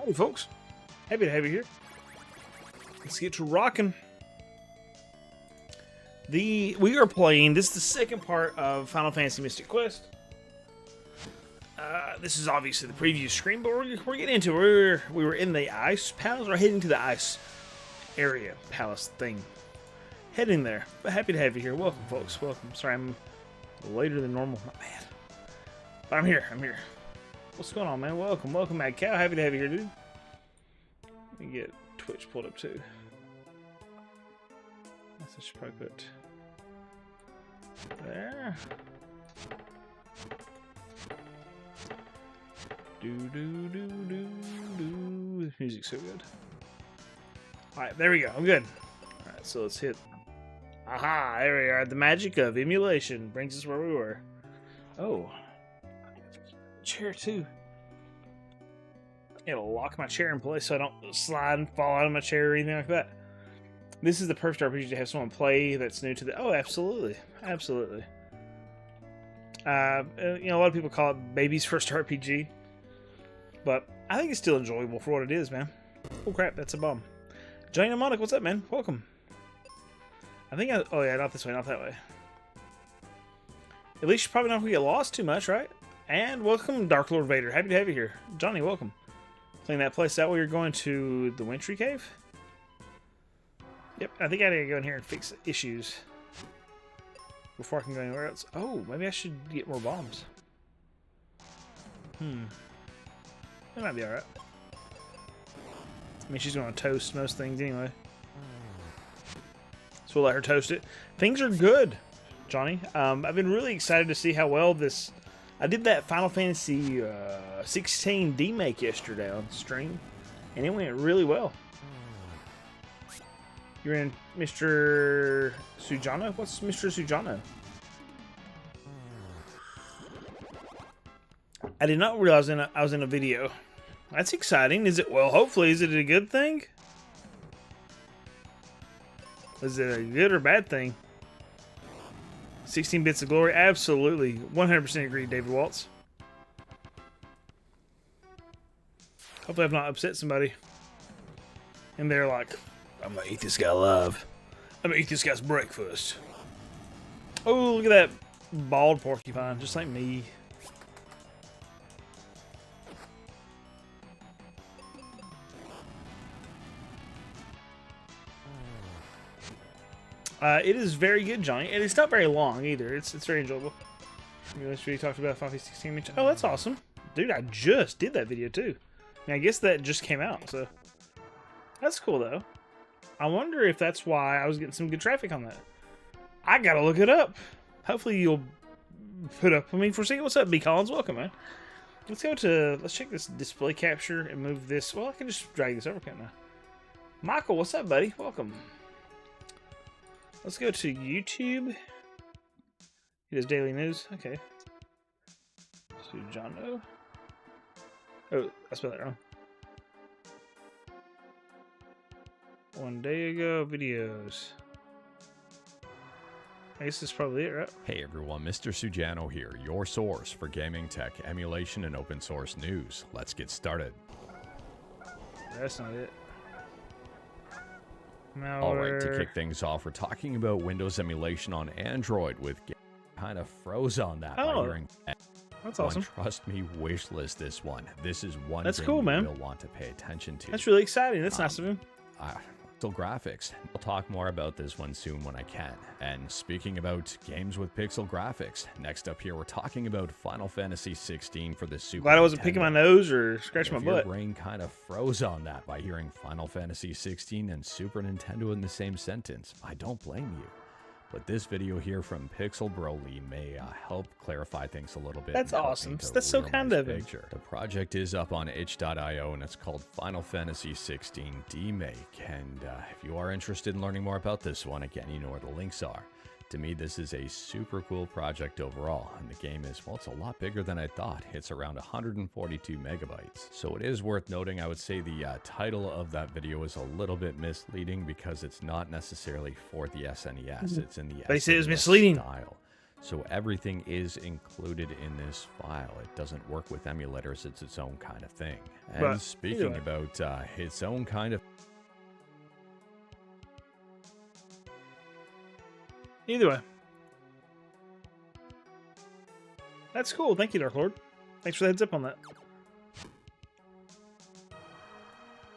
Howdy, folks. Happy to have you here. Let's get to rocking. We are playing. This is the second part of Final Fantasy Mystic Quest. This is obviously the preview screen, but we're getting into it. We were in the ice palace. We're heading to the ice area palace thing. Heading there. But happy to have you here. Welcome, folks. Welcome. Sorry, I'm later than normal. Not bad. But I'm here. I'm here. What's going on, man? Welcome. Welcome, Mad Cow. Happy to have you here, dude. Let me get Twitch pulled up, too. I should probably put there. This music's so good. Alright, there we go. I'm good. Alright, so let's hit. Aha! There we are. The magic of emulation brings us where we were. Oh. Chair, too. It'll lock my chair in place so I don't slide and fall out of my chair or anything like that. This is the perfect RPG to have someone play that's new to the... Oh, absolutely. Absolutely. You know, a lot of people call it baby's first RPG. But I think it's still enjoyable for what it is, man. Oh, crap. That's a bomb. Johnny Mnemonic, what's up, man? Welcome. I think I... Oh, yeah, not this way. Not that way. At least you're probably not going to get lost too much, right? And welcome, Dark Lord Vader. Happy to have you here. Johnny, welcome. Clean that place out while you're going to the Wintry Cave? Yep, I think I need to go in here and fix issues before I can go anywhere else. Oh, maybe I should get more bombs. That might be alright. I mean, she's going to toast most things anyway. So we'll let her toast it. Things are good, Johnny. I've been really excited to see how well this... I did that Final Fantasy XVI Demake yesterday on stream, and it went really well. You're in Mr. Sujano? What's Mr. Sujano? I did not realize I was in a video. That's exciting. Is it? Well, hopefully, is it a good thing? Is it a good or bad thing? 16 bits of glory? Absolutely. 100% agree, David Waltz. Hopefully I've not upset somebody. And they're like, I'm gonna eat this guy alive. I'm gonna eat this guy's breakfast. Oh, look at that bald porcupine, just like me. It is very good, Johnny, and it's not very long either. It's very enjoyable. You know, we talked about Final Fantasy XVI. Oh, that's awesome, dude! I just did that video too. I mean, I guess that just came out, so that's cool though. I wonder if that's why I was getting some good traffic on that. I gotta look it up. Hopefully you'll put up with me for a second. What's up, B. Collins? Welcome, man. Let's check this display capture and move this. Well, I can just drag this over, can't I? Michael, what's up, buddy? Welcome. Let's go to YouTube. It is daily news. Okay. Let's do John O. Oh, I spelled that wrong. 1 day ago videos. I guess this is probably it, right? Hey everyone, Mr. Sujano here, your source for gaming tech, emulation, and open source news. Let's get started. That's not it. Alright, to kick things off, we're talking about Windows emulation on Android with kind of froze on that by hearing. That's awesome. Trust me, wishlist this one. This is one that's thing cool, man. You'll want to pay attention to. That's really exciting. That's nice of him. Pixel graphics. I'll talk more about this one soon when I can. And speaking about games with pixel graphics, next up here we're talking about Final Fantasy XVI for the Super Glad I wasn't Nintendo. picking my nose or scratching my butt. Your brain kind of froze on that by hearing Final Fantasy XVI and Super Nintendo in the same sentence. I don't blame you. But this video here from Pixel Broly may help clarify things a little bit. That's awesome. That's so kind of him. The project is up on itch.io and it's called Final Fantasy XVI Demake. And if you are interested in learning more about this one, again, you know where the links are. To me, this is a super cool project overall, and the game is, well, it's a lot bigger than I thought. It's around 142 megabytes. So it is worth noting, I would say the title of that video is a little bit misleading because it's not necessarily for the SNES. It's in the They say it was SNES misleading style. So everything is included in this file. It doesn't work with emulators. It's its own kind of thing. And But speaking about its own kind of... Either way. That's cool. Thank you, Dark Lord. Thanks for the heads up on that.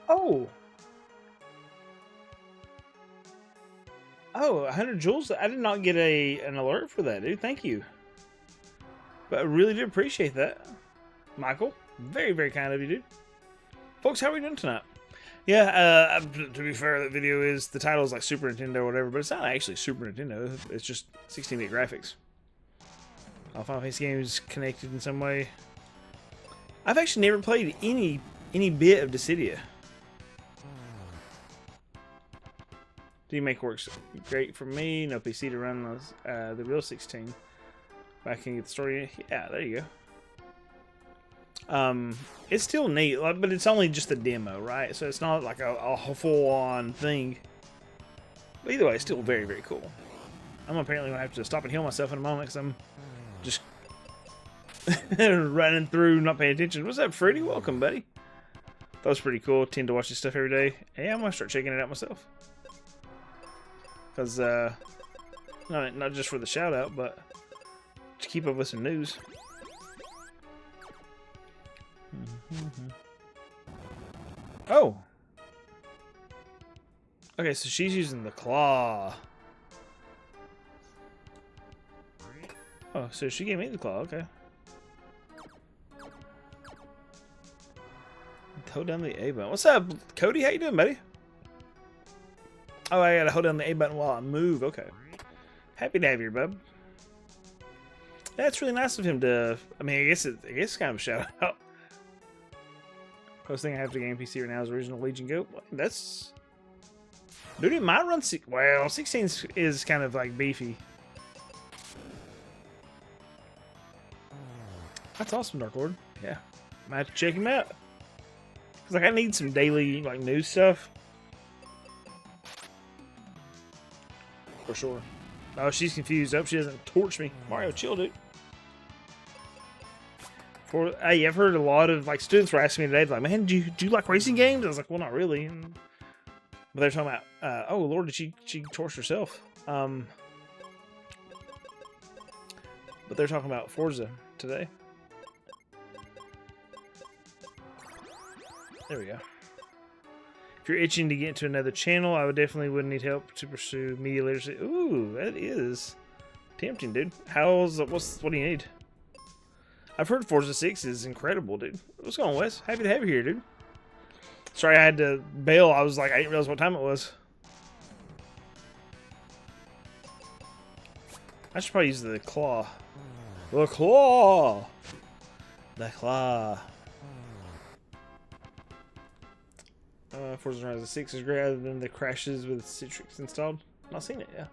Oh! Oh, 100 jewels? I did not get an alert for that, dude. Thank you. But I really did appreciate that. Michael, very, very kind of you, dude. Folks, how are we doing tonight? Yeah, to be fair, that video is, the title is like Super Nintendo or whatever, but it's not actually Super Nintendo. It's just 16-bit graphics. All Final Fantasy games connected in some way. I've actually never played any bit of Dissidia. Demake works great for me. No PC to run the real 16. But I can get the story. Yeah, there you go. It's still neat, but it's only just a demo, right? So it's not like a full-on thing. But either way, it's still very, very cool. I'm apparently going to have to stop and heal myself in a moment because I'm just running through, not paying attention. What's up, Freddy? Welcome, buddy. That was pretty cool. Tend to watch this stuff every day. Yeah, I'm going to start checking it out myself. Because, not just for the shout-out, but to keep up with some news. Oh! Okay, so she's using the claw. Oh, so she gave me the claw, okay. Hold down the A button. What's up, Cody? How you doing, buddy? Oh, I gotta hold down the A button while I move. Okay. Happy to have you, bub. That's really nice of him to... I mean, I guess it's kind of a shout out. Posting I have to game PC right now is original Legion Go. That's... Dude, it might run... Well, 16 is kind of like beefy. That's awesome, Dark Lord. Yeah. Might have to check him out. Cause like I need some daily like news stuff. For sure. Oh, she's confused. I hope she doesn't torch me. Mario, chill, dude. Hey, I've heard a lot of like students were asking me today, like, man, do you like racing games? I was like, well, not really. But they're talking about, oh Lord, did she torch herself? But they're talking about Forza today. There we go. If you're itching to get into another channel, I would definitely need help to pursue media literacy. Ooh, that is tempting, dude. What do you need? I've heard Forza 6 is incredible, dude. What's going on, Wes? Happy to have you here, dude. Sorry I had to bail. I was like, I didn't realize what time it was. I should probably use the claw. The claw! The claw. Forza Horizon 6 is great other than the crashes with Citrix installed. Not seen it, yeah.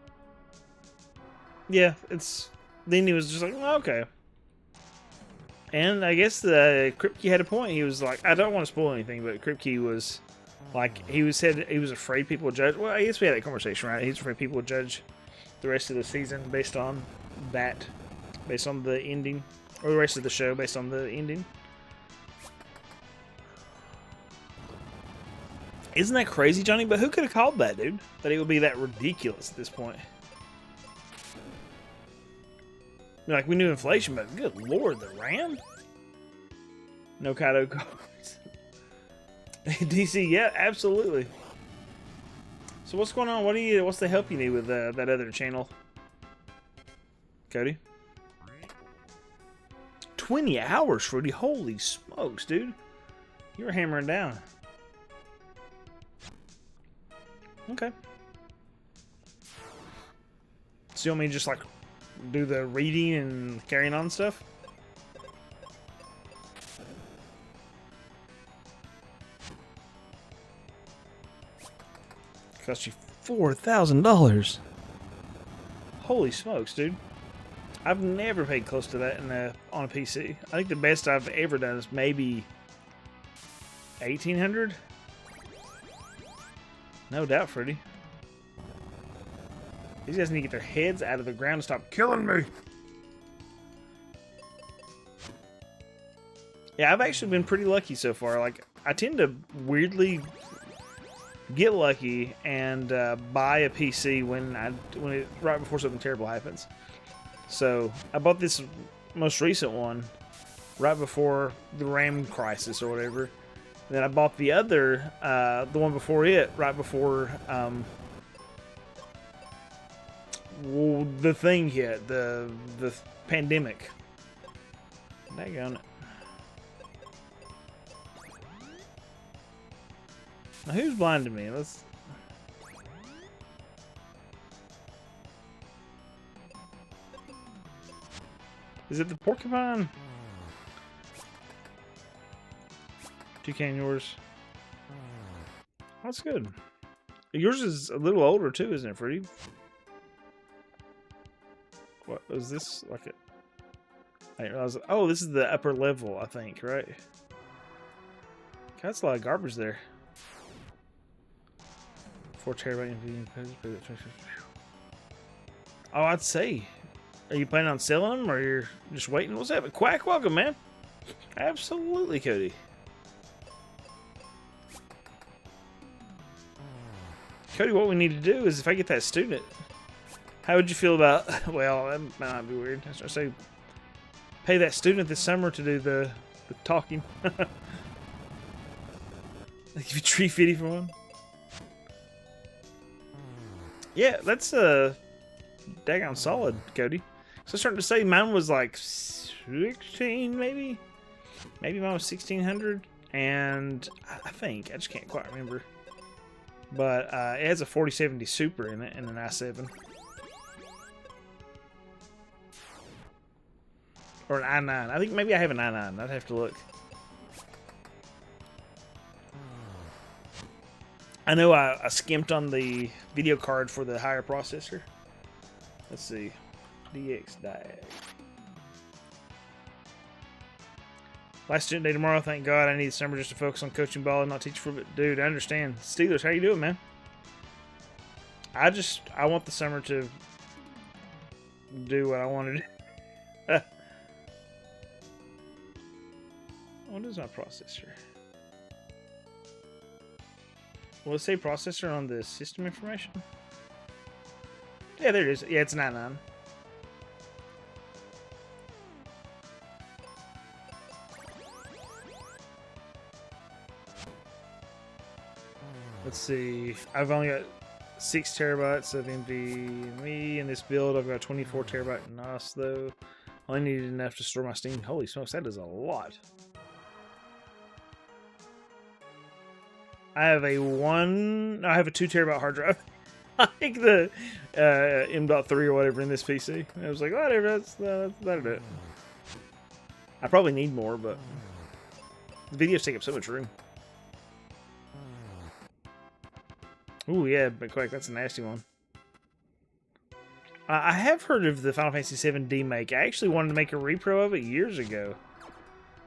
Yeah, it's... Then he was just like, well, okay. And I guess the Kripke had a point. He was like, I don't want to spoil anything, but Kripke was like, said he was afraid people would judge. Well, I guess we had that conversation, right? He's afraid people would judge the rest of the season based on that, based on the ending, or the rest of the show based on the ending. Isn't that crazy, Johnny? But who could have called that, dude? That it would be that ridiculous at this point. Like, we knew inflation, but good lord, the RAM? No Kaido cards. DC, yeah, absolutely. So what's going on? What's the help you need with that other channel? Cody? 20 hours, Fruity. Holy smokes, dude. You were hammering down. Okay. So you want me to just like do the reading and carrying on stuff? Cost you $4,000. Holy smokes, dude. I've never paid close to that on a PC. I think the best I've ever done is maybe 1,800. No doubt, Freddy. These guys need to get their heads out of the ground and stop killing me. Yeah, I've actually been pretty lucky so far. Like, I tend to weirdly get lucky and buy a PC right before something terrible happens. So I bought this most recent one right before the RAM crisis or whatever. And then I bought the other, the one before it, right before the thing hit, the pandemic. Daggone it. Now who's blinding me? Let's. Is it the porcupine? Toucan, yours. That's good. Yours is a little older too, isn't it, Freddie? What was this like? I didn't realize. Oh, this is the upper level, I think, right? That's a lot of garbage there. 4 terabyte NVMe. Oh, I'd say. Are you planning on selling them, or you're just waiting? What's up, Quack? Welcome, man. Absolutely, Cody. Cody, what we need to do is, if I get that student, how would you feel about? Well, that might be weird. I say, pay that student this summer to do the talking. Like if you treat fitty for one. Yeah, that's daggone solid, Cody. So I'm starting to say mine was like 16, maybe mine was 1600, and I think I just can't quite remember. But it has a 4070 Super in it and an i7 or an i9. I think maybe I have an i9. I'd have to look. I know I skimped on the video card for the higher processor. Let's see. DX Diag. Last student day tomorrow. Thank God. I need summer just to focus on coaching ball and not teach for. But dude, I understand. Steelers, how you doing, man? I want the summer to do what I want to do. What is my processor? Will it say processor on the system information? Yeah, there it is. Yeah, it's 99. Let's see. I've only got 6 terabytes of NVMe in this build. I've got 24 terabyte NOS though. Only needed enough to store my Steam. Holy smokes, that is a lot. I have a 2 terabyte hard drive. I think the M.3 or whatever in this PC. I was like, whatever, that'll do it. I probably need more, but the videos take up so much room. Ooh, yeah, but quick, that's a nasty one. I have heard of the Final Fantasy VII Demake. I actually wanted to make a repro of it years ago.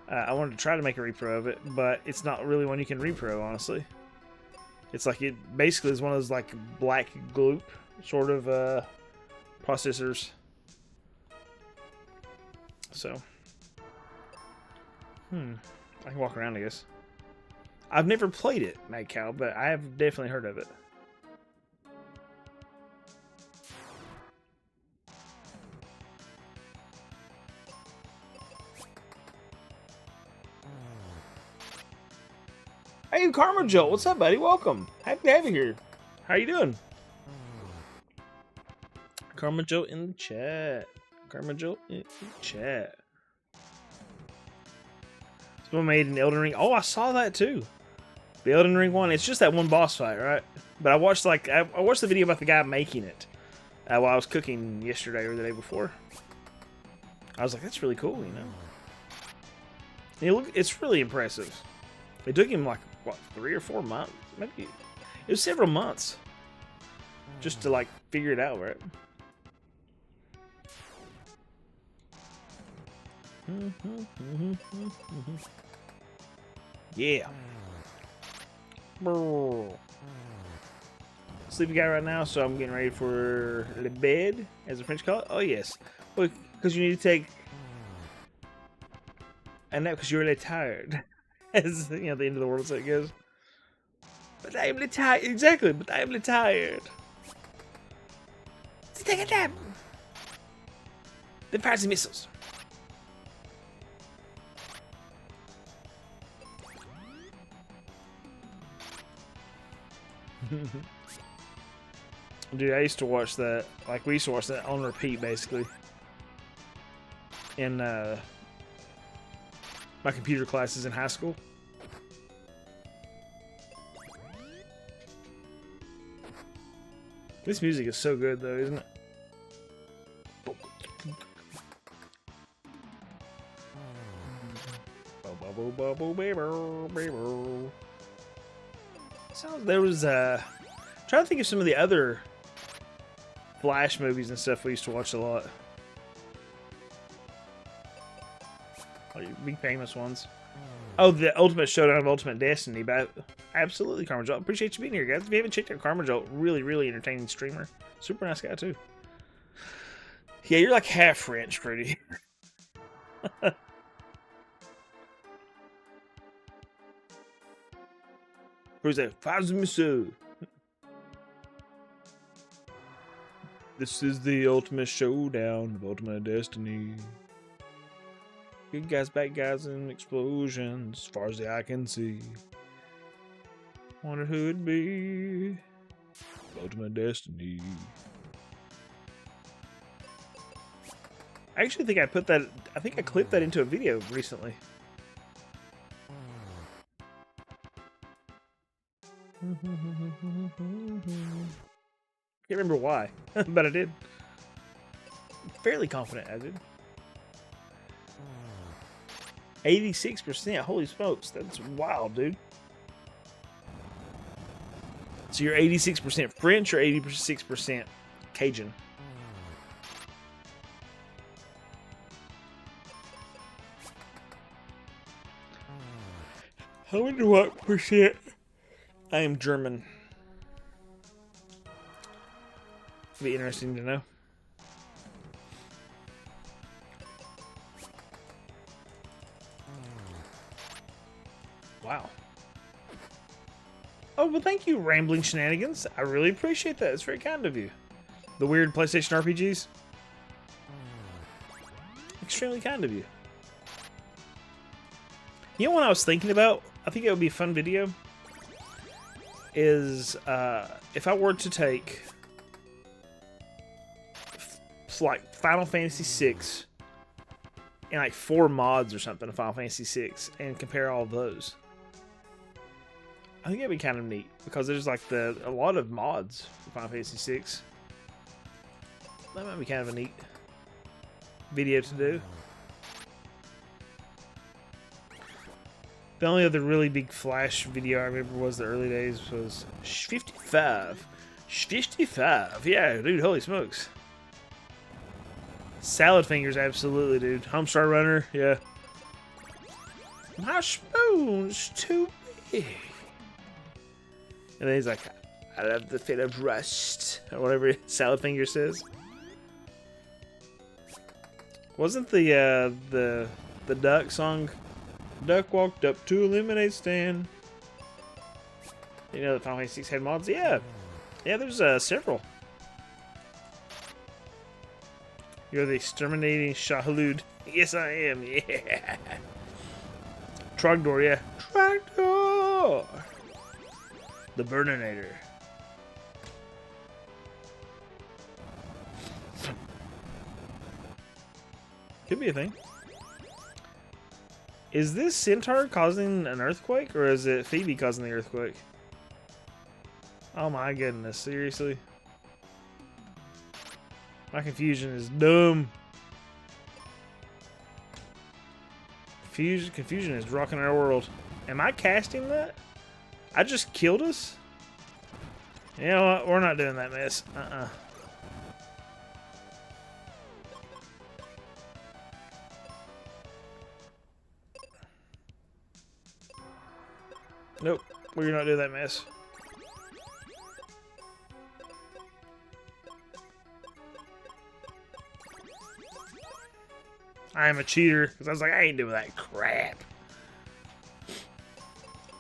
I wanted to try to make a repro of it, but it's not really one you can repro, honestly. It's like, it basically is one of those like black gloop sort of processors. So, I can walk around, I guess. I've never played it, Mad Cow, but I have definitely heard of it. Hey, Karma Joe, what's up, buddy? Welcome. Happy to have you here. How you doing? Karma Joe in the chat. Karma Joe in the chat. Someone made an Elden Ring. Oh, I saw that too. The Elden Ring one. It's just that one boss fight, right? But I watched I watched the video about the guy making it while I was cooking yesterday or the day before. I was like, that's really cool, you know. It's really impressive. It took him like what, 3 or 4 months? Maybe it was several months just to like figure it out, right? Yeah. Sleepy guy right now, so I'm getting ready for le bed, as the French call it. Oh yes, because you need to take I know, because you're really tired. As, you know, the end of the world, so it goes. But I am really tired. Exactly, but I am really tired. Let's take a nap. Then fire some missiles. Dude, I used to watch that. Like, we used to watch that on repeat, basically. In my computer classes in high school. This music is so good, though, isn't it? So there was trying to think of some of the other Flash movies and stuff we used to watch a lot. Like big famous ones. Oh, the Ultimate Showdown of Ultimate Destiny. But absolutely, Karma Jolt. Appreciate you being here, guys. If you haven't checked out Karma Jolt, really, really entertaining streamer. Super nice guy, too. Yeah, you're like half French, Fruity. Who's that? Faz Monsieur. This is the ultimate showdown of Ultimate Destiny. Good guys, bad guys, and explosions, as far as the eye can see. Wonder who it'd be. Ultimate Destiny. I actually think I put that. I think I clipped that into a video recently. Can't remember why, but I did. Fairly confident I did. 86%. Holy smokes, that's wild, dude. So you're 86% French or 86% Cajun? I wonder what percent I am German. Be interesting to know. Wow. Oh, well, thank you, Rambling Shenanigans. I really appreciate that. It's very kind of you. The weird PlayStation RPGs. Extremely kind of you. You know what I was thinking about? I think it would be a fun video. Is if I were to take like Final Fantasy VI and like 4 mods or something of Final Fantasy VI and compare all of those. I think that'd be kind of neat because there's like a lot of mods for Final Fantasy VI. That might be kind of a neat video to do. The only other really big Flash video I remember was the early days was 55. 55. Yeah, dude, holy smokes. Salad Fingers, absolutely, dude. Homestar Runner, yeah. My spoon's too big. And then he's like, I love the fit of rust, or whatever Salad Finger says. Wasn't the duck song? Duck walked up to a lemonade stand. You know the Final Fantasy VI had mods? Yeah. Yeah, there's several. You're the exterminating Shahalud. Yes, I am. Yeah. Trogdor, yeah. Trogdor! The Burninator. Could be a thing. Is this Centaur causing an earthquake, or is it Phoebe causing the earthquake? Oh my goodness, seriously? My confusion is dumb. Confusion is rocking our world. Am I casting that? I just killed us? You know what? We're not doing that mess. Nope. We're not doing that mess. I am a cheater because I was like, I ain't doing that crap.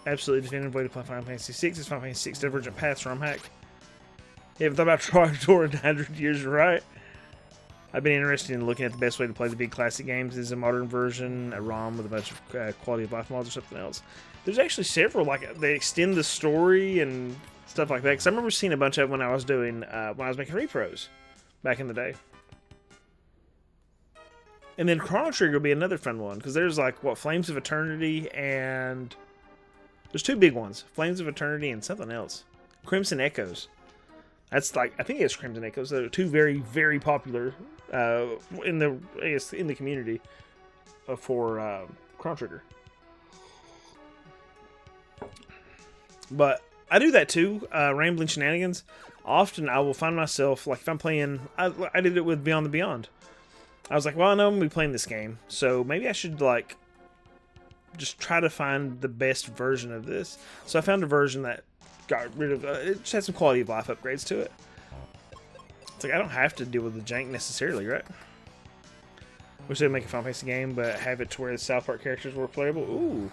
Absolutely definitive way to play Final Fantasy VI is Final Fantasy VI Divergent Paths ROM hack. You haven't thought about trying to in 100 years, right? I've been interested in looking at the best way to play the big classic games. Is a modern version, a ROM with a bunch of quality of life mods or something else. There's actually several, like they extend the story and stuff like that. Because I remember seeing a bunch of them when I was doing, when I was making repros back in the day. And then Chrono Trigger will be another fun one. Because there's like, what, Flames of Eternity and... There's two big ones. Flames of Eternity and something else. Crimson Echoes. That's like, I think it's Crimson Echoes. They're two very, very popular in the community for Chrono Trigger. But I do that too, rambling shenanigans. Often I will find myself, like if I'm playing, I did it with Beyond the Beyond. I was like, well, I know I'm going to be playing this game, so maybe I should like just try to find the best version of this. So I found a version that got rid of it, just had some quality of life upgrades to it. It's like I don't have to deal with the jank necessarily, right? Wish they'd make a Final Fantasy game, but have it to where the South Park characters were playable. Ooh,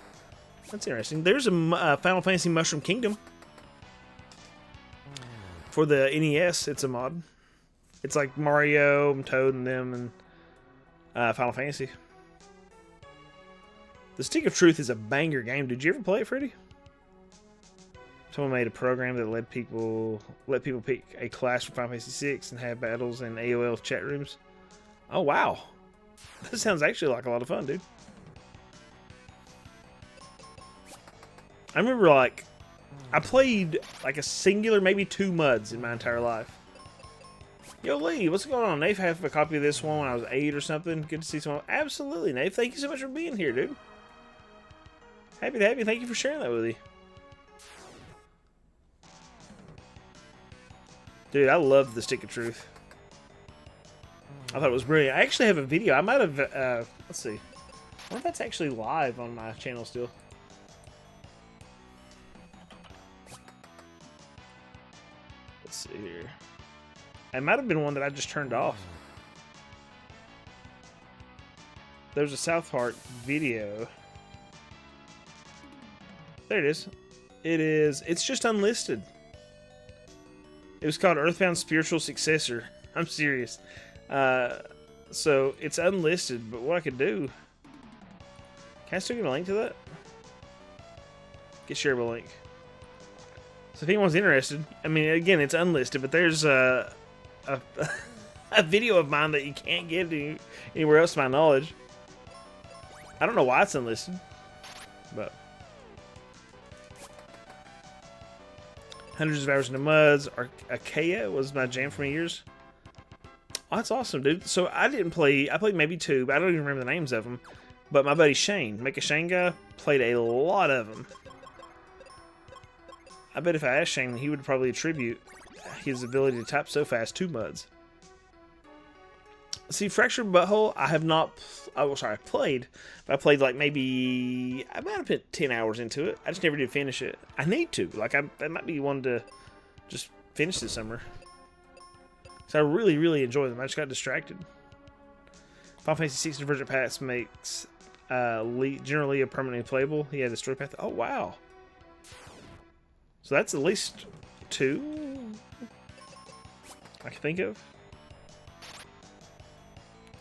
that's interesting. There's a Final Fantasy Mushroom Kingdom for the NES. It's a mod. It's like Mario and Toad and them and Final Fantasy. The Stick of Truth is a banger game. Did you ever play it, Freddy? Someone made a program that let people pick a class for Final Fantasy VI and have battles in AOL chat rooms. Oh, wow. That sounds actually like a lot of fun, dude. I remember, like, I played, like, a singular, maybe 2 MUDs in my entire life. Yo, Lee, what's going on? Nafe have a copy of this one when I was 8 or something. Good to see someone. Absolutely, Nafe. Thank you so much for being here, dude. Happy to have you. Thank you for sharing that with me. Dude, I love the Stick of Truth. I thought it was brilliant. I actually have a video. I might have, let's see. I wonder if that's actually live on my channel still. Let's see here. It might have been one that I just turned off. There's a South Park video. There it is. It's just unlisted. It was called Earthbound Spiritual Successor. I'm serious. So it's unlisted, but what I could do... Can I still get a link to that? Get shareable link. So if anyone's interested, I mean, again, it's unlisted, but there's a video of mine that you can't get anywhere else to my knowledge. I don't know why it's unlisted, but... Hundreds of hours in the muds. Achaea was my jam for many years. Oh, that's awesome, dude. So I didn't play. I played maybe 2, but I don't even remember the names of them. But my buddy Shane, Make a Shane guy, played a lot of them. I bet if I asked Shane, he would probably attribute his ability to type so fast to muds. See, Fractured Butthole, I have not... Oh, sorry, I played. But I played like maybe... I might have put 10 hours into it. I just never did finish it. I need to. Like, that might be one to just finish this summer. So I really, really enjoy them. I just got distracted. Final Fantasy XVI Divergent Paths makes generally a permanently playable. He had a story path. Oh, wow. So that's at least 2 I can think of.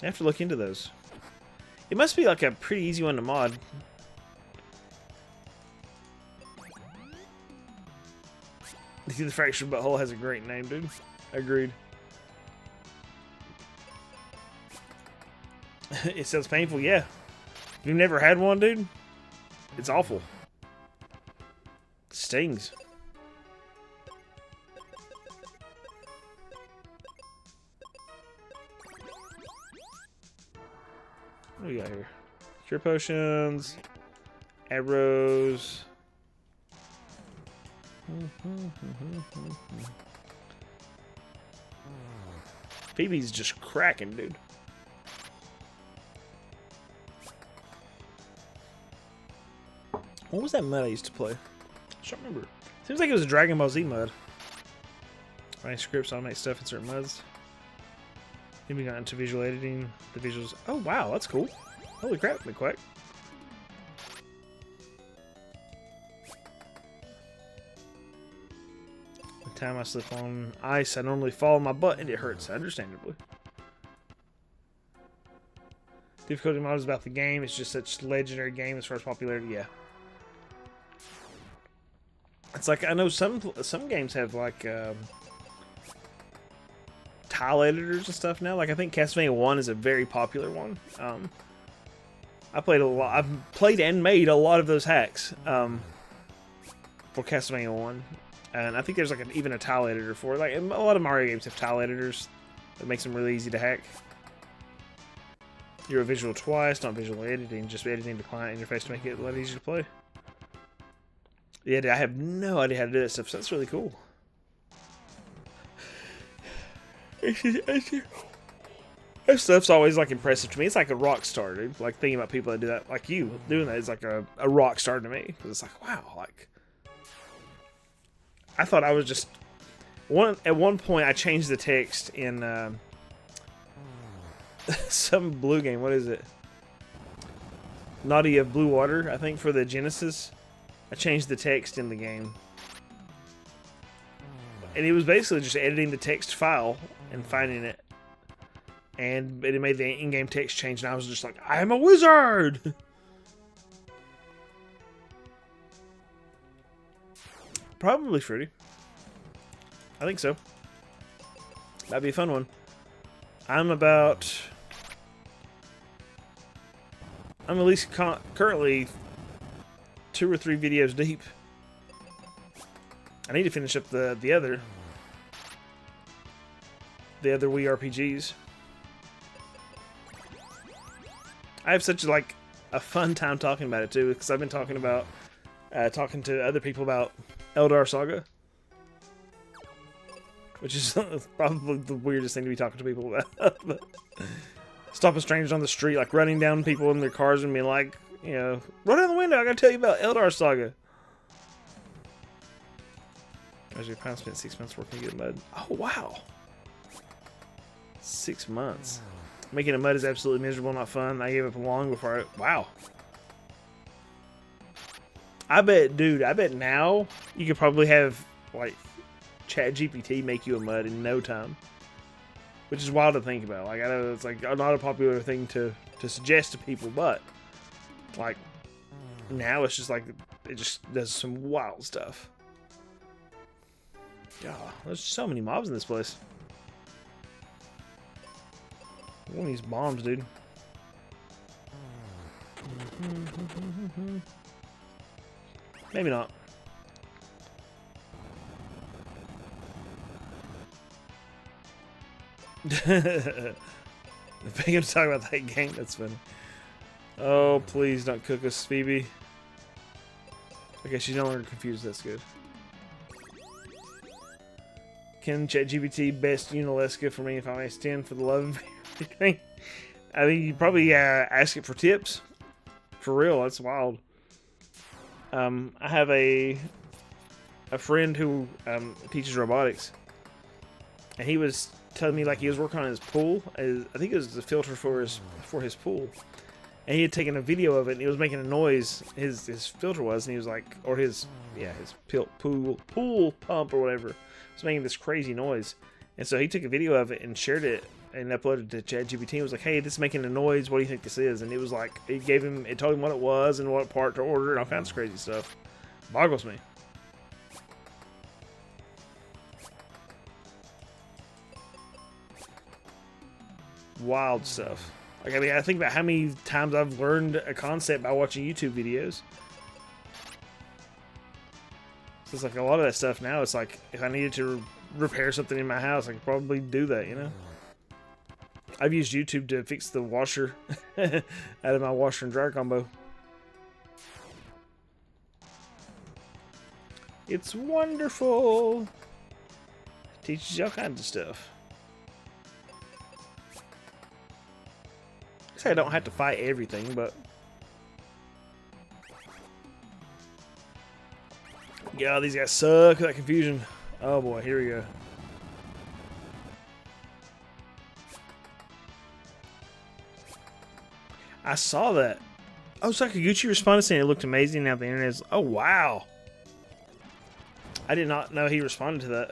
I have to look into those. It must be like a pretty easy one to mod. The Fractured Butthole has a great name, dude. Agreed. It sounds painful, yeah. If you've never had one, dude, it's awful. It stings. What do we got here? Cure potions, arrows. Phoebe's just cracking, dude. What was that mud I used to play? I don't remember. Seems like it was a Dragon Ball Z mud. Writing scripts, automate stuff in certain muds. Then we got into visual editing. The visuals. Oh wow, that's cool. Holy crap, McQuack. The time I slip on ice, I normally fall on my butt and it hurts, understandably. Difficulty mod is about the game. It's just such a legendary game as far as popularity. Yeah. It's like, I know some games have like tile editors and stuff now. Like I think Castlevania 1 is a very popular one. I've played and made a lot of those hacks for Castlevania 1. And I think there's like even a tile editor for it. Like a lot of Mario games have tile editors that makes them really easy to hack. You're a visual twice, not visual editing, just editing the client interface to make it a lot easier to play. Yeah, I have no idea how to do that stuff, so that's really cool. That stuff's always like impressive to me. It's like a rock star, dude. Like thinking about people that do that, like you doing that is like a rock star to me. Because it's like, wow, like I thought I was just at one point I changed the text in some blue game. What is it? Naughty of Blue Water, I think, for the Genesis. I changed the text in the game. And it was basically just editing the text file and finding it. And it made the in-game text change, and I was just like, I am a wizard! Probably fruity. I think so. That'd be a fun one. I'm at least currently 2 or 3 videos deep. I need to finish up the other Wii RPGs. I have such like a fun time talking about it too, because I've been talking to other people about Eldar Saga, which is probably the weirdest thing to be talking to people about. But stopping strangers on the street, like running down people in their cars and being like, you know, run down the window, I gotta tell you about Eldar Saga. As your pound spent 6 months working to get mud. Oh wow. 6 months. Making a mud is absolutely miserable, not fun. I gave up long before I... Wow. I bet now you could probably have, like, ChatGPT make you a mud in no time. Which is wild to think about. Like, I know it's, like, not a popular thing to suggest to people, but, like, now it's just, like, it just does some wild stuff. God, there's so many mobs in this place. One of these bombs, dude. Maybe not. The big to talk about that game, that's funny. Oh, please don't cook us, Phoebe. Okay, she's no longer confused, that's good. Can ChatGPT best Unalesca for me if I'm S10 for the love of everything? I mean, you probably ask it for tips. For real, that's wild. I have a friend who teaches robotics, and he was telling me like he was working on his pool. I think it was the filter for his pool, and he had taken a video of it, and he was making a noise. His filter was, and he was like, or his pool pump or whatever. Was making this crazy noise, and so he took a video of it and shared it and uploaded it to ChatGPT and was like, hey, this is making a noise, what do you think this is? And it was like, it told him what it was and what part to order and all kinds of crazy stuff. Boggles me. Wild stuff. Like, I mean, I think about how many times I've learned a concept by watching YouTube videos. So it's like a lot of that stuff now, it's like, if I needed to repair something in my house, I could probably do that, you know? I've used YouTube to fix the washer out of my washer and dryer combo. It's wonderful. It teaches you all kinds of stuff. I say I don't have to fight everything, but yeah, these guys suck. That confusion. Oh boy, here we go. I saw that. Oh, Sakaguchi responded saying it looked amazing. Now the internet is... Oh, wow. I did not know he responded to that.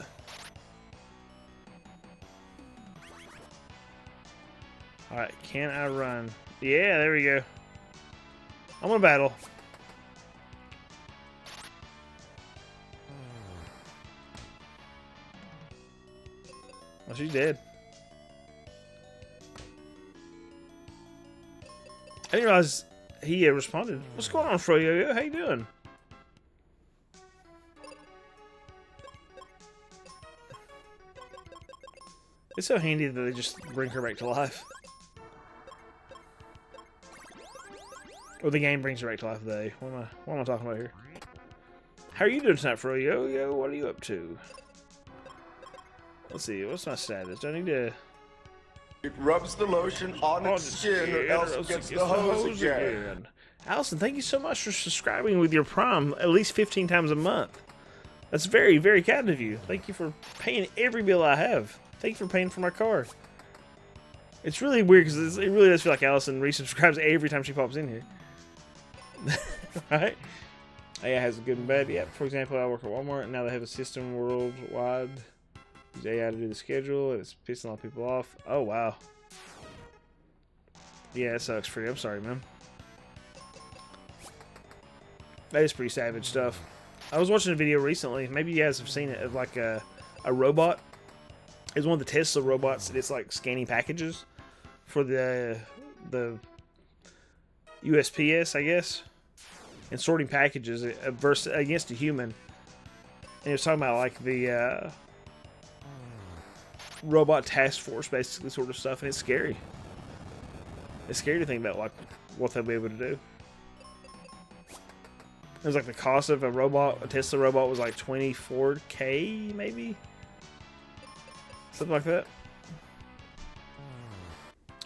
Alright, can I run? Yeah, there we go. I'm gonna battle. Oh, she's dead. I didn't realize he responded. What's going on, Froyo? How you doing? It's so handy that they just bring her back to life. Or the game brings her back to life today. What am I talking about here? How are you doing tonight, Froyo? Yo, what are you up to? Let's see, what's my status? Do I need to... It rubs the lotion on its skin or else it gets the hose again. Allison, thank you so much for subscribing with your Prime at least 15 times a month. That's very, very kind of you. Thank you for paying every bill I have. Thank you for paying for my car. It's really weird because it really does feel like Allison resubscribes every time she pops in here. Right? AI has a good and bad. Yeah, for example, I work at Walmart and now they have a system worldwide. Use AI to do the schedule and it's pissing a lot of people off. Oh, wow. Yeah, it sucks for you. I'm sorry, man. That is pretty savage stuff. I was watching a video recently. Maybe you guys have seen it of like a robot. It's one of the Tesla robots that it's like scanning packages for the USPS, I guess, and sorting packages versus against a human. And it was talking about like the robot task force, basically, sort of stuff, and it's scary. It's scary to think about like what they'll be able to do. It was like the cost of a Tesla robot was like $24K, maybe? Something like that.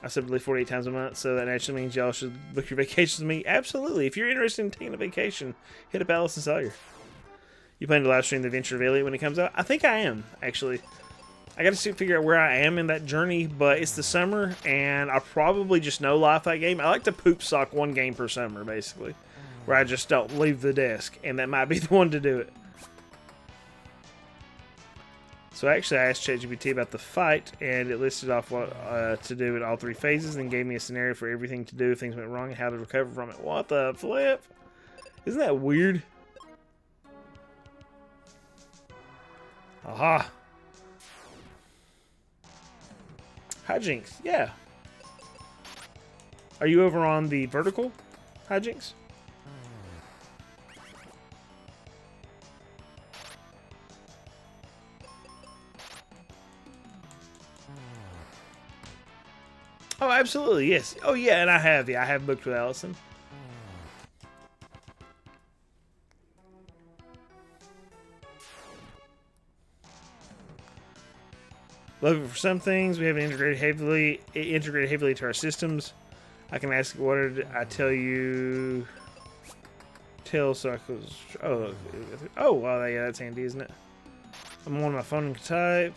I said believe 48 times a month, so that actually means y'all should book your vacations with me. Absolutely. If you're interested in taking a vacation, hit up Allison Sawyer. You plan to live stream the Adventure of Elliot when it comes out? I think I am, actually. I got to figure out where I am in that journey, but it's the summer, and I probably just know life that game. I like to poop sock one game per summer, basically, where I just don't leave the desk, and that might be the one to do it. So actually, I asked ChatGPT about the fight, and it listed off what to do in all three phases, and gave me a scenario for everything to do if things went wrong and how to recover from it. What the flip? Isn't that weird? Aha! Hijinks, yeah. Are you over on the vertical hijinks? Oh, absolutely, yes. Oh, yeah, and I have. Yeah, I have booked with Allison. Love it for some things. We have it integrated heavily to our systems. I can ask, what did I tell you? Tell so I could. Oh, wow, yeah, that's handy, isn't it? I'm on my phone and can type.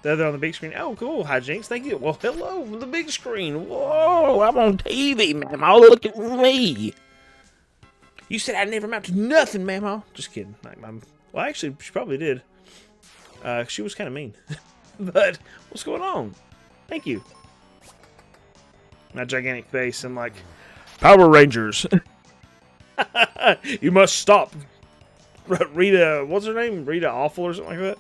The other on the big screen. Oh, cool. Hi, Jinx. Thank you. Well, hello, the big screen. Whoa, I'm on TV, Mama. Look at me. You said I never amount to nothing, Mama. Just kidding. Well, actually, she probably did. She was kind of mean. But what's going on? Thank you. My gigantic face. I'm like, Power Rangers. You must stop. Rita, what's her name? Rita Awful or something like that?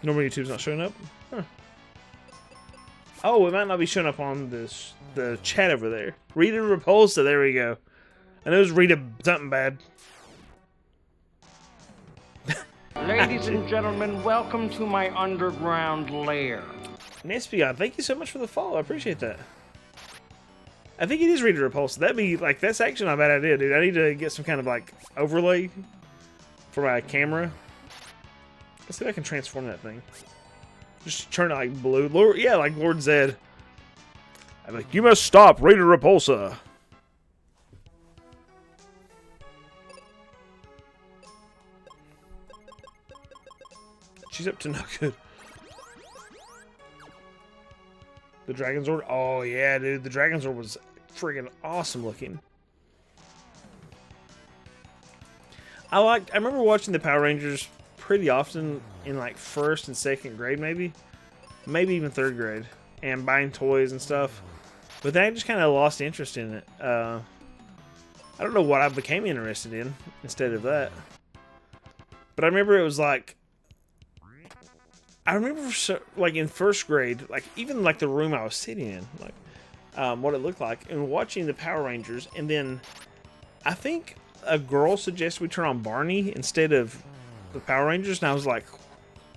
Normally YouTube's not showing up. Huh. Oh, it might not be showing up on the chat over there. Rita Repulsa, there we go. I know it was Rita something bad. Ladies and gentlemen, welcome to my underground lair. Nespion, thank you so much for the follow. I appreciate that. I think it is Rita Repulsa. That'd be like, that's actually not a bad idea, dude. I need to get some kind of like overlay for my camera. Let's see if I can transform that thing. Just turn it like blue. Lord, yeah, like Lord Zed. I'm like, you must stop, Rita Repulsa. She's up to no good. The Dragon Zord. Oh yeah, dude. The Dragon Zord was friggin' awesome looking. I remember watching the Power Rangers pretty often in like 1st and 2nd grade, maybe even 3rd grade, and buying toys and stuff. But then I just kind of lost interest in it. I don't know what I became interested in instead of that. But I remember it was like, I remember like in 1st grade, like even like the room I was sitting in, like what it looked like, and watching the Power Rangers, and then I think a girl suggested we turn on Barney instead of the Power Rangers, and I was like,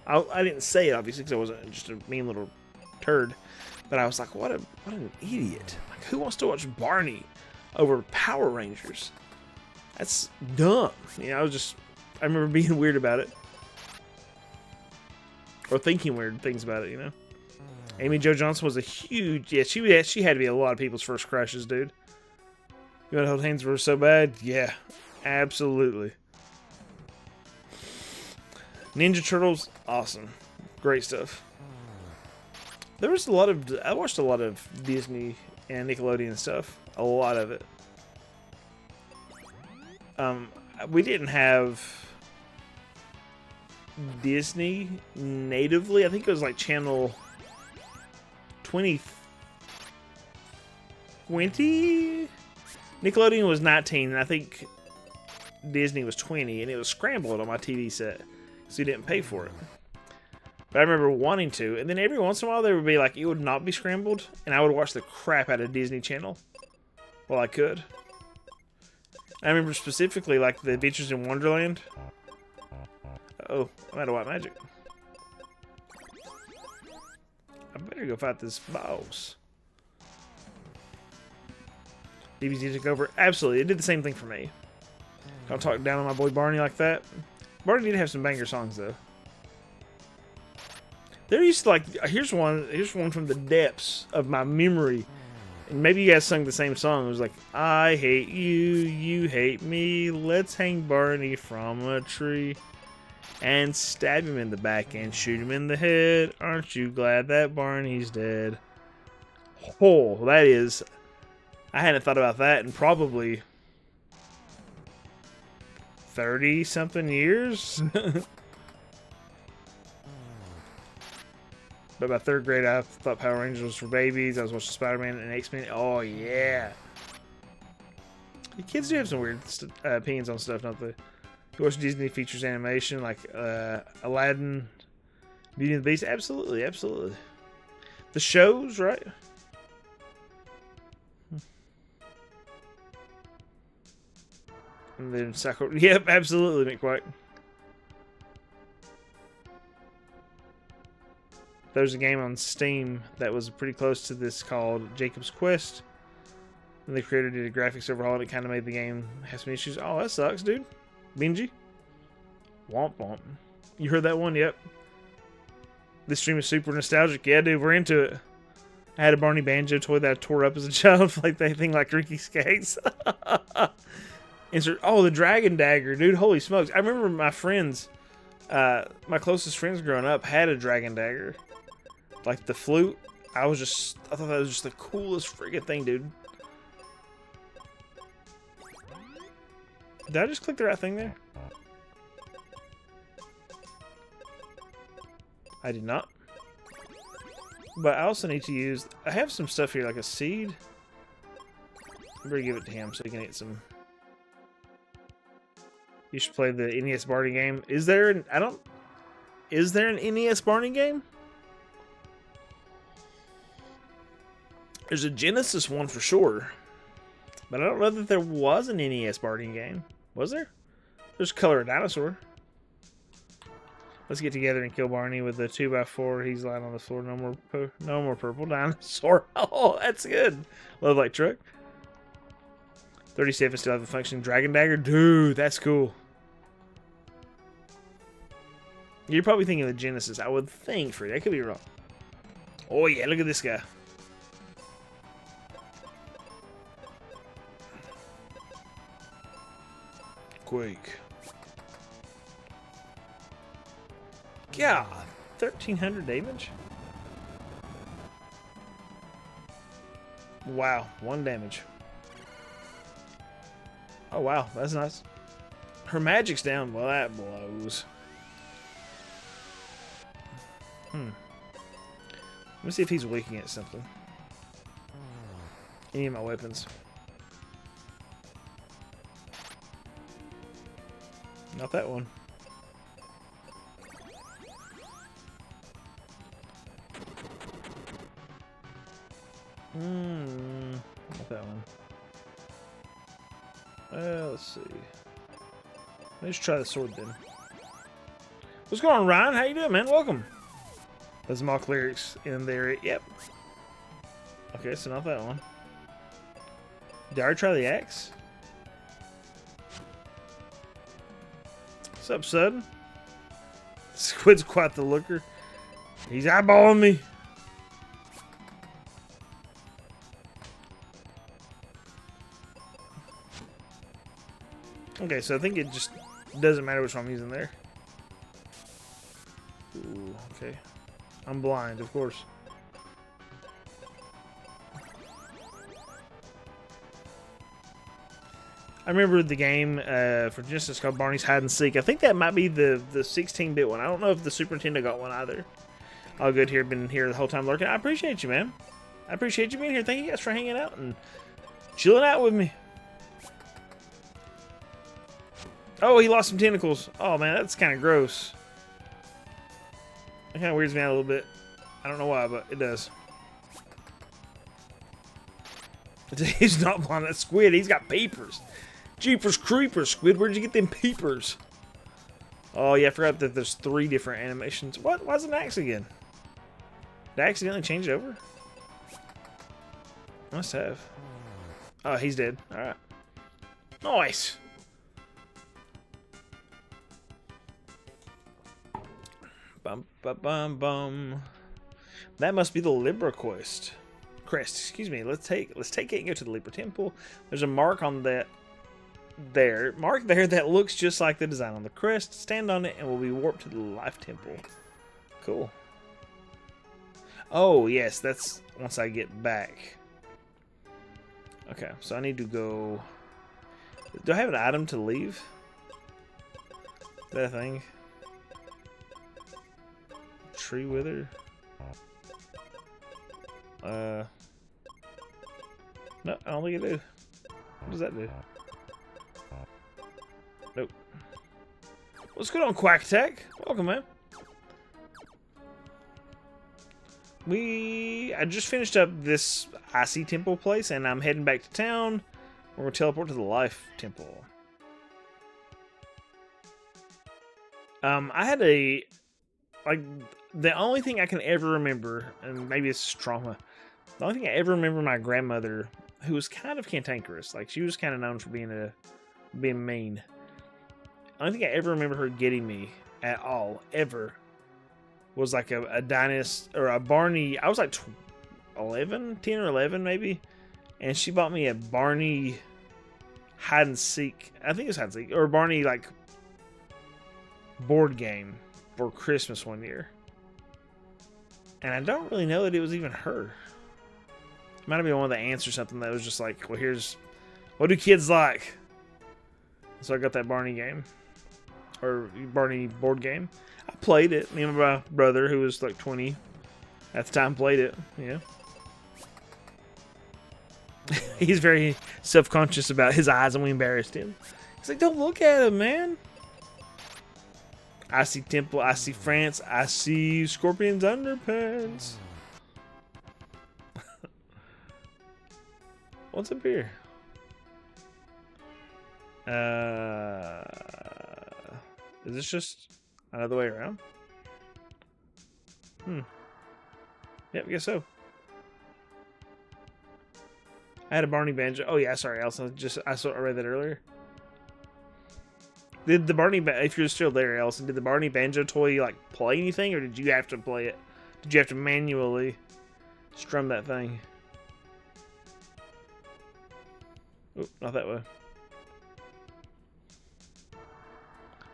I didn't say it obviously because I wasn't just a mean little turd, but I was like, what an idiot! Like, who wants to watch Barney over Power Rangers? That's dumb. You know, I remember being weird about it, or thinking weird things about it. You know, Amy Jo Johnson was a huge, she had to be a lot of people's first crushes, dude. You want to hold hands with her so bad? Yeah, absolutely. Ninja Turtles, awesome. Great stuff. There was I watched a lot of Disney and Nickelodeon stuff. A lot of it. We didn't have Disney natively. I think it was like channel 20. Nickelodeon was 19, and I think Disney was 20, and it was scrambled on my TV set, so you didn't pay for it. But I remember wanting to, and then every once in a while there would be like, it would not be scrambled, and I would watch the crap out of Disney Channel while I could. I remember specifically like the Adventures in Wonderland. Oh, I'm out of white magic. I better go fight this boss. DBZ took over. Absolutely, it did the same thing for me. Don't talk down on my boy Barney like that. Barney did have some banger songs though. There used to like, here's one from the depths of my memory. And maybe you guys sung the same song. It was like, I hate you, you hate me. Let's hang Barney from a tree and stab him in the back and shoot him in the head. Aren't you glad that Barney's dead? Oh, that is. I hadn't thought about that in probably 30-something years. But by 3rd grade, I thought Power Rangers was for babies. I was watching Spider-Man and X-Men. Oh, yeah. The kids do have some weird opinions on stuff, don't they? You watch Disney features animation like Aladdin, Beauty and the Beast. Absolutely, absolutely. The shows, right? And then Sakura. Yep, absolutely, McQuack. There's a game on Steam that was pretty close to this called Jacob's Quest. And the creator did a graphics overhaul and it kind of made the game have some issues. Oh, that sucks, dude. Benji? Womp womp. You heard that one? Yep. This stream is super nostalgic. Yeah, dude, we're into it. I had a Barney Banjo toy that I tore up as a child. Like that thing like Ricky Skaggs. Insert. Oh, the Dragon Dagger, dude. Holy smokes. I remember my friends, my closest friends growing up had a Dragon Dagger. Like the flute. I thought that was just the coolest friggin' thing, dude. Did I just click the right thing there? I did not. But I also need to use... I have some stuff here, like a seed. I'm going to give it to him so he can eat some... You should play the NES Barney game. Is there an... Is there an NES Barney game? There's a Genesis one for sure. But I don't know that there was an NES Barney game. Was there? There's Color a Dinosaur. Let's get together and kill Barney with the 2x4. He's lying on the floor. No more purple dinosaur. Oh, that's good. Love Light Truck. 37 still have the functioning Dragon Dagger. Dude, that's cool. You're probably thinking of the Genesis. I would think, Freddy. I could be wrong. Oh, yeah. Look at this guy. Quake. God, 1,300 damage? Wow, 1 damage. Oh wow, that's nice. Her magic's down. Well, that blows. Let me see if he's weak against something. Any of my weapons. Not that one. Not that one. Let's see. Let's try the sword then. What's going on, Ryan? How you doing, man? Welcome. There's mock lyrics in there. Yep. Okay, so not that one. Did I already try the axe? What's up, Sudden? Squid's quite the looker. He's eyeballing me. Okay, so I think it just doesn't matter which one I'm using there. Ooh, okay. I'm blind, of course. I remember the game for Genesis called Barney's Hide and Seek. I think that might be the 16-bit one. I don't know if the Super Nintendo got one either. All good here. Been here the whole time lurking. I appreciate you, man. I appreciate you being here. Thank you guys for hanging out and chilling out with me. Oh, he lost some tentacles. Oh, man, that's kind of gross. That kind of weirds me out a little bit. I don't know why, but it does. He's not blind. That Squid, he's got peepers. Jeepers creepers, Squid. Where'd you get them peepers? Oh, yeah, I forgot that there's 3 different animations. What? Why is it an axe again? Did I accidentally change it over? Must have. Oh, he's dead. Alright. Nice. Bum, bum, bum, bum. That must be the Libra quest. Crest, excuse me. Let's take it and go to the Libra Temple. There's a mark on that mark there that looks just like the design on the crest. Stand on it and we'll be warped to the Life Temple. Cool. Oh yes, that's once I get back. Okay, so I need to go. Do I have an item to leave? That thing. Tree wither. No, I don't think it do. What does that do? Nope. What's good on Quack Tech? Welcome, man. I just finished up this Icy Temple place, and I'm heading back to town. We're gonna teleport to the Life Temple. I had the only thing I can ever remember, and maybe it's trauma. The only thing I ever remember my grandmother, who was kind of cantankerous, like she was kind of known for being mean. The only thing I ever remember her getting me at all, ever, was like a dinosaur or a Barney. I was like 10 or 11 maybe, and she bought me a Barney hide and seek. I think it was hide and seek, or Barney like board game for Christmas one year. And I don't really know that it was even her. It might have been one of the aunts or something that was just like, well, here's, what do kids like? So I got that Barney game. Or Barney board game. I played it. Me and my brother, who was like 20 at the time, played it. Yeah. He's very self-conscious about his eyes, and we embarrassed him. He's like, don't look at him, man. I see Temple, I see France, I see Scorpion's underpants. What's up here? Is this just another way around? Yep, I guess so. I had a Barney banjo. Oh yeah, sorry, Elsa. I read that earlier. Did the Barney, if you're still there, Elsa, did the Barney banjo toy like play anything, or did you have to play it? Did you have to manually strum that thing? Oop, not that way.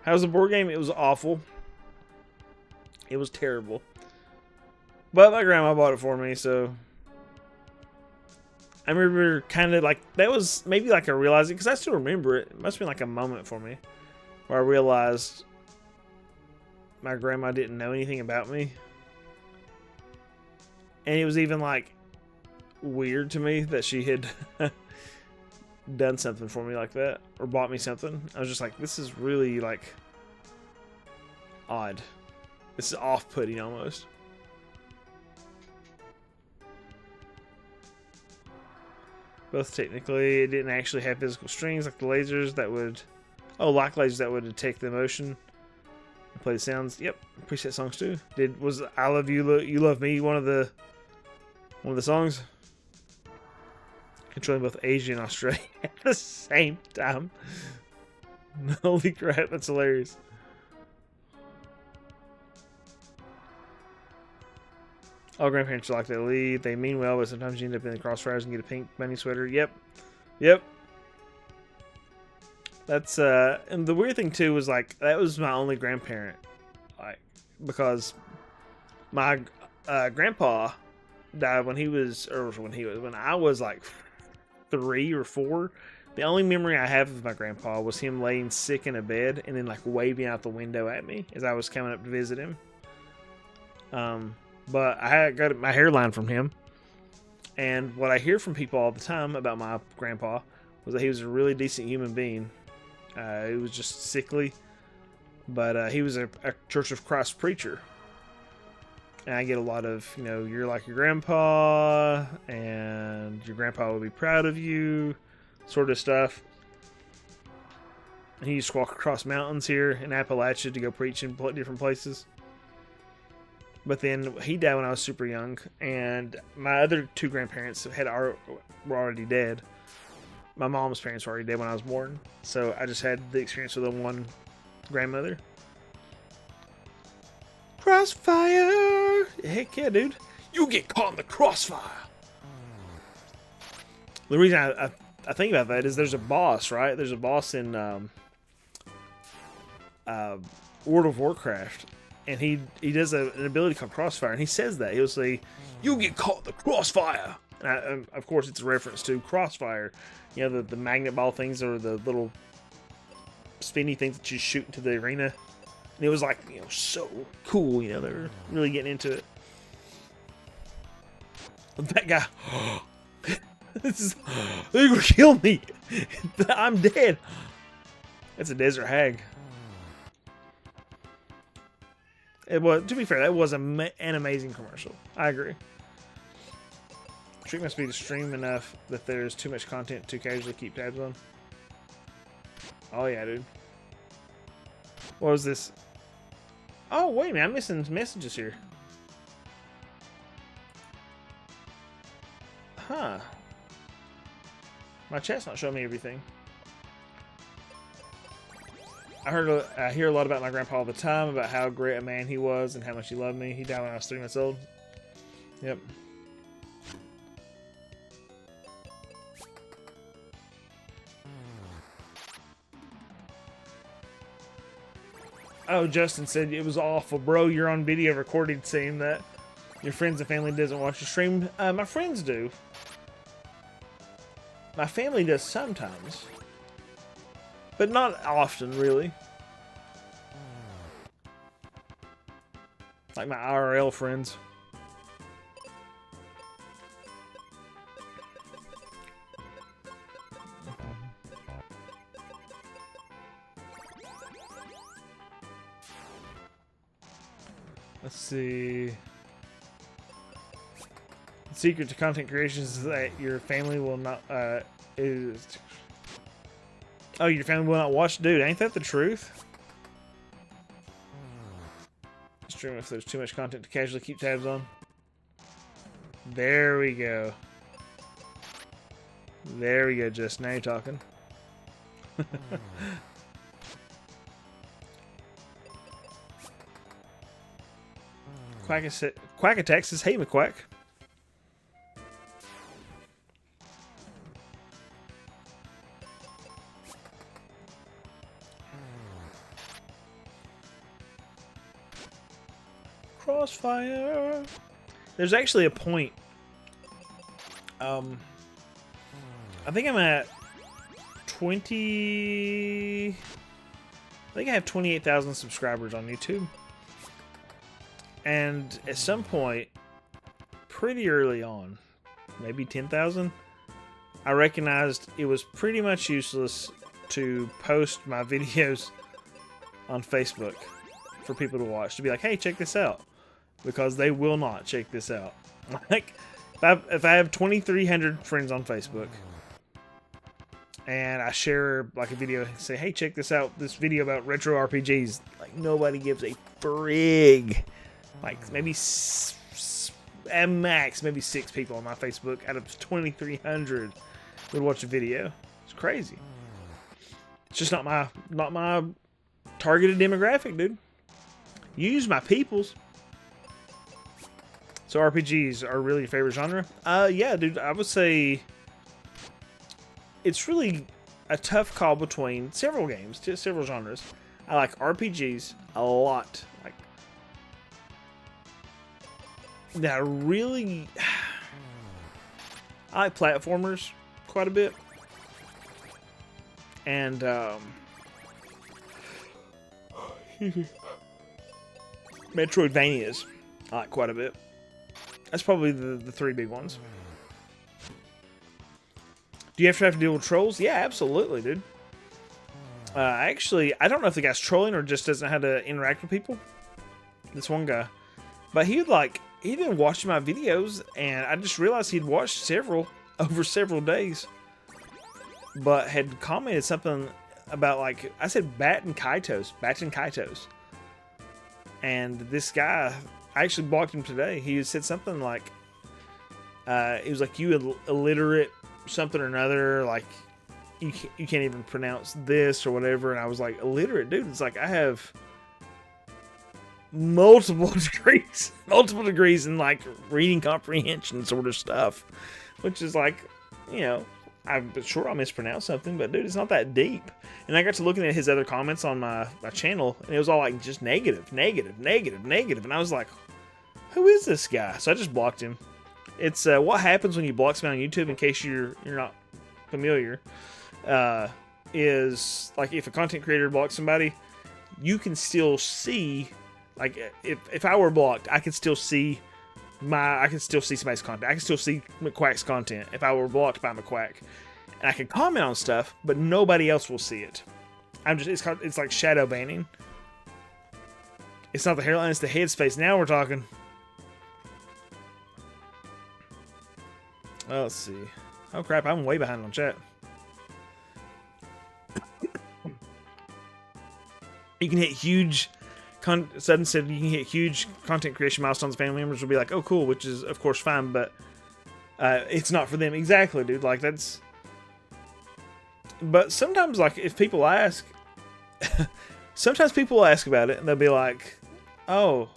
How's the board game? It was awful. It was terrible. But my grandma bought it for me, so I remember kind of like, that was maybe like a realizing, because I still remember it. It must have been like a moment for me where I realized my grandma didn't know anything about me. And it was even like weird to me that she had done something for me like that, or bought me something. I was just like, this is really like odd. This is off-putting almost. Both technically, it didn't actually have physical strings like the lasers that would, like lasers that would detect the motion and play the sounds. Yep, preset songs too. Was "I Love You, You Love Me" one of the songs? Controlling both Asia and Australia at the same time. Holy crap, that's hilarious. All grandparents are like that lead. They mean well, but sometimes you end up in the crossfires and get a pink bunny sweater. Yep. That's and the weird thing too was like that was my only grandparent, like because my grandpa died when I was like 3 or 4. The only memory I have of my grandpa was him laying sick in a bed and then like waving out the window at me as I was coming up to visit him. But I had got my hairline from him, and what I hear from people all the time about my grandpa was that he was a really decent human being. He was just sickly, but he was a Church of Christ preacher. And I get a lot of, you're like your grandpa, and your grandpa will be proud of you, sort of stuff. And he used to walk across mountains here in Appalachia to go preach in different places. But then he died when I was super young, and my other 2 grandparents were already dead. My mom's parents were already dead when I was born, so I just had the experience with the one grandmother. Crossfire! Heck yeah, dude. You get caught in the crossfire! The reason I think about that is there's a boss, right? There's a boss in World of Warcraft. And he does an ability called Crossfire, and he says that. He'll say, "You get caught in the crossfire." And of course, it's a reference to Crossfire. The magnet ball things, or the little spinny things that you shoot into the arena. And it was like, so cool. They were really getting into it. That guy, they're gonna kill me. I'm dead. That's a desert hag. It was, to be fair, that was an amazing commercial. I agree. Stream must be to stream enough that there's too much content to casually keep tabs on. Oh yeah, dude. What was this? Oh wait a minute, I'm missing messages here. Huh. My chat's not showing me everything. I hear a lot about my grandpa all the time, about how great a man he was and how much he loved me. He died when I was 3 months old. Yep. Oh, Justin said it was awful, bro. You're on video recording saying that your friends and family doesn't watch the stream. My friends do. My family does sometimes. But not often, really. Like my IRL friends. Let's see. The secret to content creation is that your family will not, Oh, your family will not watch? Dude, ain't that the truth? Stream if there's too much content to casually keep tabs on. There we go. There we go, just now you're talking. Quack Attack says, "Hey, McQuack." Crossfire. There's actually a point I think I'm at 20. I think I have 28,000 subscribers on YouTube. And at some point, pretty early on, maybe 10,000, I recognized it was pretty much useless to post my videos on Facebook for people to watch, to be like, hey, check this out, because they will not check this out. Like, if I have 2,300 friends on Facebook and I share like a video and say, hey, check this out, this video about retro RPGs, like nobody gives a frig. Like maybe at max maybe 6 people on my Facebook out of 2,300 would watch a video. It's crazy. It's just not my targeted demographic, dude. Use my peoples. So RPGs are really your favorite genre? Yeah, dude. I would say it's really a tough call between several games, just several genres. I like RPGs a lot. Like, that really, I like platformers quite a bit, and Metroidvanias I like quite a bit. That's probably the 3 big ones. Do you have to deal with trolls? Yeah, absolutely, dude. Actually, I don't know if the guy's trolling or just doesn't know how to interact with people. This one guy. But he'd been watching my videos, and I just realized he'd watched several over several days. But had commented something about, like, I said Bats and Kaitos. And this guy, I actually blocked him today. He said something like, it was like, you illiterate something or another, like, you can't even pronounce this or whatever. And I was like, illiterate? Dude, it's like, I have multiple degrees in, like, reading comprehension sort of stuff. Which is like, you know, I'm sure I'll mispronounce something, but dude, it's not that deep. And I got to looking at his other comments on my channel, and it was all like just negative. And I was like, who is this guy? So I just blocked him. It's what happens when you block somebody on YouTube, in case you're not familiar, is like if a content creator blocks somebody, you can still see, like if I were blocked, I could still see somebody's content. I can still see McQuack's content if I were blocked by McQuack. And I can comment on stuff, but nobody else will see it. It's like shadow banning. It's not the hairline, it's the headspace. Now we're talking. Well, let's see. Oh crap, I'm way behind on chat. You can hit huge Sudden said you can hit huge content creation milestones. Family members will be like, oh cool, which is of course fine, but it's not for them. Exactly, dude. Like, that's, but sometimes, like, if people ask, sometimes people ask about it and they'll be like, oh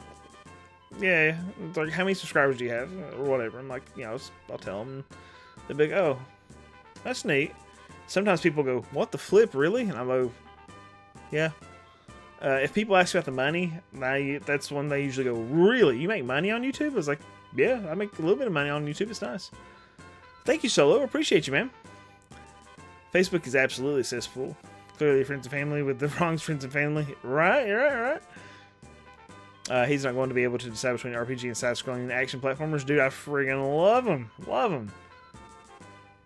yeah, like, how many subscribers do you have or whatever. I'm like, you know, I'll tell them. They'll be like, oh, that's neat. Sometimes people go, what the flip, really? And I go, yeah. If people ask about the money, that's when they usually go, really? You make money on YouTube? I was like, yeah, I make a little bit of money on YouTube. It's nice. Thank you, Solo. Appreciate you, man. Facebook is absolutely cesspool. Clearly friends and family with the wrong friends and family. Right. He's not going to be able to decide between RPG and side-scrolling action platformers. Dude, I friggin' love them. Love them.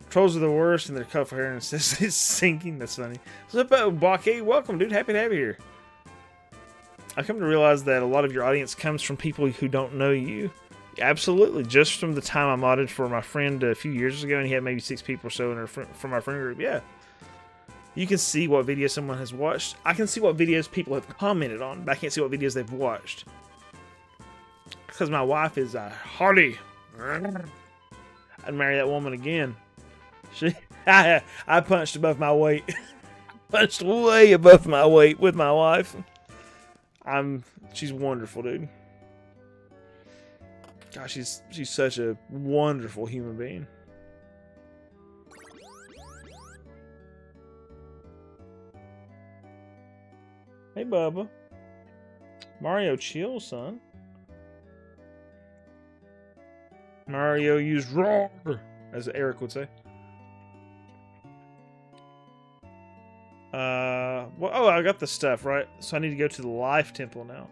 Trolls are the worst, and their cuff hair and it's sinking. That's funny. What's up, Blockade? Welcome, dude. Happy to have you here. I've come to realize that a lot of your audience comes from people who don't know you. Absolutely. Just from the time I modded for my friend a few years ago, and he had maybe 6 people or so from our friend group. Yeah. You can see what videos someone has watched. I can see what videos people have commented on, but I can't see what videos they've watched. Because my wife is a hardy. I'd marry that woman again. I punched above my weight. Punched way above my weight with my wife. She's wonderful, dude. Gosh, she's such a wonderful human being. Hey, Bubba. Mario, chill, son. Mario used roar, as Eric would say. Well, oh, I got the stuff, right? So I need to go to the life temple now.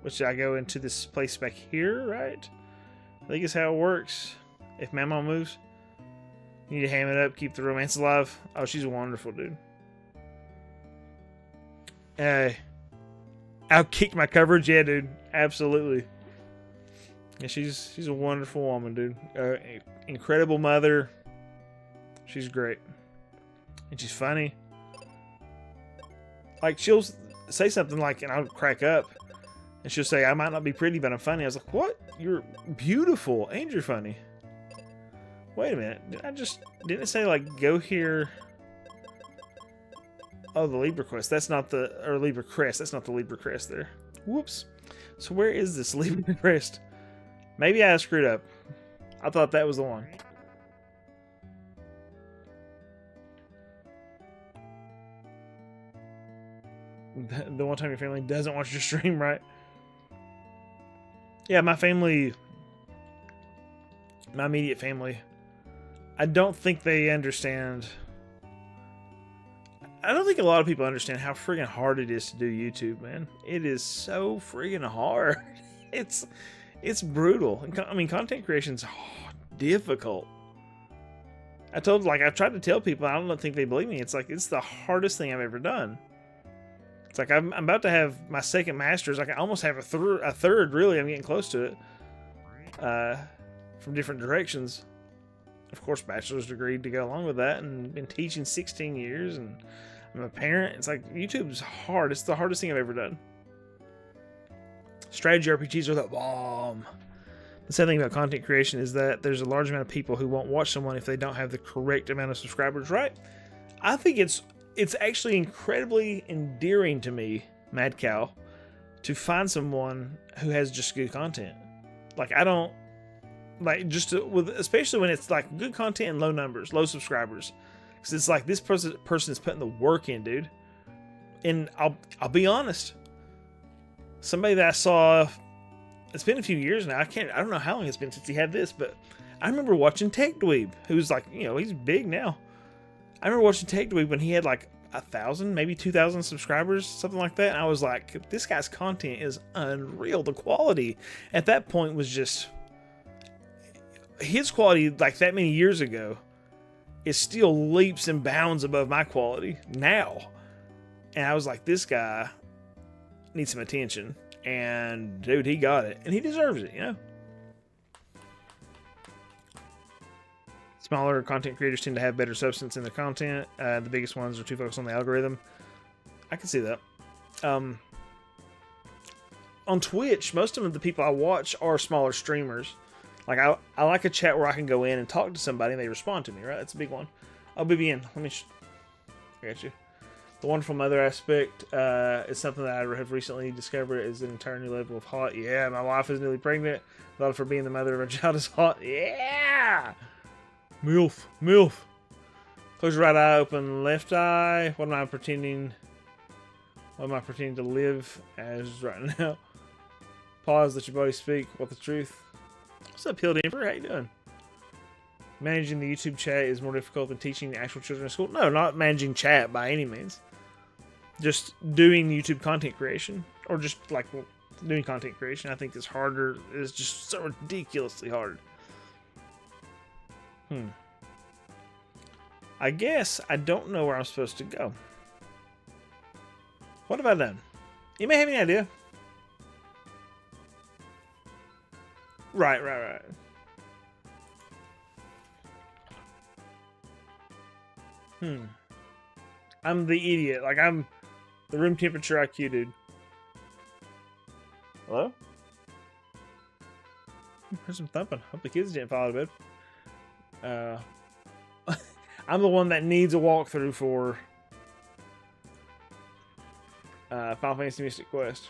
Which I go into this place back here, right? I think it's how it works. If Mama moves. You need to ham it up, keep the romance alive. Oh, she's wonderful, dude. Outkicked my coverage, yeah, dude. Absolutely. Yeah, she's a wonderful woman, dude. Incredible mother. She's great. And she's funny. Like, she'll say something like, and I'll crack up. And she'll say, I might not be pretty, but I'm funny. I was like, what? You're beautiful and you're funny. Wait a minute. Didn't it say, like, go here? Oh, the Libra Quest. That's not the, or Libra Crest. That's not the Libra Crest there. Whoops. So where is this Libra Crest? Maybe I screwed up. I thought that was the one. The one time your family doesn't watch your stream, right? Yeah, my family, my immediate family, I don't think they understand. I don't think a lot of people understand how friggin' hard it is to do YouTube, man. It is so friggin' hard. It's brutal. I mean, content creation's difficult. I've tried to tell people, I don't think they believe me. It's like, it's the hardest thing I've ever done. It's like, I'm about to have my second master's. I can almost have a third, really. I'm getting close to it. From different directions. Of course, bachelor's degree to go along with that, and been teaching 16 years, and I'm a parent. It's like, YouTube's hard. It's the hardest thing I've ever done. Strategy RPGs are the bomb. The sad thing about content creation is that there's a large amount of people who won't watch someone if they don't have the correct amount of subscribers, right? I think it's actually incredibly endearing to me, Mad Cow, to find someone who has just good content. Like, I don't like especially when it's like good content and low numbers, low subscribers, because it's like this person is putting the work in, dude. And I'll be honest, somebody that I saw, it's been a few years now. I don't know how long it's been since he had this, but I remember watching Tech Dweeb, who's like, he's big now. I remember watching Tech Dweeb when he had like 1,000, maybe 2,000 subscribers, something like that. And I was like, this guy's content is unreal. The quality at that point was just, his quality like that many years ago is still leaps and bounds above my quality now. And I was like, this guy needs some attention. And dude, he got it, and he deserves it, Smaller content creators tend to have better substance in their content. The biggest ones are too focused on the algorithm. I can see that. On Twitch, most of the people I watch are smaller streamers. Like, I like a chat where I can go in and talk to somebody and they respond to me, right? That's a big one. Oh, BBN, let me... I got you. The wonderful mother aspect is something that I have recently discovered is an entire new level of hot. Yeah, my wife is newly pregnant. Thought for being the mother of a child is hot. Yeah! MILF. MILF. Close your right eye, open left eye. What am I pretending to live as right now? Pause, let your body speak. What the truth? What's up, Hill Denver? How you doing? Managing the YouTube chat is more difficult than teaching the actual children in school. No, not managing chat by any means. Just doing YouTube content creation, or just like doing content creation, I think is harder. It's just so ridiculously hard. I guess I don't know where I'm supposed to go. What have I done? You may have any idea. Right. I'm the idiot. Like, I'm the room temperature IQ dude. Hello? Here's some thumping. Hope the kids didn't fall out of bed. I'm the one that needs a walkthrough for Final Fantasy Mystic Quest.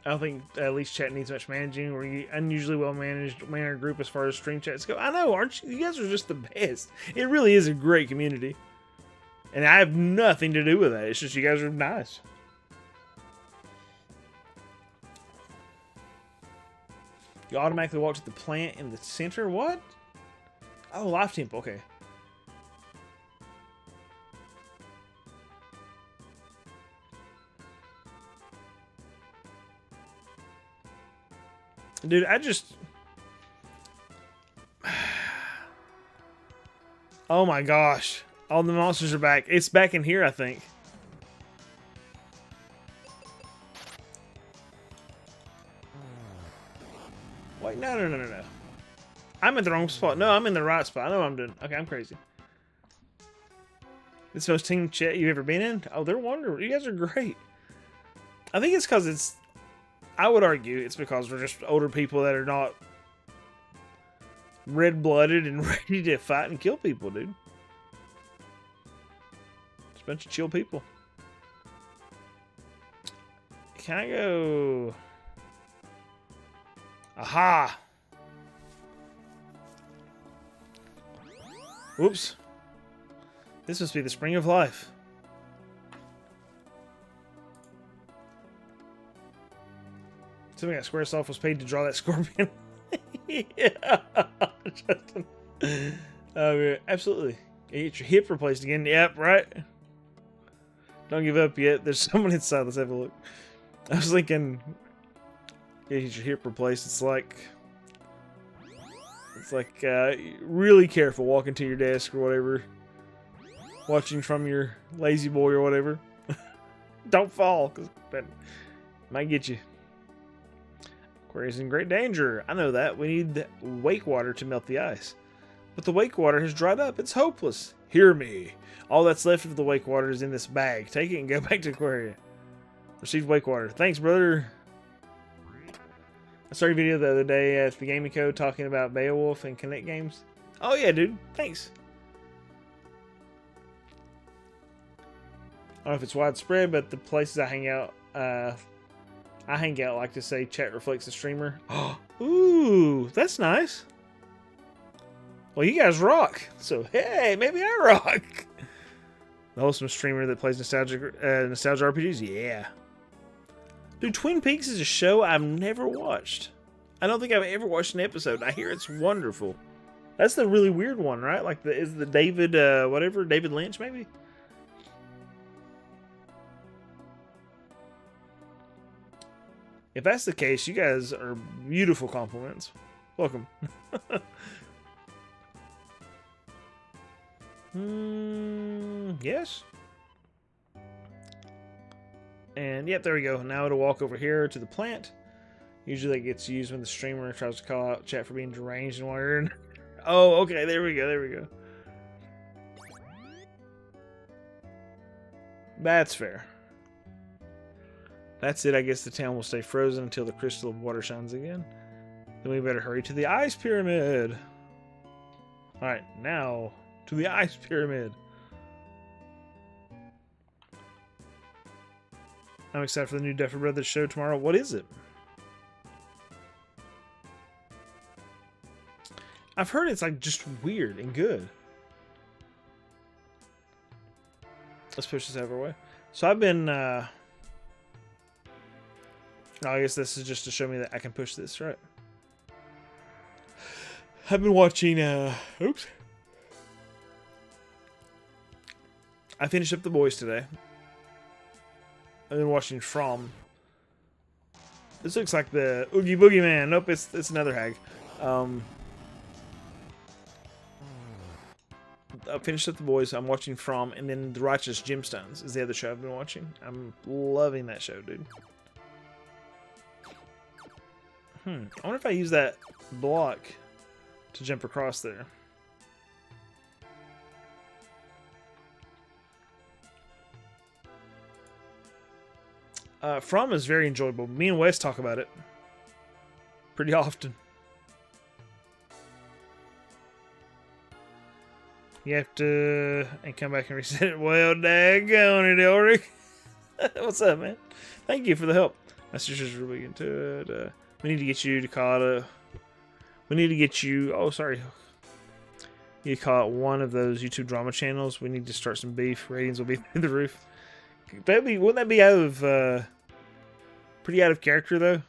I don't think at least chat needs much managing. We're unusually well mannered group as far as stream chats go. I know, aren't you? You guys are just the best. It really is a great community. And I have nothing to do with that. It's just you guys are nice. You automatically walk to the plant in the center? What? Oh, live tempo. Okay. Dude, I just... Oh my gosh. All the monsters are back. It's back in here, I think. Wait, no. I'm in the wrong spot. No, I'm in the right spot. I know what I'm doing. Okay, I'm crazy. This is the most team chat you've ever been in? Oh, they're wonderful. You guys are great. I think it's because it's... I would argue it's because we're just older people that are not red-blooded and ready to fight and kill people, dude. It's a bunch of chill people. Can I go... Aha! Whoops. This must be the spring of life. Something that Squaresoft was paid to draw that scorpion. Yeah. Justin. Yeah, absolutely. You get your hip replaced again. Yep, right. Don't give up yet. There's someone inside. Let's have a look. I was thinking, you get your hip replaced. It's like really careful walking to your desk or whatever, watching from your lazy boy or whatever. Don't fall, because that might get you. Aquarius in great danger. I know that. We need wake water to melt the ice. But the wake water has dried up. It's hopeless. Hear me. All that's left of the wake water is in this bag. Take it and go back to Aquaria. Received wake water. Thanks, brother. I started a video the other day at the Gaming Code talking about Beowulf and Connect games. Oh yeah, dude. Thanks. I don't know if it's widespread, but the places I hang out like to say chat reflects the streamer. Ooh, that's nice. Well, you guys rock. So, hey, maybe I rock. The wholesome streamer that plays nostalgia RPGs? Yeah. Dude, Twin Peaks is a show I've never watched. I don't think I've ever watched an episode. I hear it's wonderful. That's the really weird one, right? Like, is the David, David Lynch, maybe? If that's the case, you guys are beautiful compliments. Welcome. Yes. And yep, there we go. Now it'll walk over here to the plant. Usually that gets used when the streamer tries to call out chat for being deranged and weird. Oh, okay. There we go. That's fair. That's it. I guess the town will stay frozen until the crystal of water shines again. Then we better hurry to the ice pyramid. Alright, now to the ice pyramid. I'm excited for the new Duffer Brothers show tomorrow. What is it? I've heard it's like just weird and good. Let's push this out of our way. So I've been I guess this is just to show me that I can push this, right? I've been watching, oops. I finished up The Boys today. I've been watching From. This looks like the Oogie Boogie Man. Nope, it's another hag. I finished up The Boys. I'm watching From, and then The Righteous Gemstones is the other show I've been watching. I'm loving that show, dude. I wonder if I use that block to jump across there. From is very enjoyable. Me and Wes talk about it pretty often. You have to and come back and reset it. Well, daggone it, Ulrich. What's up, man? Thank you for the help. My sister's really into it. We need to get you to call it we need to get you... Oh, sorry. You call it one of those YouTube drama channels. We need to start some beef. Ratings will be through the roof. Wouldn't that be out of... pretty out of character, though?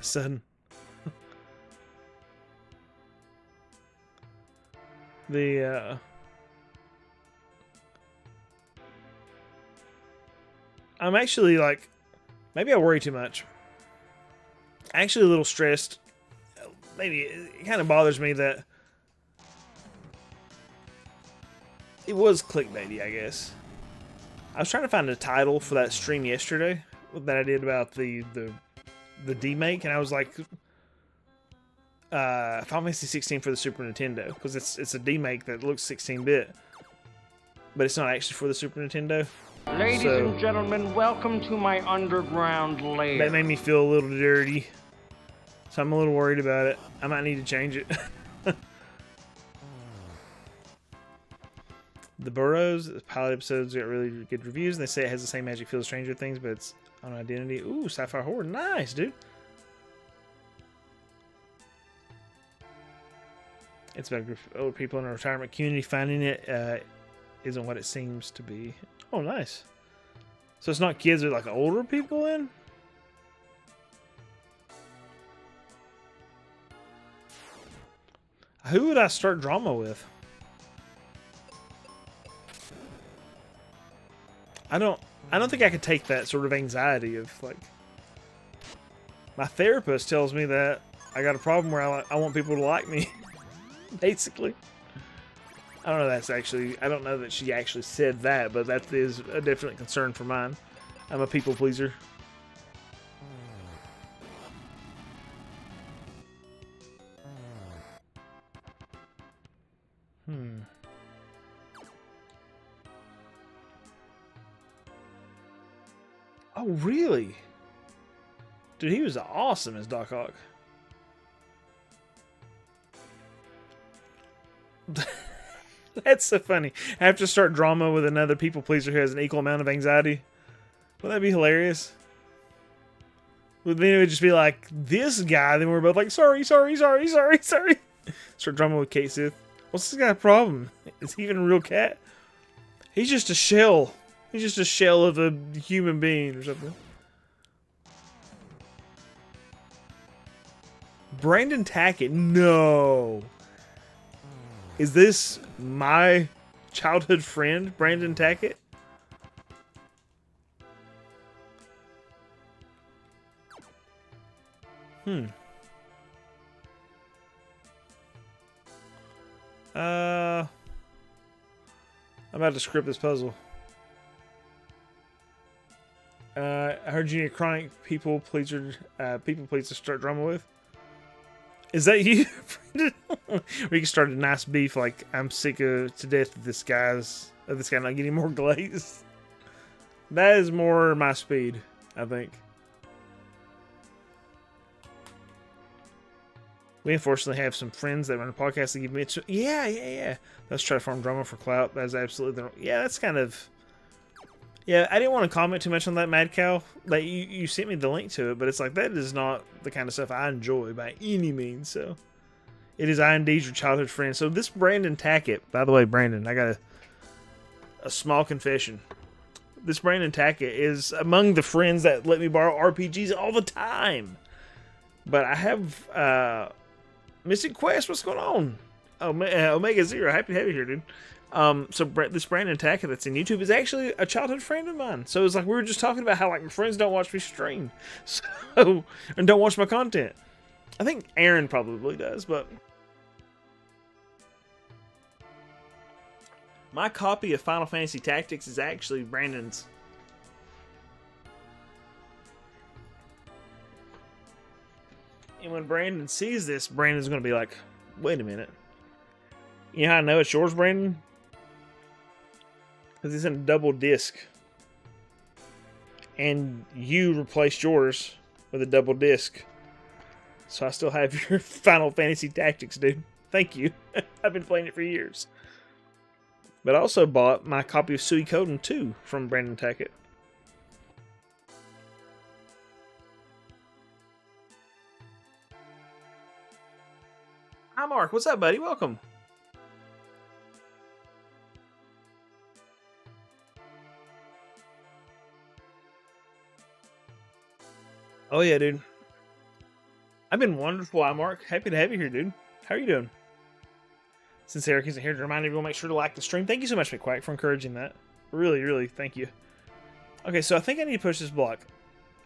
sudden. The I'm actually like, maybe I worry too much. Actually a little stressed. Maybe it kind of bothers me that it was clickbaity, I guess. I was trying to find a title for that stream yesterday that I did about the Demake, and I was like, Final Fantasy 16 for the Super Nintendo, because it's a Demake that looks 16-bit, but it's not actually for the Super Nintendo. Ladies and gentlemen, welcome to my underground lair. That made me feel a little dirty, so I'm a little worried about it. I might need to change it. The Burrows, the pilot episodes got really good reviews, and they say it has the same magic feel as Stranger Things, but it's on Identity. Ooh, sci-fi horror. Nice, dude. It's about a group of older people in a retirement community. Finding it isn't what it seems to be. Oh, nice. So it's not kids, but like older people in? Who would I start drama with? I don't think I could take that sort of anxiety of like, my therapist tells me that I got a problem where I want people to like me. Basically. I don't know I don't know that she actually said that, but that is a definite concern for mine. I'm a people pleaser. Oh, really? Dude, he was awesome as Doc Ock. That's so funny. I have to start drama with another people pleaser who has an equal amount of anxiety. Wouldn't that be hilarious? Then it would just be like, this guy, then we're both like, sorry. Start drama with Kate Sith. What's this guy's problem? Is he even a real cat? He's just a shell. He's just a shell of a human being or something. Brandon Tackett, no. Is this my childhood friend, Brandon Tackett? I'm about to script this puzzle. I heard you need a chronic people pleaser to start drama with. Is that you? Or you can start a nice beef like, I'm sick to death of this guy not getting more glaze. That is more my speed, I think. We unfortunately have some friends that run a podcast that give me yeah. Let's try to farm drama for clout. That's absolutely that's kind of. Yeah, I didn't want to comment too much on that, Mad Cow. Like, you sent me the link to it, but it's like, that is not the kind of stuff I enjoy by any means, so. It is indeed your childhood friend. So this Brandon Tackett, by the way, Brandon, I got a small confession. This Brandon Tackett is among the friends that let me borrow RPGs all the time. But I have, Mystic Quest, what's going on? Oh, Omega Zero, happy to have you here, dude. So this Brandon Tackett that's in YouTube is actually a childhood friend of mine. So it's like we were just talking about how like my friends don't watch me stream, and don't watch my content. I think Aaron probably does, but my copy of Final Fantasy Tactics is actually Brandon's. And when Brandon sees this, Brandon's going to be like, "Wait a minute. You know how I know it's yours, Brandon? Because it's in a double disc. And you replaced yours with a double disc. So I still have your Final Fantasy Tactics, dude. Thank you. I've been playing it for years. But I also bought my copy of Suikoden 2 from Brandon Tackett. Hi, Mark. What's up, buddy? Welcome. Oh, yeah, dude. I've been wonderful, Mark. Happy to have you here, dude. How are you doing? Since Eric isn't here, to remind everyone, make sure to like the stream. Thank you so much, McQuack, for encouraging that. Really, really, thank you. Okay, so I think I need to push this block.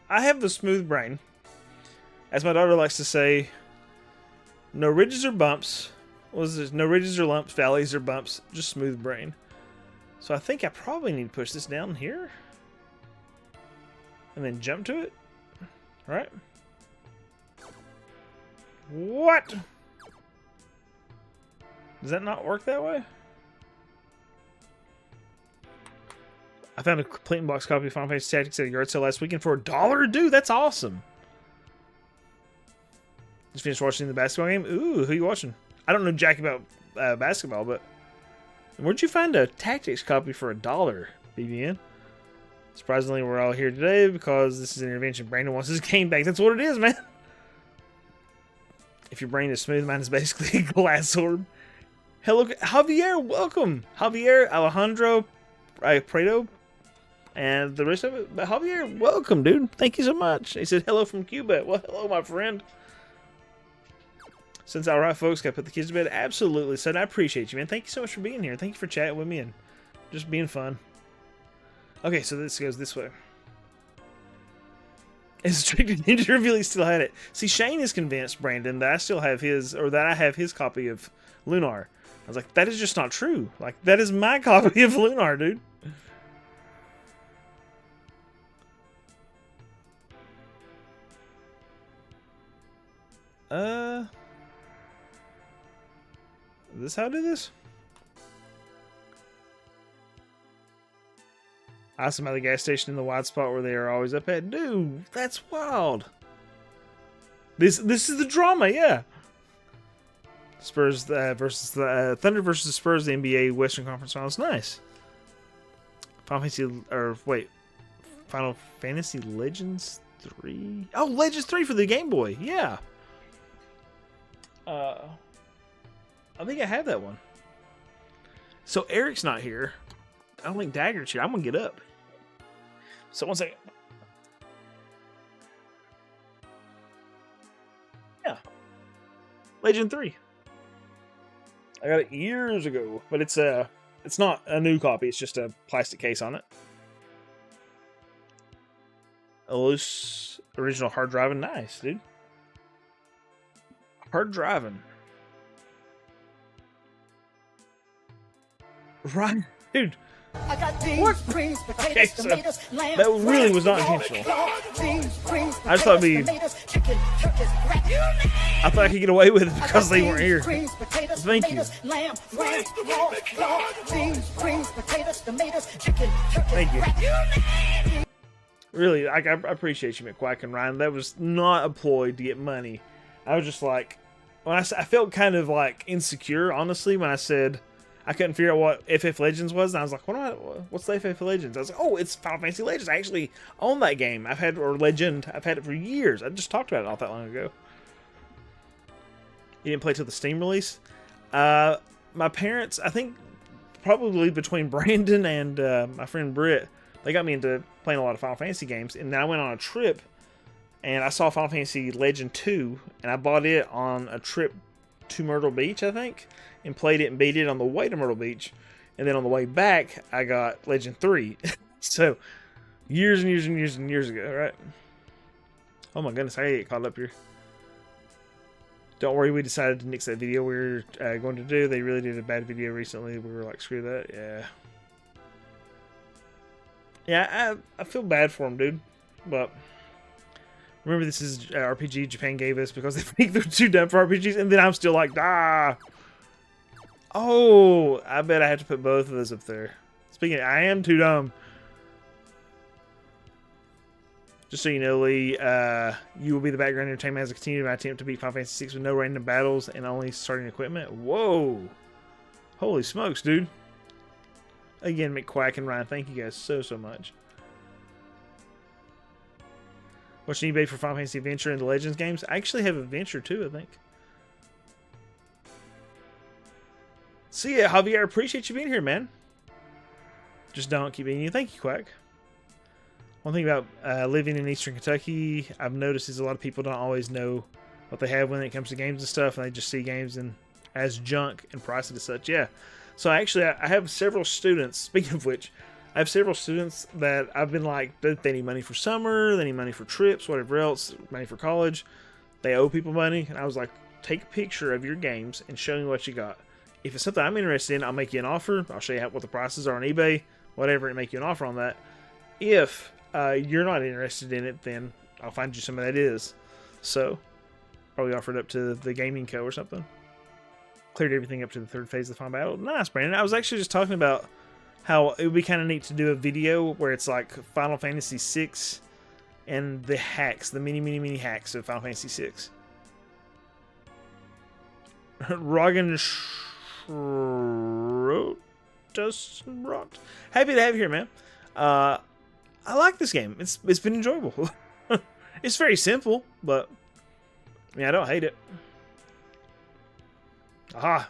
I have the smooth brain. As my daughter likes to say, no ridges or bumps. What is this? No ridges or lumps, valleys or bumps, just smooth brain. So I think I probably need to push this down here. And then jump to it. Right? What? Does that not work that way? I found a complete in box copy of Final Fantasy Tactics at a yard sale last weekend for $1. Dude, that's awesome. Just finished watching the basketball game. Ooh, who you watching? I don't know jack about basketball, but where'd you find a Tactics copy for $1, BBN? Surprisingly, we're all here today because this is an intervention. Brandon wants his game back. That's what it is, man. If your brain is smooth, mine is basically a glass orb. Hello, Javier, welcome. Javier, Alejandro, Prado, and the rest of it. But Javier, welcome, dude. Thank you so much. He said, hello from Cuba. Well, hello, my friend. Since all right, folks, got to put the kids to bed. Absolutely, son. I appreciate you, man. Thank you so much for being here. Thank you for chatting with me and just being fun. Okay, so this goes this way. Is Strict Ninja Reveal he still had it? See, Shane is convinced, Brandon, that I still have his, or that I have his copy of Lunar. I was like, that is just not true. Like, that is my copy of Lunar, dude. Is this how I do this? I asked them at the gas station in the wide spot where they are always up at. Dude, that's wild. This is the drama, yeah. Spurs versus the Thunder versus the Spurs, the NBA Western Conference Finals. Nice. Final Fantasy Legends 3. Oh, Legends 3 for the Game Boy. Yeah. I think I have that one. So Eric's not here. I don't think Dagger's here. I'm gonna get up. So one second. Yeah. Legend 3. I got it years ago, but it's not a new copy, it's just a plastic case on it. A loose original hard driving. Nice, dude. Hard driving. Right, dude. What? Okay, so that really was not intentional. I just thought I thought I could get away with it because they weren't here. Thank you. Thank you. Really, I appreciate you, McQuack and Ryan. That was not a ploy to get money. I was just like, I felt kind of like insecure, honestly, when I said I couldn't figure out what FF Legends was, and I was like, what's the FF Legends? I was like, oh, it's Final Fantasy Legends. I actually own that game. I've had it for years. I just talked about it not that long ago. You didn't play till the Steam release? My parents, I think, probably between Brandon and my friend Britt, they got me into playing a lot of Final Fantasy games, and then I went on a trip, and I saw Final Fantasy Legend 2, and I bought it on a trip to Myrtle Beach, I think, and played it and beat it on the way to Myrtle Beach, and then on the way back, I got Legend 3. So, years and years and years and years ago, right? Oh my goodness, I get caught up here. Don't worry, we decided to nix that video we were going to do. They really did a bad video recently. We were like, screw that, yeah. Yeah, I feel bad for them, dude. But remember, this is RPG Japan gave us because they think they're too dumb for RPGs, and then I'm still like, ah. Oh, I bet I have to put both of those up there. Speaking of, I am too dumb. Just so you know, Lee, you will be the background entertainment as I continue my attempt to beat Final Fantasy VI with no random battles and only starting equipment. Whoa. Holy smokes, dude. Again, McQuack and Ryan, thank you guys so much. What's your eBay for Final Fantasy Adventure and the Legends games? I actually have Adventure too, I think. See ya, Javier. I appreciate you being here, man. Just don't keep being you. Thank you, Quack. One thing about living in Eastern Kentucky, I've noticed is a lot of people don't always know what they have when it comes to games and stuff, and they just see games as junk and price it as such. Yeah. So actually, I have several students. Speaking of which, I have several students that I've been like, they need money for summer, they need money for trips, whatever else, money for college. They owe people money, and I was like, take a picture of your games and show me what you got. If it's something I'm interested in, I'll make you an offer. I'll show you what the prices are on eBay, whatever, and make you an offer on that. If you're not interested in it, then I'll find you somebody that is. So, probably offered up to the Gaming Co. or something. Cleared everything up to the third phase of the final battle. Nice, Brandon. I was actually just talking about how it would be kind of neat to do a video where it's like Final Fantasy VI and the hacks, the mini hacks of Final Fantasy VI. Rogan Schrotusrot. Happy to have you here, man. I like this game. It's been enjoyable. It's very simple, but I mean, I don't hate it. Aha.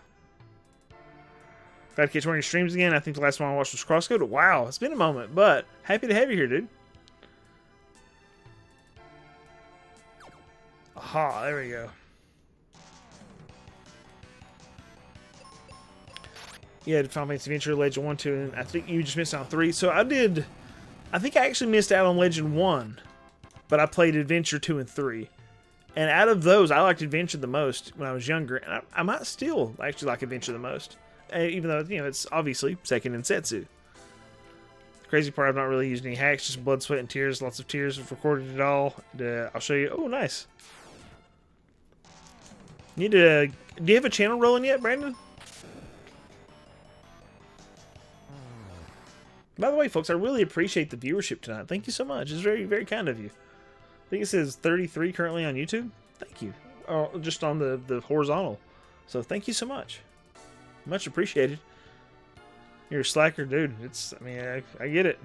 Glad to catch one of your streams again. I think the last one I watched was Crosscode. Wow, it's been a moment, but happy to have you here, dude. Aha, there we go. Yeah, Final Fantasy Adventure, Legend 1, 2, and I think you just missed out on 3. So I think I actually missed out on Legend 1, but I played Adventure 2 and 3. And out of those, I liked Adventure the most when I was younger, and I might still actually like Adventure the most. Even though, you know, it's obviously second in Setsu. The crazy part, I've not really used any hacks, just blood, sweat, and tears. Lots of tears. I've recorded it all. And, I'll show you. Oh, nice. Do you have a channel rolling yet, Brandon? By the way, folks, I really appreciate the viewership tonight. Thank you so much. It's very, very kind of you. I think it says 33 currently on YouTube. Thank you. Just on the horizontal. So thank you so much. Much appreciated. You're a slacker, dude. I mean, I get it.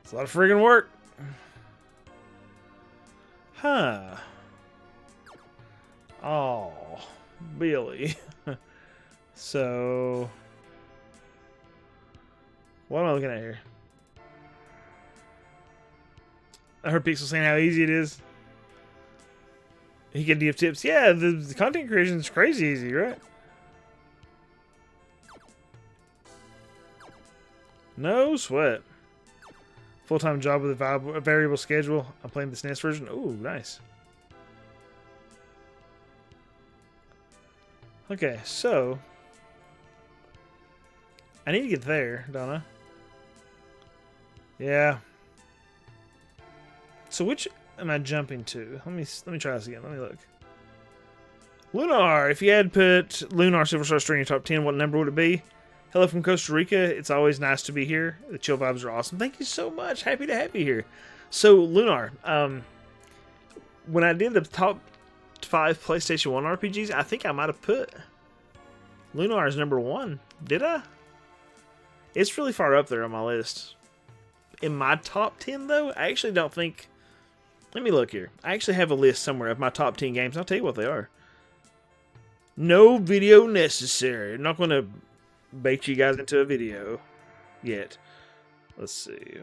It's a lot of friggin' work. Huh. Oh, Billy. So, what am I looking at here? I heard Pixel saying how easy it is. He can give tips. Yeah, the content creation is crazy easy, right? No sweat. Full-time job with a variable schedule. I'm playing the SNES version. Ooh, nice. Okay, so I need to get there, don't I? Yeah. So which am I jumping to? Let me try this again. Let me look. Lunar. If you had put Lunar Silver Star String in your top 10, what number would it be? Hello from Costa Rica. It's always nice to be here. The chill vibes are awesome. Thank you so much. Happy to have you here. So, Lunar, when I did the top 5 PlayStation 1 RPGs, I think I might have put Lunar as number 1. Did I? It's really far up there on my list. In my top 10, though, I actually don't think... Let me look here. I actually have a list somewhere of my top 10 games. I'll tell you what they are. No video necessary. I'm not going to bait you guys into a video yet. Let's see.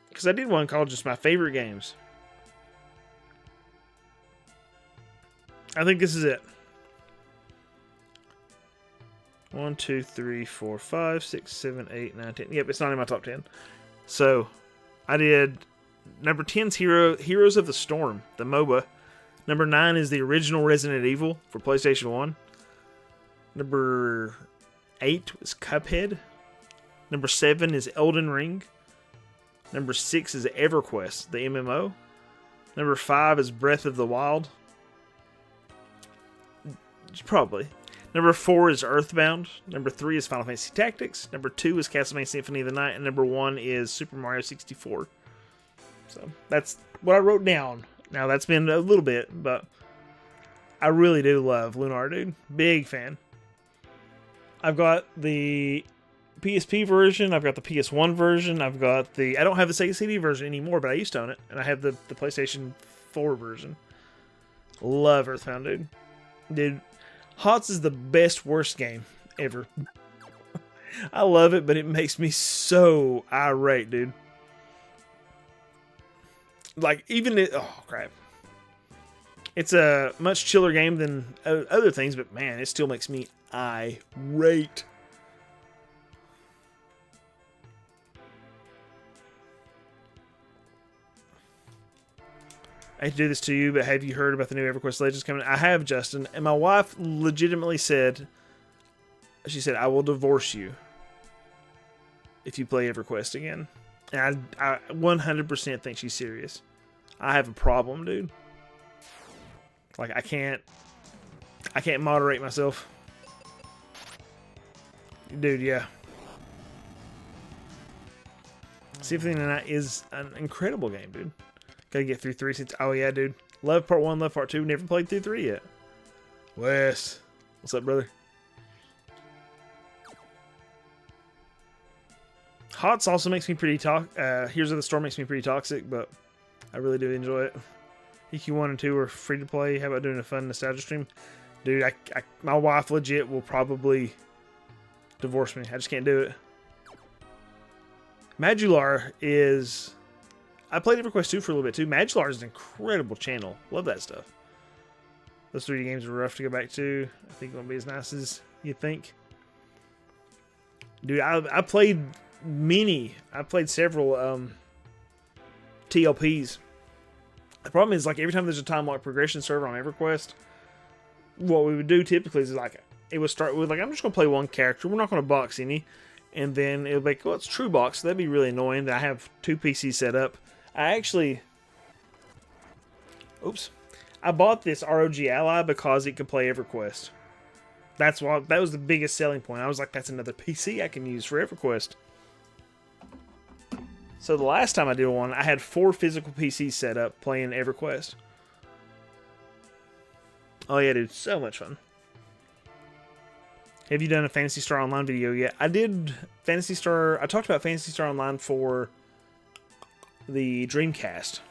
Because I did one called just my favorite games. I think this is it. 1, 2, 3, 4, 5, 6, 7, 8, 9, 10. Yep, it's not in my top 10. So, I did number 10's Heroes of the Storm, the MOBA. Number 9 is the original Resident Evil for PlayStation 1. Number 8 was Cuphead. Number 7 is Elden Ring. Number 6 is EverQuest, the MMO. Number 5 is Breath of the Wild. Probably. Number 4 is Earthbound. Number 3 is Final Fantasy Tactics. Number 2 is Castlevania Symphony of the Night. And number 1 is Super Mario 64. So, that's what I wrote down. Now, that's been a little bit, but I really do love Lunar, dude. Big fan. I've got the PSP version. I've got the PS1 version. I don't have the Sega CD version anymore, but I used to own it. And I have the PlayStation 4 version. Love Earthbound, dude. Dude, HOTS is the best, worst game ever. I love it, but it makes me so irate, dude. Like, even it... Oh, crap. It's a much chiller game than other things, but man, it still makes me irate. I hate to do this to you, but have you heard about the new EverQuest Legends coming? I have, Justin, and my wife legitimately said, she said, I will divorce you if you play EverQuest again. And I 100% think she's serious. I have a problem, dude. Like, I can't moderate myself. Dude, yeah. Symphony of the Night is an incredible game, dude. Gotta get through 3 since... Oh, yeah, dude. Love Part 1, love Part 2. Never played through 3 yet. Wes. What's up, brother? HOTS also makes me pretty Heroes of the Storm makes me pretty toxic, but I really do enjoy it. EQ1 and 2 are free to play. How about doing a fun nostalgia stream? Dude, my wife legit will probably divorce me. I just can't do it. Madular is... I played EverQuest 2 for a little bit too. Madular is an incredible channel. Love that stuff. Those 3D games are rough to go back to. I think it won't be as nice as you think. Dude, I played many. I played several TLPs. The problem is, like, every time there's a time lock progression server on EverQuest, what we would do typically is, like, it would start with, like, I'm just going to play one character. We're not going to box any. And then it would be like, well, it's true box. So that'd be really annoying. I have 2 PCs set up. I actually... Oops. I bought this ROG Ally because it could play EverQuest. That was the biggest selling point. I was like, that's another PC I can use for EverQuest. So the last time I did one, I had 4 physical PCs set up playing EverQuest. Oh yeah, dude, so much fun. Have you done a Phantasy Star Online video yet? I did Phantasy Star... I talked about Phantasy Star Online for the Dreamcast,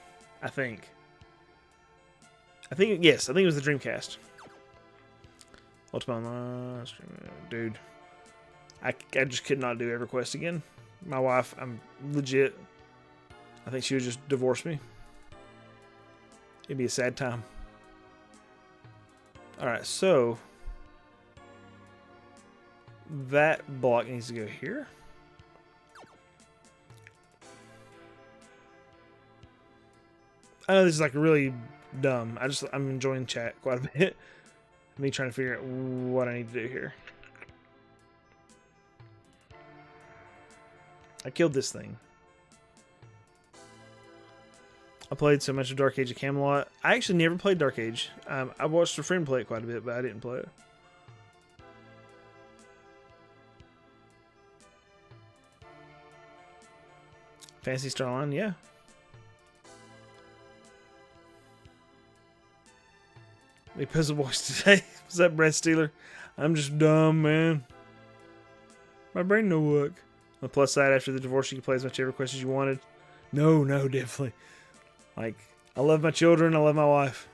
I think. Yes, I think it was the Dreamcast. Ultimate Online... Dude. I just could not do EverQuest again. My wife, I'm legit... I think she would just divorce me. It'd be a sad time. Alright, so... that block needs to go here. I know this is like really dumb. I'm enjoying chat quite a bit. Me trying to figure out what I need to do here. I killed this thing. I played so much of Dark Age of Camelot. I actually never played Dark Age. I watched a friend play it quite a bit, but I didn't play it. Phantasy Star Online, yeah. We puzzle boys today. What's up, Brad Steeler? I'm just dumb, man. My brain no work. On the plus side, after the divorce, you can play as much EverQuest as you wanted. No, definitely. Like, I love my children. I love my wife.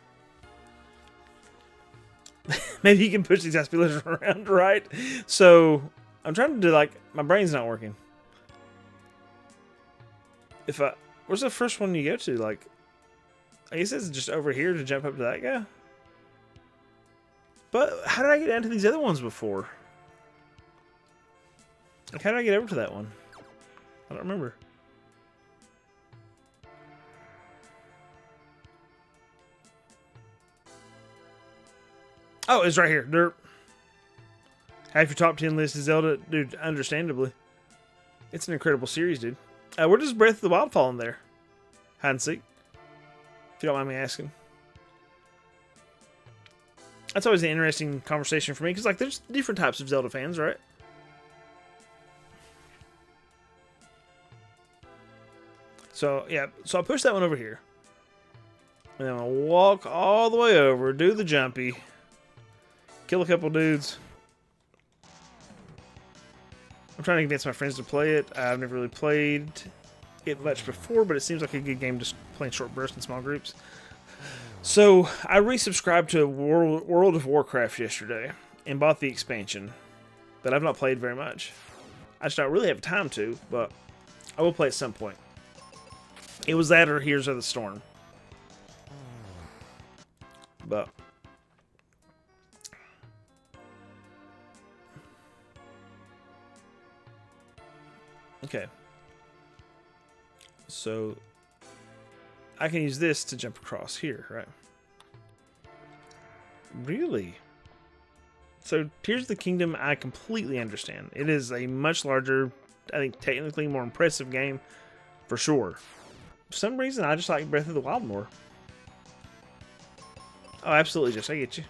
Maybe you can push these aspirations around, right? So, I'm trying to do, like, my brain's not working. Where's the first one you go to? Like, I guess it's just over here to jump up to that guy. But how did I get down to these other ones before? Like, how did I get over to that one? I don't remember. Oh, it's right here. Derp. Half your top 10 list is Zelda. Dude, understandably. It's an incredible series, dude. Where does Breath of the Wild fall in there? Hide and seek. If you don't mind me asking. That's always an interesting conversation for me, because, like, there's different types of Zelda fans, right? So, yeah. So I push that one over here. And then I'll walk all the way over, do the jumpy, kill a couple dudes. I'm trying to convince my friends to play it. I've never really played it much before, but it seems like a good game just playing short bursts in small groups. So, I resubscribed to World of Warcraft yesterday and bought the expansion, but I've not played very much. I just don't really have time to, but I will play at some point. It was that or Heroes of the Storm. But okay. So I can use this to jump across here, right? Really? So Tears of the Kingdom, I completely understand. It is a much larger, I think technically more impressive game, for sure. For some reason, I just like Breath of the Wild more. Oh, absolutely, Jess, I get you.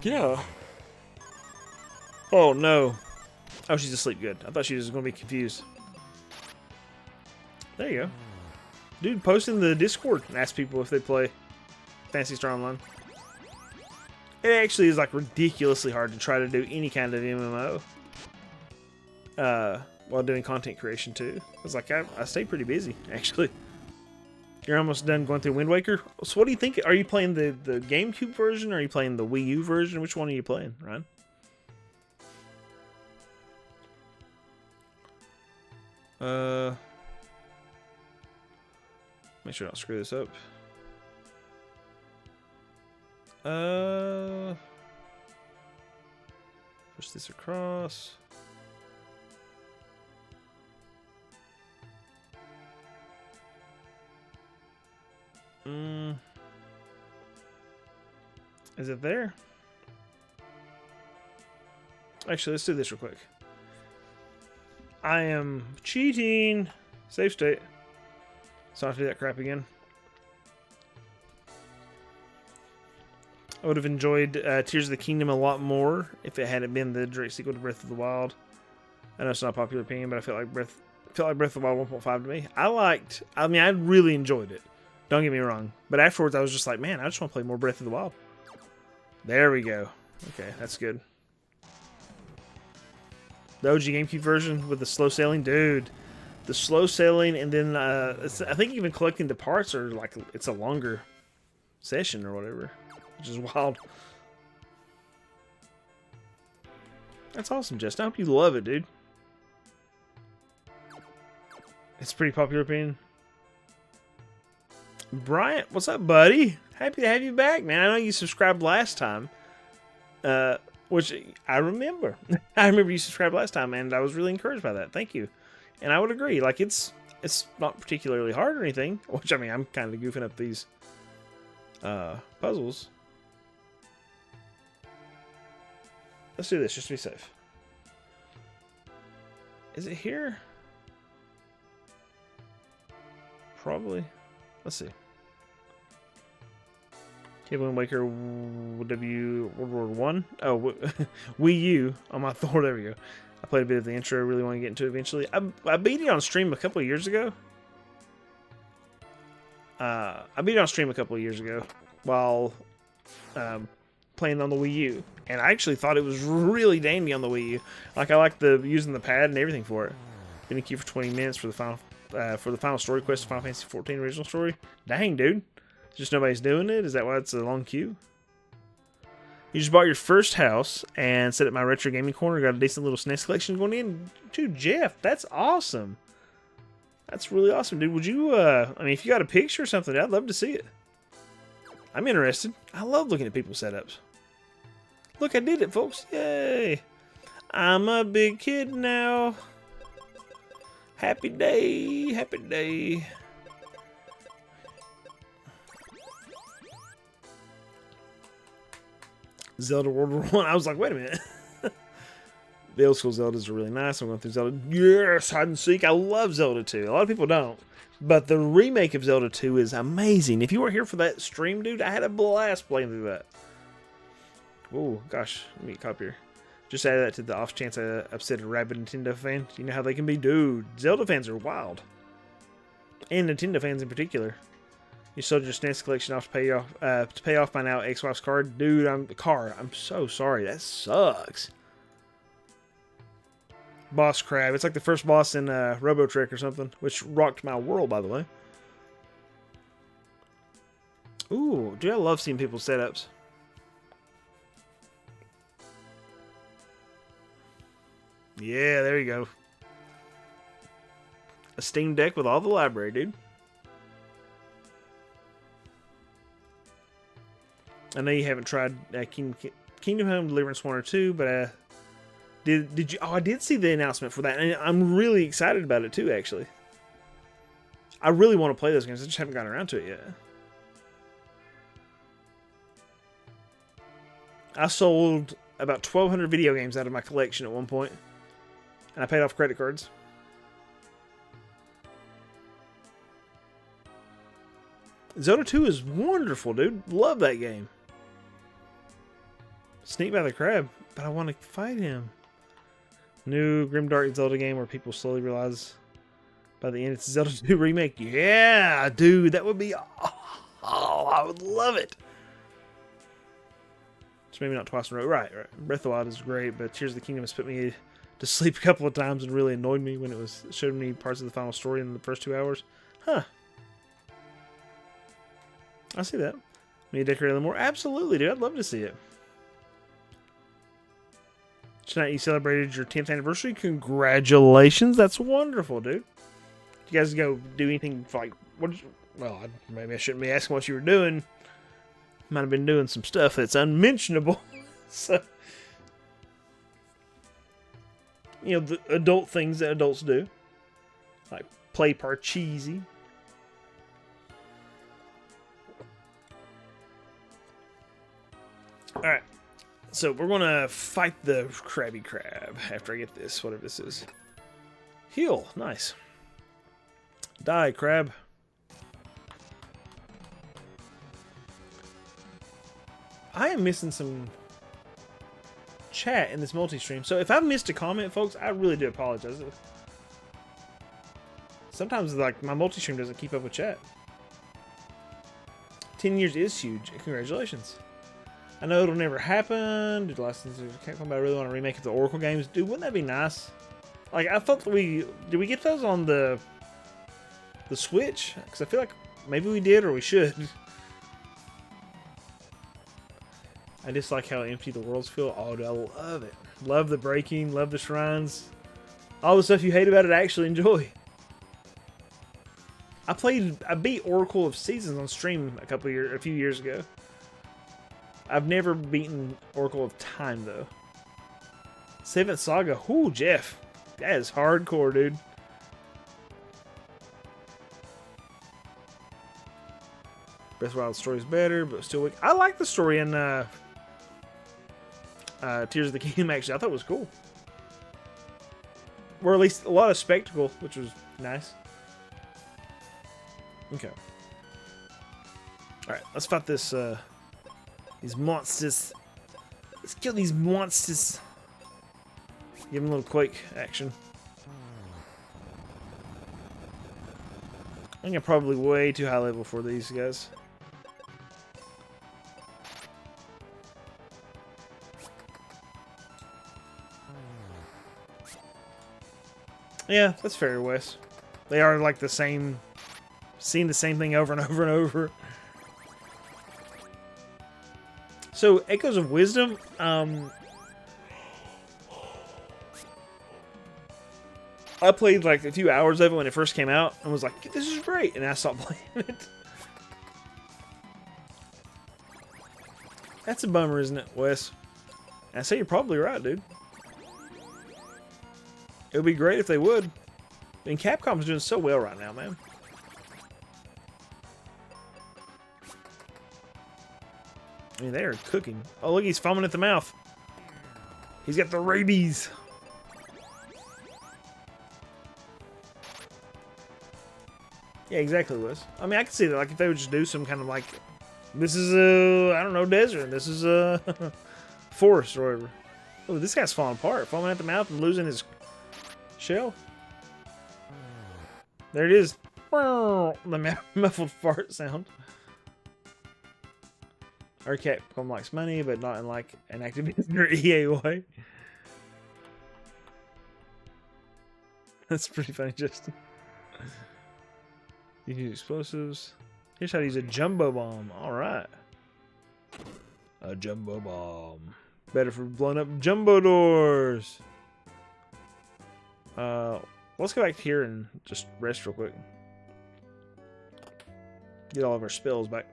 Yeah. Oh, no. Oh, she's asleep. Good. I thought she was going to be confused. There you go. Dude, post in the Discord and ask people if they play Phantasy Star Online. It actually is like ridiculously hard to try to do any kind of MMO while doing content creation too. It's like I stay pretty busy actually. You're almost done going through Wind Waker. So what do you think? Are you playing the GameCube version or are you playing the Wii U version? Which one are you playing, Ryan? Make sure I don't screw this up. Push this across. Is it there? Actually, let's do this real quick. I am cheating. Save state. So I have to do that crap again. I would have enjoyed Tears of the Kingdom a lot more if it hadn't been the direct sequel to Breath of the Wild. I know it's not a popular opinion, but I felt like Breath of the Wild 1.5 to me. I really enjoyed it. Don't get me wrong. But afterwards, I was just like, man, I just want to play more Breath of the Wild. There we go. Okay, that's good. The OG GameCube version with the slow sailing, dude. The slow sailing, and then I think even collecting the parts are like it's a longer session or whatever, which is wild. That's awesome, Justin. I hope you love it, dude. It's a pretty popular opinion. Bryant, what's up, buddy? Happy to have you back, man. I know you subscribed last time, which I remember. I remember you subscribed last time, and I was really encouraged by that. Thank you. And I would agree. Like, it's not particularly hard or anything. Which, I mean, I'm kind of goofing up these puzzles. Let's do this just to be safe. Is it here? Probably. Let's see. Cable and Waker W World War 1. Oh, Wii U on my Thor. There we go. I played a bit of the intro. I really want to get into it eventually. I beat it on stream a couple of years ago. While playing on the Wii U. And I actually thought it was really dandy on the Wii U. Like, I like using the pad and everything for it. Been in queue for 20 minutes for the final story quest of Final Fantasy XIV original story. Dang, dude. Just nobody's doing it? Is that why it's a long queue? You just bought your first house and set up my retro gaming corner. Got a decent little SNES collection going in. Dude, Jeff, that's awesome. That's really awesome, dude. Would you, I mean, if you got a picture or something, I'd love to see it. I'm interested. I love looking at people's setups. Look, I did it, folks. Yay. I'm a big kid now. Happy day. Happy day. Zelda World War 1. I was like, wait a minute. The old school Zeldas are really nice. I'm going through Zelda. Yes, hide and seek. I love Zelda 2. A lot of people don't. But the remake of Zelda 2 is amazing. If you were here for that stream, dude, I had a blast playing through that. Oh, gosh. Let me get a copy here. Just add that to the off chance I upset a rabid Nintendo fan. You know how they can be. Dude, Zelda fans are wild. And Nintendo fans in particular. You sold your SNES collection off to pay off my now ex-wife's card. Dude, I'm so sorry. That sucks. Boss Crab. It's like the first boss in Robo Trek or something, which rocked my world, by the way. Ooh, dude, I love seeing people's setups. Yeah, there you go. a Steam Deck with all the library, dude. I know you haven't tried Kingdom Home Deliverance 1 or 2, but did you? Oh, I did see the announcement for that, and I'm really excited about it too. Actually, I really want to play those games. I just haven't gotten around to it yet. I sold about 1,200 video games out of my collection at one point, and I paid off credit cards. Zelda 2 is wonderful, dude. Love that game. Sneak by the crab, but I want to fight him. New grimdark Zelda game where people slowly realize by the end it's a Zelda 2 remake. Yeah, dude, that would be... Oh, I would love it. Just maybe not twice in a row. Right. Breath of the Wild is great, but Tears of the Kingdom has put me to sleep a couple of times and really annoyed me when it showed me parts of the final story in the first 2 hours. Huh. I see that. Need to decorate a little more? Absolutely, dude. I'd love to see it. Tonight you celebrated your 10th anniversary. Congratulations. That's wonderful, dude. Did you guys go do anything for, like, well, maybe I shouldn't be asking what you were doing. Might have been doing some stuff that's unmentionable. So, you know, the adult things that adults do. Like play Parcheesi. Alright. So we're gonna fight the Krabby Crab after I get this, whatever this is. Heal, nice. Die, crab. I am missing some chat in this multi-stream, so if I've missed a comment, folks, I really do apologize. Sometimes, like, my multi-stream doesn't keep up with chat. 10 years is huge. Congratulations. I know it'll never happen. Did licenses Capcom, but I really want to remake of the Oracle games. Dude, wouldn't that be nice? Like, I thought did we get those on the Switch? Because I feel like maybe we did or we should. I just like how empty the worlds feel. Oh, dude, I love it. Love the breaking. Love the shrines. All the stuff you hate about it, I actually enjoy. I beat Oracle of Seasons on stream a few years ago. I've never beaten Oracle of Time, though. Seventh Saga. Ooh, Jeff. That is hardcore, dude. Breath of the Wild story is better, but still weak. I like the story in Tears of the Kingdom, actually. I thought it was cool. Or at least a lot of spectacle, which was nice. Okay. Alright, let's fight these monsters. Let's kill these monsters. Give them a little Quake action. I think I'm probably way too high level for these guys. Yeah, that's fair, Wes. They are like the same, seeing the same thing over and over and over. So, Echoes of Wisdom, I played like a few hours of it when it first came out and was like, this is great, and I stopped playing it. That's a bummer, isn't it, Wes? And I say you're probably right, dude. It would be great if they would. I mean, Capcom's doing so well right now, man. I mean, they are cooking. Oh, look, he's foaming at the mouth. He's got the rabies. Yeah, exactly, Wes. I mean, I can see that. Like, if they would just do some kind of like, this is a, I don't know, desert. This is a forest or whatever. Oh, this guy's falling apart. Foaming at the mouth and losing his shell. There it is. The muffled fart sound. Our Capcom likes money, but not in like an Activision or EA way. That's pretty funny, Justin. You can use explosives. Here's how to use a jumbo bomb. Alright. A jumbo bomb. Better for blowing up jumbo doors. Let's go back here and just rest real quick. Get all of our spells back.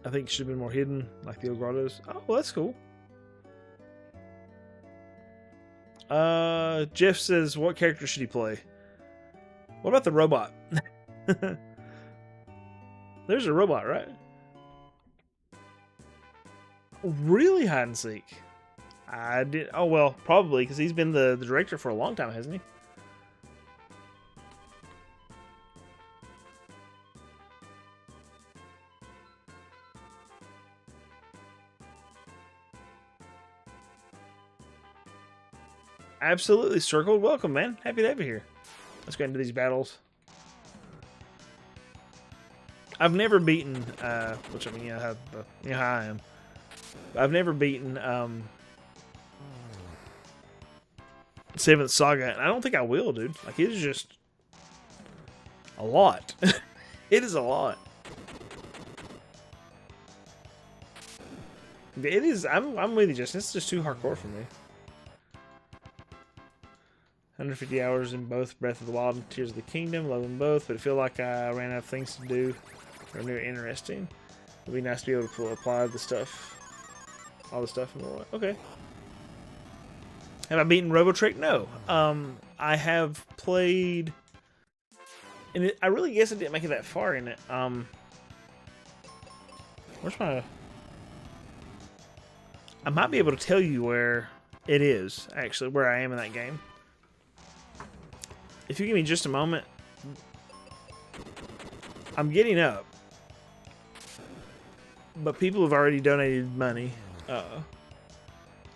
I think it should have been more hidden, like the old grottos. Oh, well, that's cool. Jeff says, what character should he play? What about the robot? There's a robot, right? Really hide and seek. I did. Oh, well, probably, because he's been the director for a long time, hasn't he? Absolutely, Circled. Welcome, man. Happy to have you here. Let's go into these battles. I've never beaten, which I mean, you know how I am. I've never beaten 7th Saga, and I don't think I will, dude. Like, it is just a lot. It is a lot. It is. I'm with you, Justin. It's just too hardcore for me. 150 hours in both Breath of the Wild and Tears of the Kingdom. Love them both, but I feel like I ran out of things to do that are new and interesting. It'd be nice to be able to apply the stuff, all the stuff in the world. Okay. Have I beaten Robotrick? No. I have played, and I really guess I didn't make it that far in it. Where's my? I might be able to tell you where it is, actually, where I am in that game. If you give me just a moment, I'm getting up, but people have already donated money. I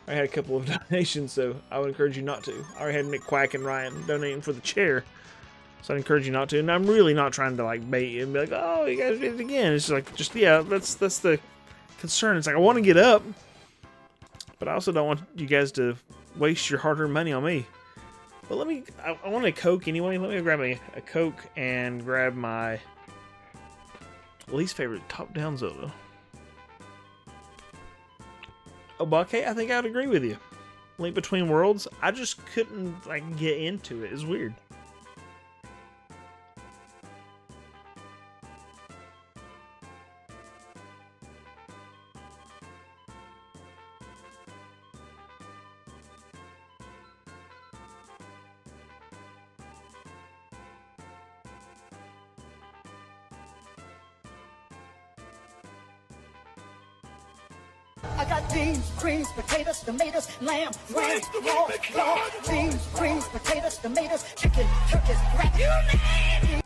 had a couple of donations, so I would encourage you not to. I already had Mick Quack and Ryan donating for the chair, so I'd encourage you not to. And I'm really not trying to like bait you and be like, "Oh, you guys did it again." It's just yeah, that's the concern. It's like I want to get up, but I also don't want you guys to waste your hard-earned money on me. But I want a Coke anyway. Let me grab a Coke and grab my least favorite top-down Zelda. Oh, Buckhead, I think I would agree with you. Link Between Worlds, I just couldn't like get into it. It's weird. I got beans, greens, potatoes, tomatoes, lamb, ram, raw, raw, beans, greens, potatoes, tomatoes, chicken, turkeys, rat, you name it.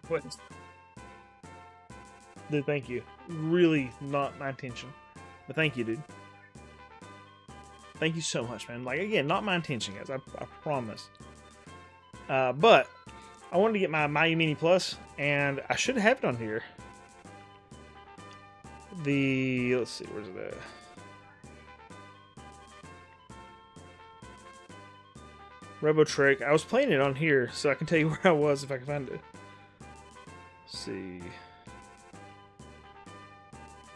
What? Dude, thank you. Really not my intention. But thank you, dude. Thank you so much, man. Like, again, not my intention, guys. I promise. But I wanted to get my Mini Plus, and I should have it on here. Let's see, where's it at? Robotrick. I was playing it on here, so I can tell you where I was if I can find it. Let's see.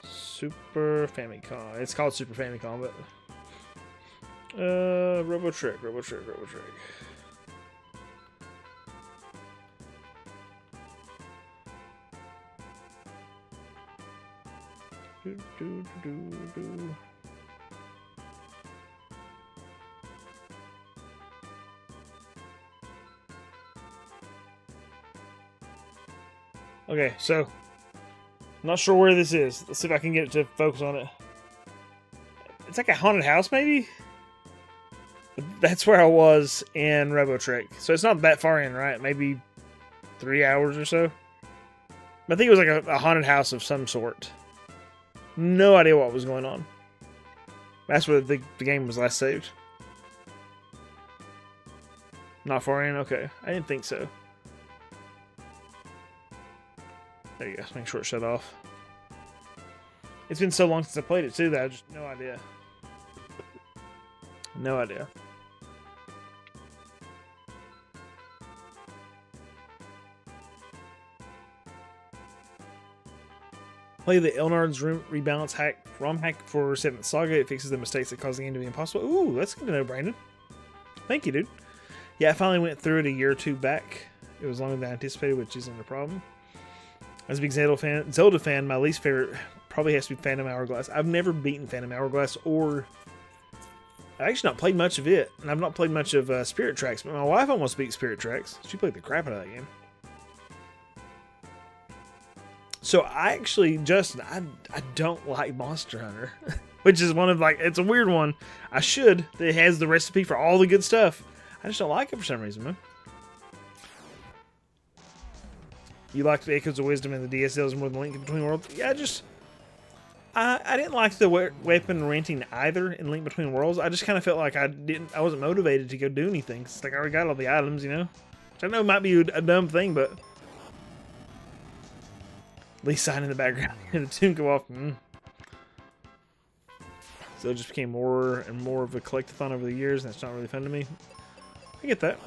Super Famicom. It's called Super Famicom, but Robotrick. Okay, so not sure where this is. Let's see if I can get it to focus on it. It's like a haunted house, maybe? That's where I was in Robotrick. So it's not that far in, right? Maybe 3 hours or so. I think it was like a haunted house of some sort. No idea what was going on. That's where the game was last saved. Not far in? Okay. I didn't think so. There you go. Make sure it shut off. It's been so long since I played it too that I just no idea. No idea. Play the Elnard's rebalance hack, ROM hack for 7th Saga. It fixes the mistakes that cause the game to be impossible. Ooh, that's good to know, Brandon. Thank you, dude. Yeah, I finally went through it a year or two back. It was longer than I anticipated, which isn't a problem. As a big Zelda fan, my least favorite probably has to be Phantom Hourglass. I've never beaten Phantom Hourglass, or I've actually not played much of it, and I've not played much of Spirit Tracks, but my wife almost beat Spirit Tracks. She played the crap out of that game. So I actually, Justin, I don't like Monster Hunter, which is one of, like, it's a weird one. I should. It has the recipe for all the good stuff. I just don't like it for some reason, man. You liked the Echoes of Wisdom and the DSLs more than Link Between Worlds? Yeah, I didn't like the weapon renting either in Link Between Worlds. I just kind of felt like I wasn't motivated to go do anything. It's like I already got all the items, you know? Which I know might be a dumb thing, but at least sign in the background and the tune go off. So it just became more and more of a collectathon over the years, and it's not really fun to me. I get that.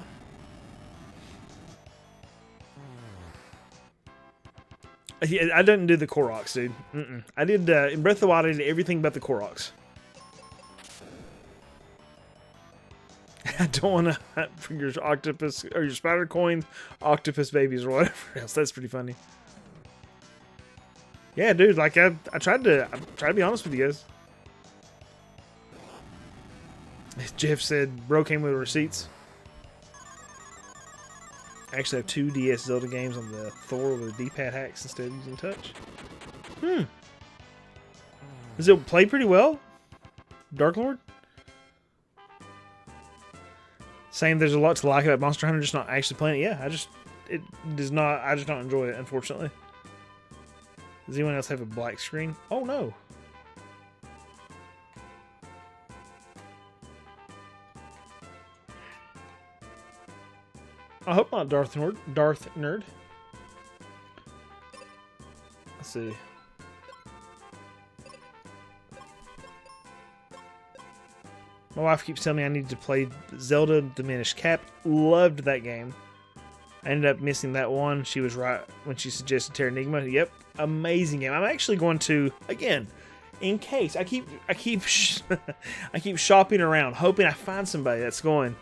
I didn't do the Koroks, dude. I did, in Breath of the Wild, I did everything but the Koroks. I don't want to hunt for your octopus, or your spider coins, octopus babies, or whatever else. That's pretty funny. Yeah, dude, like, I tried to be honest with you guys. Jeff said, bro came with receipts. I actually have 2 DS Zelda games on the Thor with D-pad hacks instead of using touch. Does it play pretty well? Dark Lord? Saying there's a lot to like about Monster Hunter, just not actually playing it. Yeah, I just don't enjoy it, unfortunately. Does anyone else have a black screen? Oh no. I hope not Darth Nerd. Let's see. My wife keeps telling me I need to play Zelda Diminished Cap. Loved that game. I ended up missing that one. She was right when she suggested Terranigma. Yep, amazing game. I'm actually going to, again, in case I keep I keep shopping around, hoping I find somebody that's going.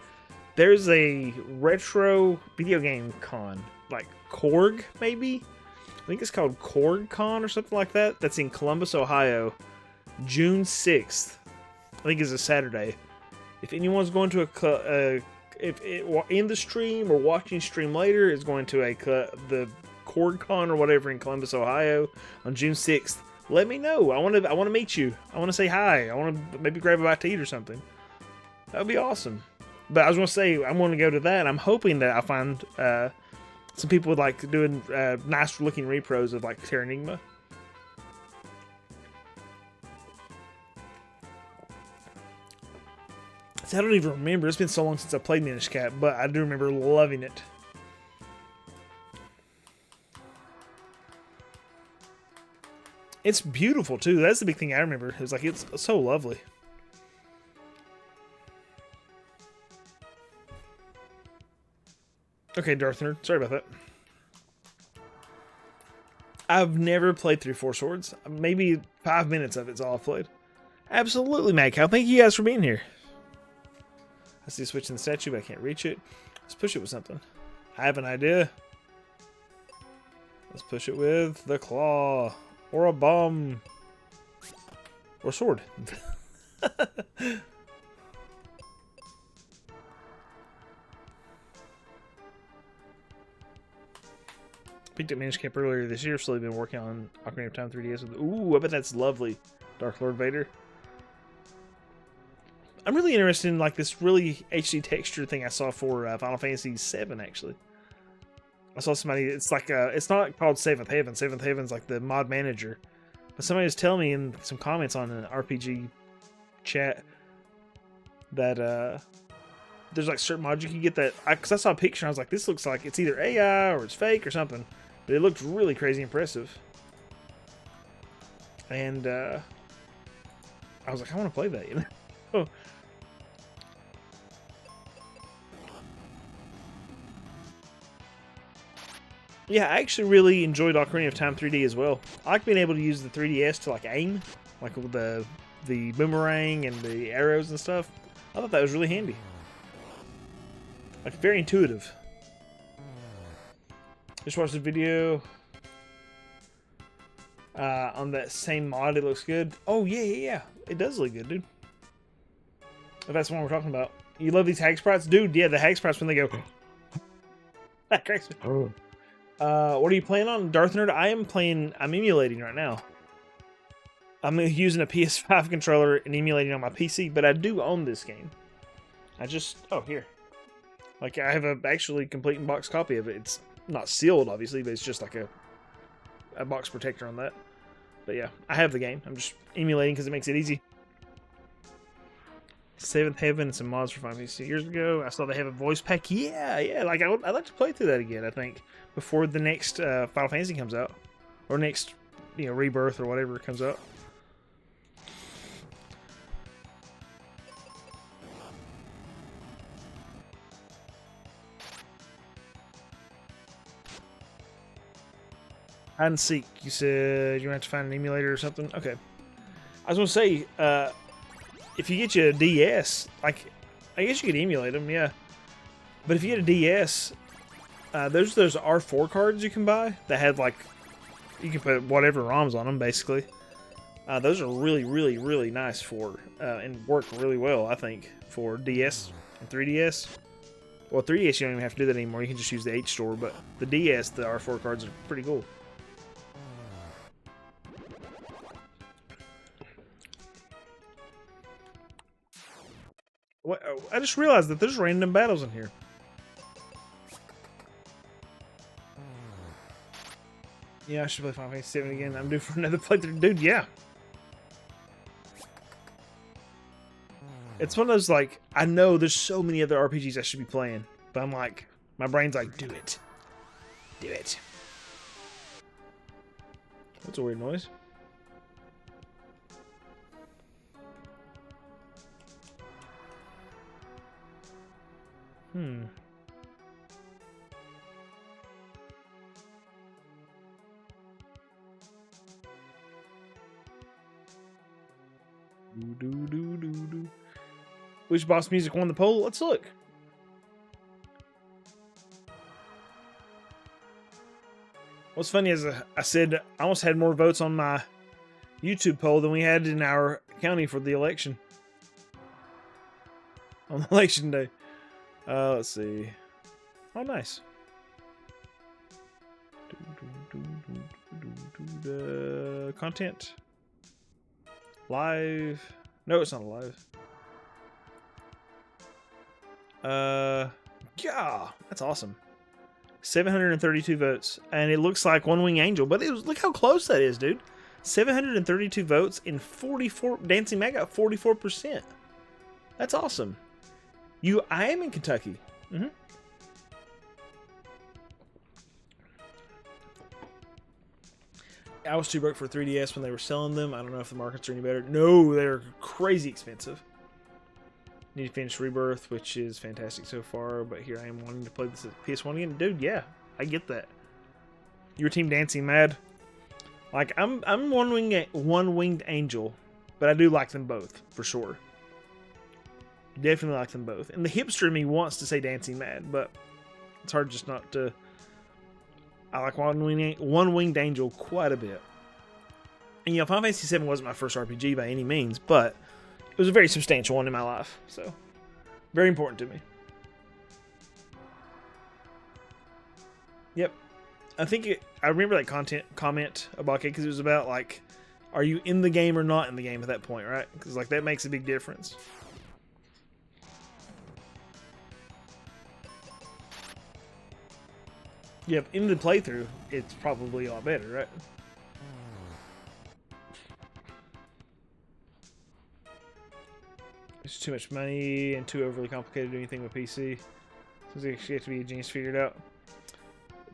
There's a retro video game con, like Korg, maybe? I think it's called Korg Con or something like that. That's in Columbus, Ohio, June 6th. I think it's a Saturday. If anyone's going to in the stream or watching stream later is going to the Korg Con or whatever in Columbus, Ohio on June 6th, let me know. I want to meet you. I want to say hi. I want to maybe grab a bite to eat or something. That would be awesome. But I was going to say, I'm going to go to that. I'm hoping that I find some people would like doing nice looking repros of like Terranigma. See, I don't even remember. It's been so long since I played Minish Cap, but I do remember loving it. It's beautiful too. That's the big thing I remember. It was like, it's so lovely. Okay, Darth Nerd. Sorry about that. I've never played through Four Swords. Maybe 5 minutes of it's all I've played. Absolutely, Mad Cow. Thank you guys for being here. I see a switch in the statue, but I can't reach it. Let's push it with something. I have an idea. Let's push it with the claw. Or a bomb. Or a sword. Picked up Minish Cap earlier this year. Slowly been working on Ocarina of Time 3DS. Ooh, I bet that's lovely. Dark Lord Vader. I'm really interested in like this really HD texture thing I saw for Final Fantasy VII. Actually, I saw somebody. It's like it's not called Seventh Heaven. Seventh Heaven's like the mod manager. But somebody was telling me in some comments on an RPG chat that there's like certain mods you can get that. Because I saw a picture, and I was like, this looks like it's either AI or it's fake or something. But it looked really crazy impressive. And I was like, I want to play that, you know. Yeah, I actually really enjoyed Ocarina of Time 3D as well. I like being able to use the 3DS to like aim, like with the boomerang and the arrows and stuff. I thought that was really handy. Like very intuitive. Just watched the video on that same mod. It looks good. Oh yeah. It does look good, dude. If that's the one we're talking about. You love these hag sprites, dude? Yeah, the hag sprites when they go. That cracks me. Oh. What are you playing on, Darth Nerd? I'm emulating right now. I'm using a PS5 controller and emulating on my PC, but I do own this game. Here. Like, I have a actually complete in box copy of it. It's not sealed, obviously, but it's just like a box protector on that. But yeah, I have the game. I'm just emulating because it makes it easy. Seventh Heaven and some mods for Final Fantasy years ago. I saw they have a voice pack. Yeah. Like, I'd like to play through that again, I think, before the next Final Fantasy comes out. Or next, Rebirth or whatever comes out. Hide and seek. You said you have to find an emulator or something? Okay. I was going to say, if you get you a DS, like, I guess you could emulate them, yeah. But if you get a DS, there's those R4 cards you can buy that have, like, you can put whatever ROMs on them, basically. Those are really, really, really nice for, and work really well, I think, for DS and 3DS. Well, 3DS, you don't even have to do that anymore. You can just use the H-Store, but the DS, the R4 cards are pretty cool. What? I just realized that there's random battles in here. Yeah, I should play Final Fantasy VII again. I'm due for another playthrough. Dude, yeah. It's one of those, like, I know there's so many other RPGs I should be playing, but I'm like, my brain's like, do it. Do it. That's a weird noise. Which boss music won the poll? Let's look. What's funny is I said I almost had more votes on my YouTube poll than we had in our county for the election. On election day. Let's see. Oh, nice. Content. Live. No, it's not live. Yeah, that's awesome. 732 votes, and it looks like One Wing Angel, but look how close that is, dude. 732 votes in 44. Dancing Mag got 44%. That's awesome. I am in Kentucky. I was too broke for 3DS when they were selling them. I don't know if the markets are any better. No, they're crazy expensive. Need to finish Rebirth, which is fantastic so far, but here I am wanting to play this at PS1 again. Dude, yeah, I get that. Your team Dancing Mad. Like, I'm one-winged angel, but I do like them both, for sure. Definitely like them both. And the hipster in me wants to say Dancing Mad, but it's hard just not to. I like one-winged angel quite a bit. And, Final Fantasy VII wasn't my first RPG by any means, but it was a very substantial one in my life, so very important to me. Yep. I remember that comment about it because it was about, like, are you in the game or not in the game at that point, right? Because, like, that makes a big difference. Yep, in the playthrough, it's probably a lot better, right? It's too much money and too overly complicated to do anything with PC. So you have to be a genius to figure it out.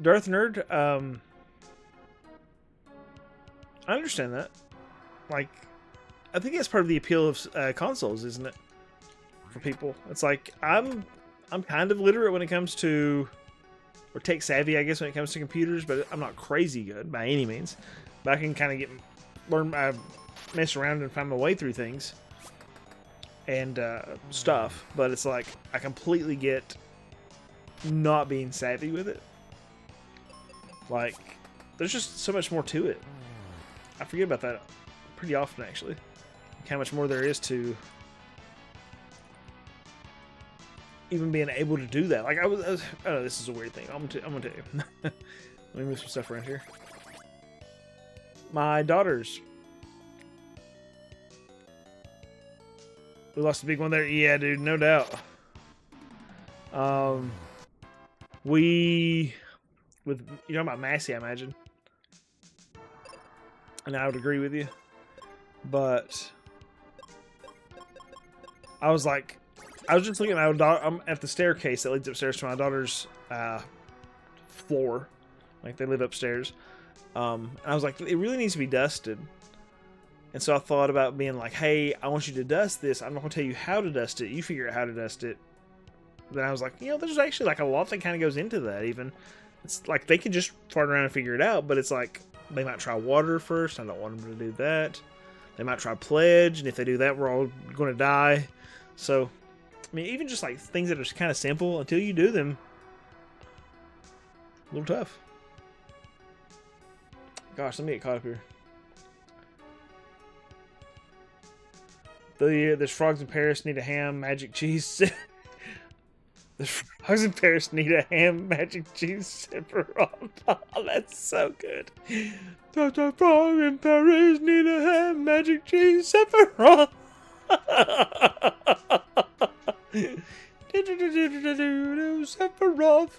Darth Nerd, I understand that. Like, I think that's part of the appeal of consoles, isn't it? For people, it's like I'm kind of literate when it comes to or tech savvy, I guess, when it comes to computers, but I'm not crazy good by any means. But I can kind of mess around and find my way through things and stuff. But it's like I completely get not being savvy with it. Like, there's just so much more to it. I forget about that pretty often, actually. How much more there is to even being able to do that. Like, I was oh, this is a weird thing. I'm gonna tell you. Let me move some stuff around here. My daughters. We lost a big one there. Yeah, dude, no doubt. With you know about Massey, I imagine, and I would agree with you, but I was just looking at I'm at the staircase that leads upstairs to my daughter's floor, like they live upstairs. And I was like, it really needs to be dusted. And so I thought about being like, hey, I want you to dust this. I'm not going to tell you how to dust it. You figure out how to dust it. Then I was like, you know, there's actually like a lot that kind of goes into that even. It's like they could just fart around and figure it out, but it's like they might try water first. I don't want them to do that. They might try pledge, and if they do that, we're all going to die. So, I mean, even just like things that are kind of simple, until you do them, a little tough. Gosh, let me get caught up here. There's frogs in Paris need a ham, magic cheese. The frogs in Paris need a ham, magic cheese, pepperoni. Oh, that's so good. The frog in Paris need a ham, magic cheese, pepperoni. Sephiroth.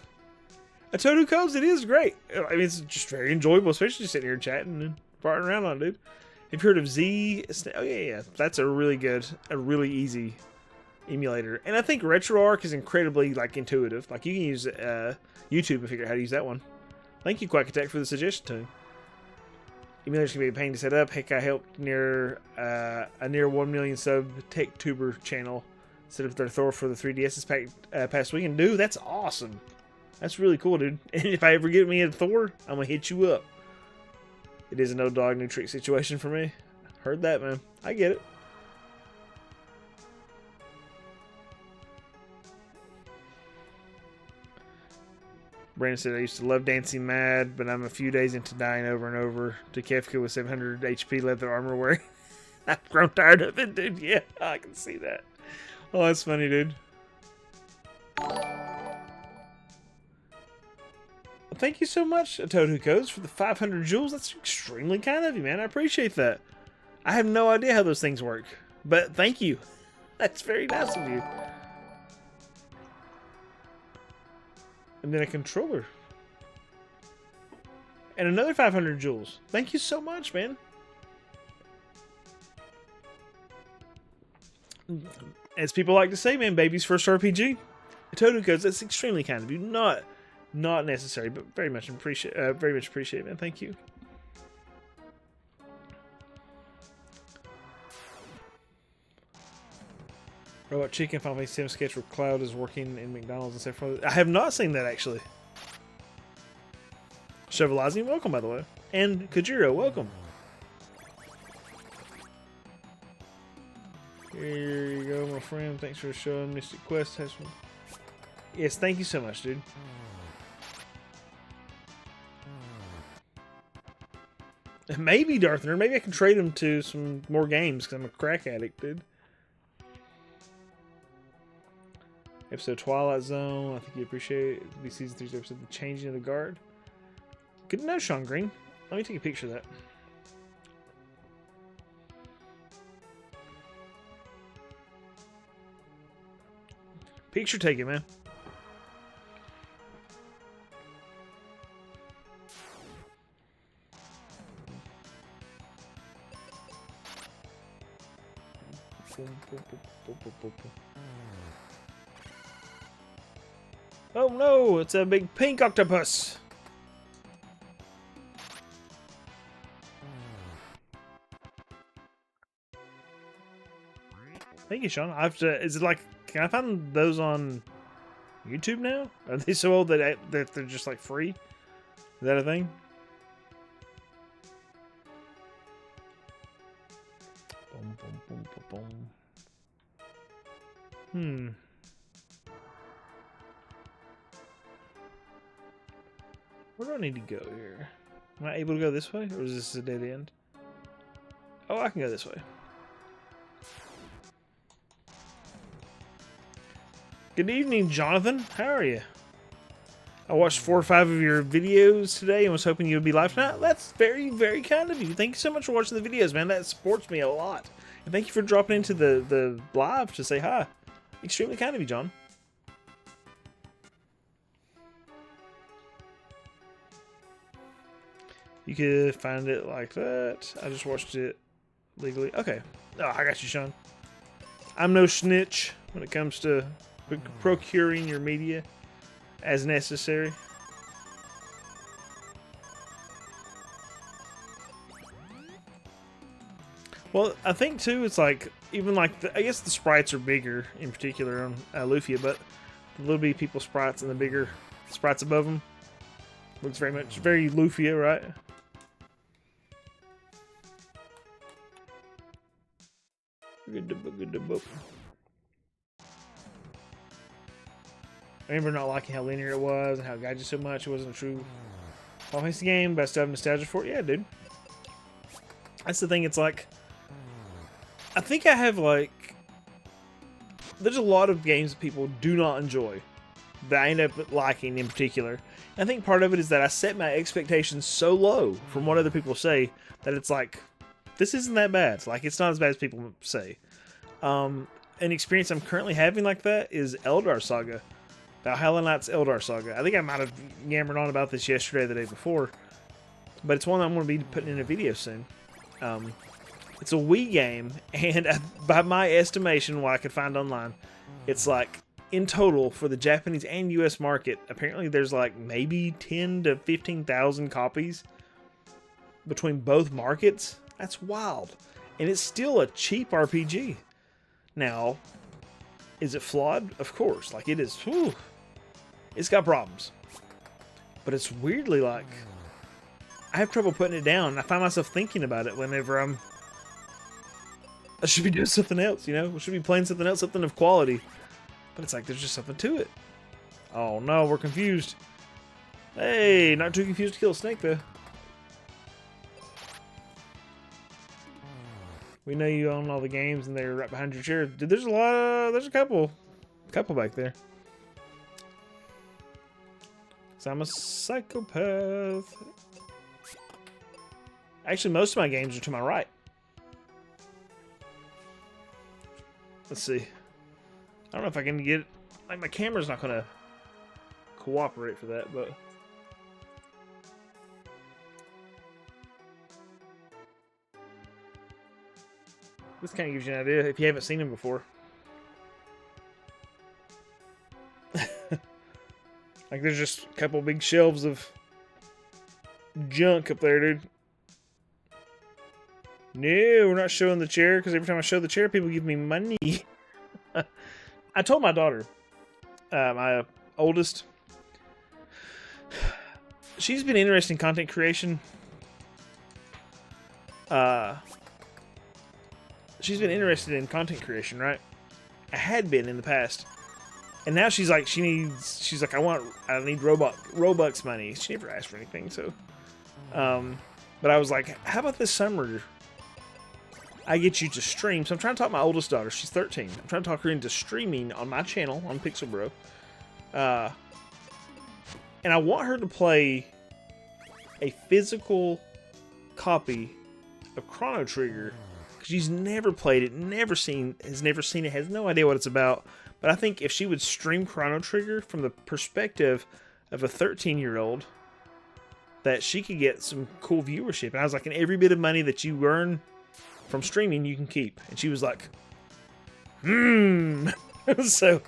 A Toad Who Comes, it is great. I mean, it's just very enjoyable, especially just sitting here chatting and farting around on it, dude. Have you heard of Z? Oh, yeah. That's a really easy emulator. And I think RetroArch is incredibly, like, intuitive. Like, you can use YouTube to figure out how to use that one. Thank you, Quackatech, for the suggestion, too. Emulators can be a pain to set up. Heck, I helped a near 1 million sub TechTuber channel set up their Thor for the 3DS past weekend. Dude, that's awesome. That's really cool, dude. And if I ever get me a Thor, I'm going to hit you up. It is a no dog, no trick situation for me. Heard that, man. I get it. Brandon said, I used to love Dancing Mad, but I'm a few days into dying over and over to Kefka with 700 HP leather armor wearing. I've grown tired of it, dude. Yeah, I can see that. Oh, that's funny, dude. Thank you so much, Toad Who Codes, for the 500 jewels. That's extremely kind of you, man. I appreciate that. I have no idea how those things work, but thank you. That's very nice of you. And then a controller. And another 500 jewels. Thank you so much, man. As people like to say, man, baby's first RPG. Toad Who Codes, that's extremely kind of you. Not necessary, but very much appreciate it, man. Thank you. Robot Chicken Final Fantasy VII sketch where Cloud is working in McDonald's and stuff. I have not seen that, actually. Chevelazzi, welcome, by the way. And Kajiro, welcome. Here you go, my friend. Thanks for showing Mystic Quest. Yes, thank you so much, dude. Maybe, Darthner. Maybe I can trade him to some more games because I'm a crack addict, dude. Episode Twilight Zone. I think you appreciate it. It'll be season 3's episode The Changing of the Guard. Good to know, Sean Green. Let me take a picture of that. Picture taken, man. Oh no, it's a big pink octopus. Thank you, Sean. I have to. Is it like? Can I find those on YouTube now? Are they so old that they're just like free? Is that a thing? Boom, boom, boom, boom, boom. Where do I need to go here? Am I able to go this way, or is this a dead end? Oh, I can go this way. Good evening, Jonathan. How are you? I watched 4 or 5 of your videos today and was hoping you would be live tonight. That's very, very kind of you. Thank you so much for watching the videos, man. That supports me a lot. And thank you for dropping into the live to say hi. Extremely kind of you, John. You could find it like that. I just watched it legally. Okay. Oh, I got you, Sean. I'm no snitch when it comes to procuring your media as necessary. Well, I think too, it's like, even like, I guess the sprites are bigger in particular on Lufia, but the little bitty people sprites and the bigger sprites above them looks very Lufia, right? I remember not liking how linear it was and how it guided you so much. It wasn't a true Final Fantasy game, but I still have nostalgia for it. Yeah, dude. That's the thing. It's like, I think I have like, there's a lot of games that people do not enjoy that I end up liking in particular. And I think part of it is that I set my expectations so low from what other people say that it's like, this isn't that bad. Like, it's not as bad as people say. An experience I'm currently having like that is Eldar Saga. Valhalla Knight's Eldar Saga. I think I might have yammered on about this yesterday or the day before, but it's one I'm going to be putting in a video soon. It's a Wii game, and by my estimation, what I could find online, it's like, in total, for the Japanese and US market, apparently there's like maybe 10 to 15,000 copies between both markets. That's wild. And it's still a cheap RPG. Now, is it flawed? Of course. Like, it is. Whew, it's got problems. But it's weirdly like, I have trouble putting it down. I find myself thinking about it whenever I should be doing something else, you know? I should be playing something else, something of quality. But it's like, there's just something to it. Oh no, we're confused. Hey, not too confused to kill a snake, though. We know you own all the games, and they're right behind your chair. Dude, there's a couple back there. 'Cause I'm a psychopath. Actually, most of my games are to my right. Let's see. I don't know if I can get, like, my camera's not gonna cooperate for that, but this kind of gives you an idea if you haven't seen him before. Like, there's just a couple big shelves of junk up there, dude. No, we're not showing the chair, because every time I show the chair, people give me money. I told my daughter, my oldest, she's been interested in content creation. She's been interested in content creation, right? I had been in the past. And now she's like, she's like, I need Robux money. She never asked for anything, so. But I was like, how about this summer? I get you to stream. So I'm trying to talk my oldest daughter. She's 13. I'm trying to talk her into streaming on my channel on Pixel Bro. And I want her to play a physical copy of Chrono Trigger. Because she's never played it, has never seen it, has no idea what it's about. But I think if she would stream Chrono Trigger from the perspective of a 13-year-old, that she could get some cool viewership. And I was like, and every bit of money that you earn from streaming, you can keep. And she was like, So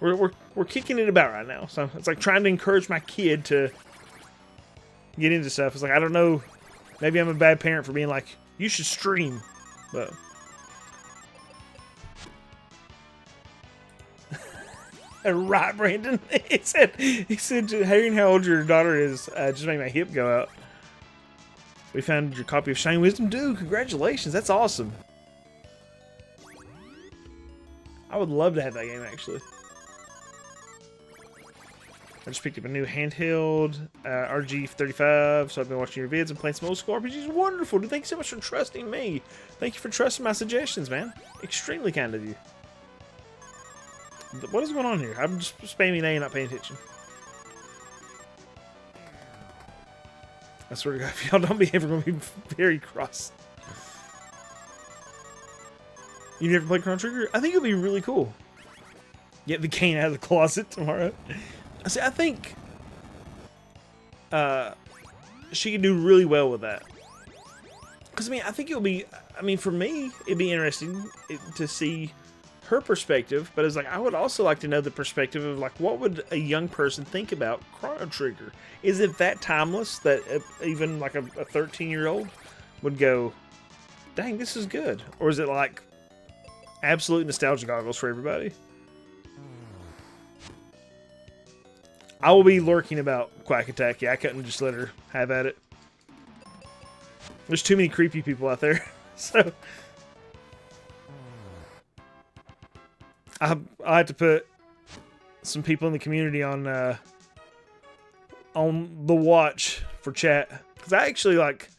we're kicking it about right now. So it's like trying to encourage my kid to get into stuff. It's like, I don't know, maybe I'm a bad parent for being like, you should stream, but Right, Brandon. He said, hearing how old your daughter is just made my hip go out. We found your copy of Shining Wisdom. Dude, congratulations. That's awesome. I would love to have that game, actually. I just picked up a new handheld, RG35, so I've been watching your vids and playing some old school RPGs. Wonderful, dude. Thank you so much for trusting me. Thank you for trusting my suggestions, man. Extremely kind of you. What is going on here? I'm just spamming A and not paying attention. I swear to God, if y'all don't behave, we're going to be very cross. You never played Chrono Trigger? I think it'll be really cool. Get the cane out of the closet tomorrow. See, I think she can do really well with that. Because, I mean, I think it'll be... I mean, for me, it'd be interesting to see her perspective. But it's like, I would also like to know the perspective of, like, what would a young person think about Chrono Trigger? Is it that timeless that even, like, a 13-year-old would go, dang, this is good? Or is it, like, absolute nostalgia goggles for everybody? I will be lurking about Quack Attack. Yeah, I couldn't just let her have at it. There's too many creepy people out there. So I had to put some people in the community on the watch for chat. Because I actually, like,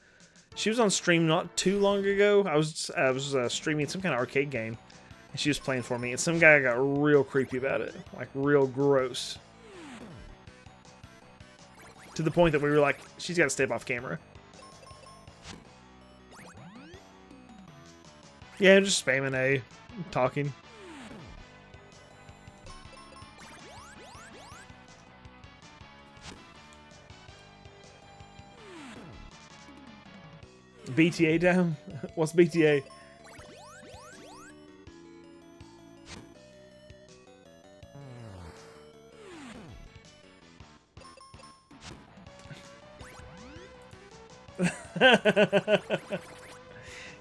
she was on stream not too long ago. I was streaming some kind of arcade game. And she was playing for me. And some guy got real creepy about it. Like, real gross. To the point that we were like, she's got to step off camera. Yeah, just spamming A, talking. BTA down? What's BTA?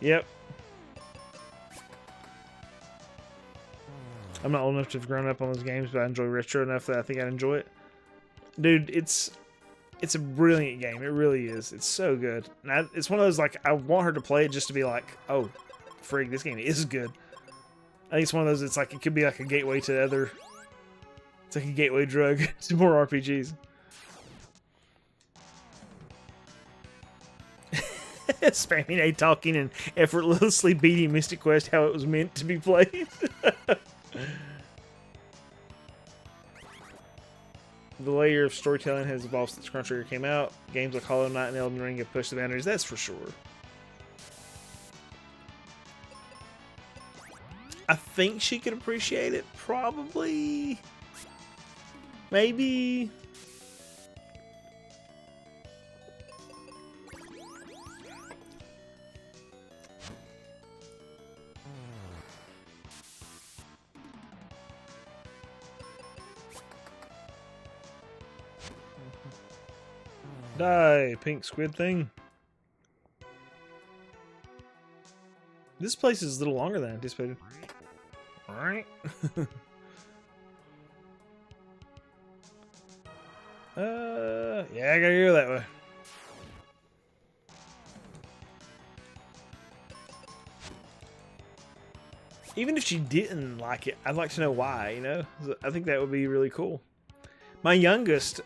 Yep. I'm not old enough to have grown up on those games, but I enjoy retro enough that I think I'd enjoy it. Dude, it's a brilliant game. It really is. It's so good. And it's one of those, like, I want her to play it just to be like, oh, frig, this game is good. I think it's one of those, it's like, it could be like a gateway to other... It's like a gateway drug to more RPGs. Spamming A, talking, and effortlessly beating Mystic Quest how it was meant to be played. The layer of storytelling has evolved since Chrono Trigger came out. Games like Hollow Knight and Elden Ring have pushed the boundaries, that's for sure. I think she could appreciate it, probably. Maybe. Die, pink squid thing. This place is a little longer than I anticipated. Alright. Yeah, I gotta go that way. Even if she didn't like it, I'd like to know why, you know? I think that would be really cool. My youngest,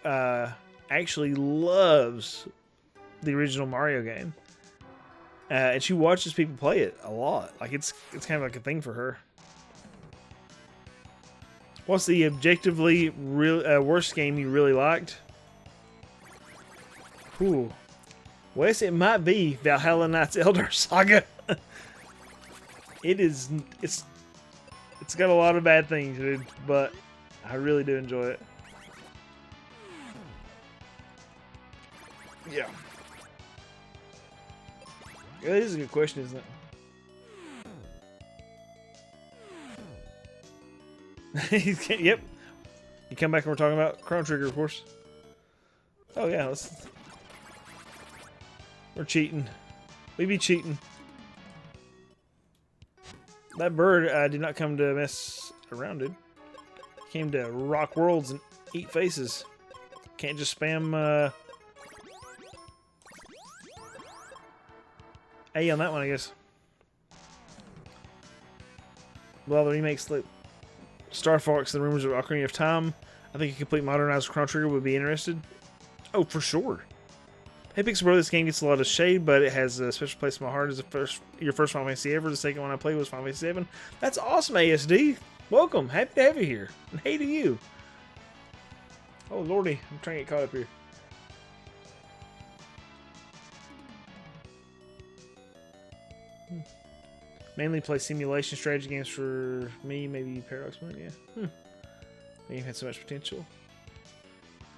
actually loves the original Mario game, and she watches people play it a lot. Like it's kind of like a thing for her. What's the objectively worst game you really liked? Ooh, Wes, it might be Valhalla Knights Elder Saga. It's got a lot of bad things, dude, but I really do enjoy it. Yeah. That is a good question, isn't it? Yep. You come back and we're talking about Chrono Trigger, of course. Oh yeah, we're cheating. We be cheating. That bird did not come to mess around, dude. You Came to rock worlds and eat faces. Can't just spam A on that one, I guess. Well, the remakes like Star Fox, the rumors of Ocarina of Time. I think a complete modernized Chrono Trigger would be interested. Oh, for sure. Hey, Pixel Bro, this game gets a lot of shade, but it has a special place in my heart as your first Final Fantasy ever. The second one I played was Final Fantasy VII. That's awesome, ASD. Welcome. Happy to have you here. And hey to you. Oh, lordy. I'm trying to get caught up here. Mainly play simulation strategy games for me, maybe Paradox Moon, yeah. You've had so much potential.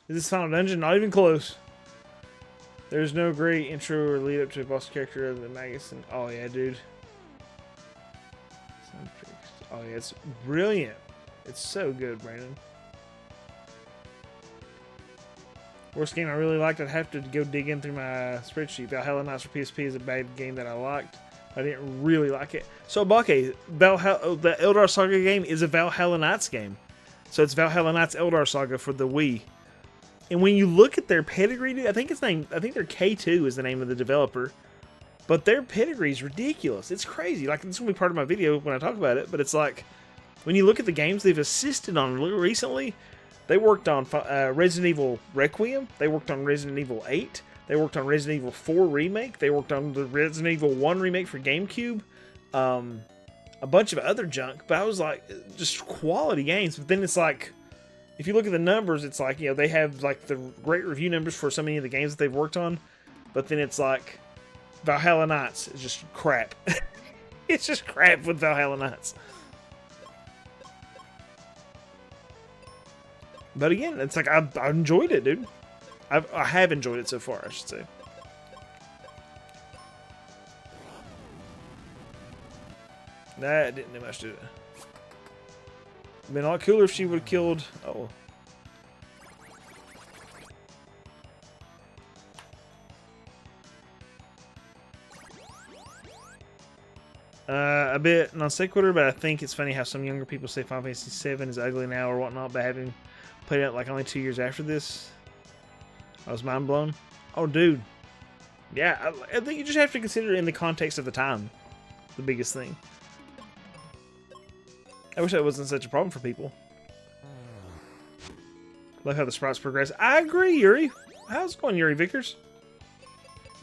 Is this final dungeon? Not even close. There's no great intro or lead up to a boss character other than Magus. And, oh yeah, dude. Oh yeah, it's brilliant. It's so good, Brandon. Worst game I really liked, I'd have to go dig in through my spreadsheet. Valhalla Knights for PSP is a bad game that I liked. I didn't really like it. So, Bake, the Eldar Saga game is a Valhalla Knights game. So it's Valhalla Knights Eldar Saga for the Wii. And when you look at their pedigree, dude, I think their K2 is the name of the developer. But their pedigree is ridiculous. It's crazy. Like, this will be part of my video when I talk about it. But it's like, when you look at the games they've assisted on recently, they worked on Resident Evil Requiem. They worked on Resident Evil 8. They worked on Resident Evil 4 Remake. They worked on the Resident Evil 1 Remake for GameCube. A bunch of other junk. But I was like, just quality games. But then it's like, if you look at the numbers, it's like, you know, they have like the great review numbers for so many of the games that they've worked on. But then it's like, Valhalla Knights is just crap. It's just crap with Valhalla Knights. But again, it's like, I enjoyed it, dude. I have enjoyed it so far, I should say. That didn't do much to it. It'd been a lot cooler if she would have killed... Oh. A bit non sequitur, but I think it's funny how some younger people say Final Fantasy VII is ugly now or whatnot, but having played it like only 2 years after this, I was mind blown. Oh, dude. Yeah, I think you just have to consider it in the context of the time. The biggest thing. I wish that wasn't such a problem for people. Love how the sprites progress. I agree, Yuri. How's it going, Yuri Vickers?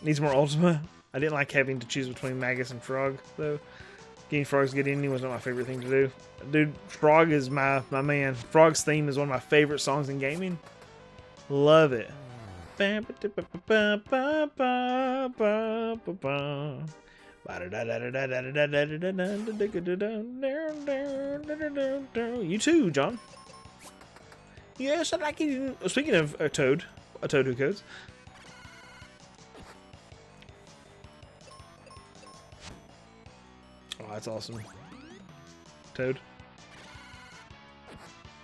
Needs more Ultima. I didn't like having to choose between Magus and Frog, though. Getting Frog's good ending was not my favorite thing to do. Dude, Frog is my man. Frog's theme is one of my favorite songs in gaming. Love it. You too, John. Yes, I like it. Speaking of a Toad who codes. Oh, that's awesome. Toad.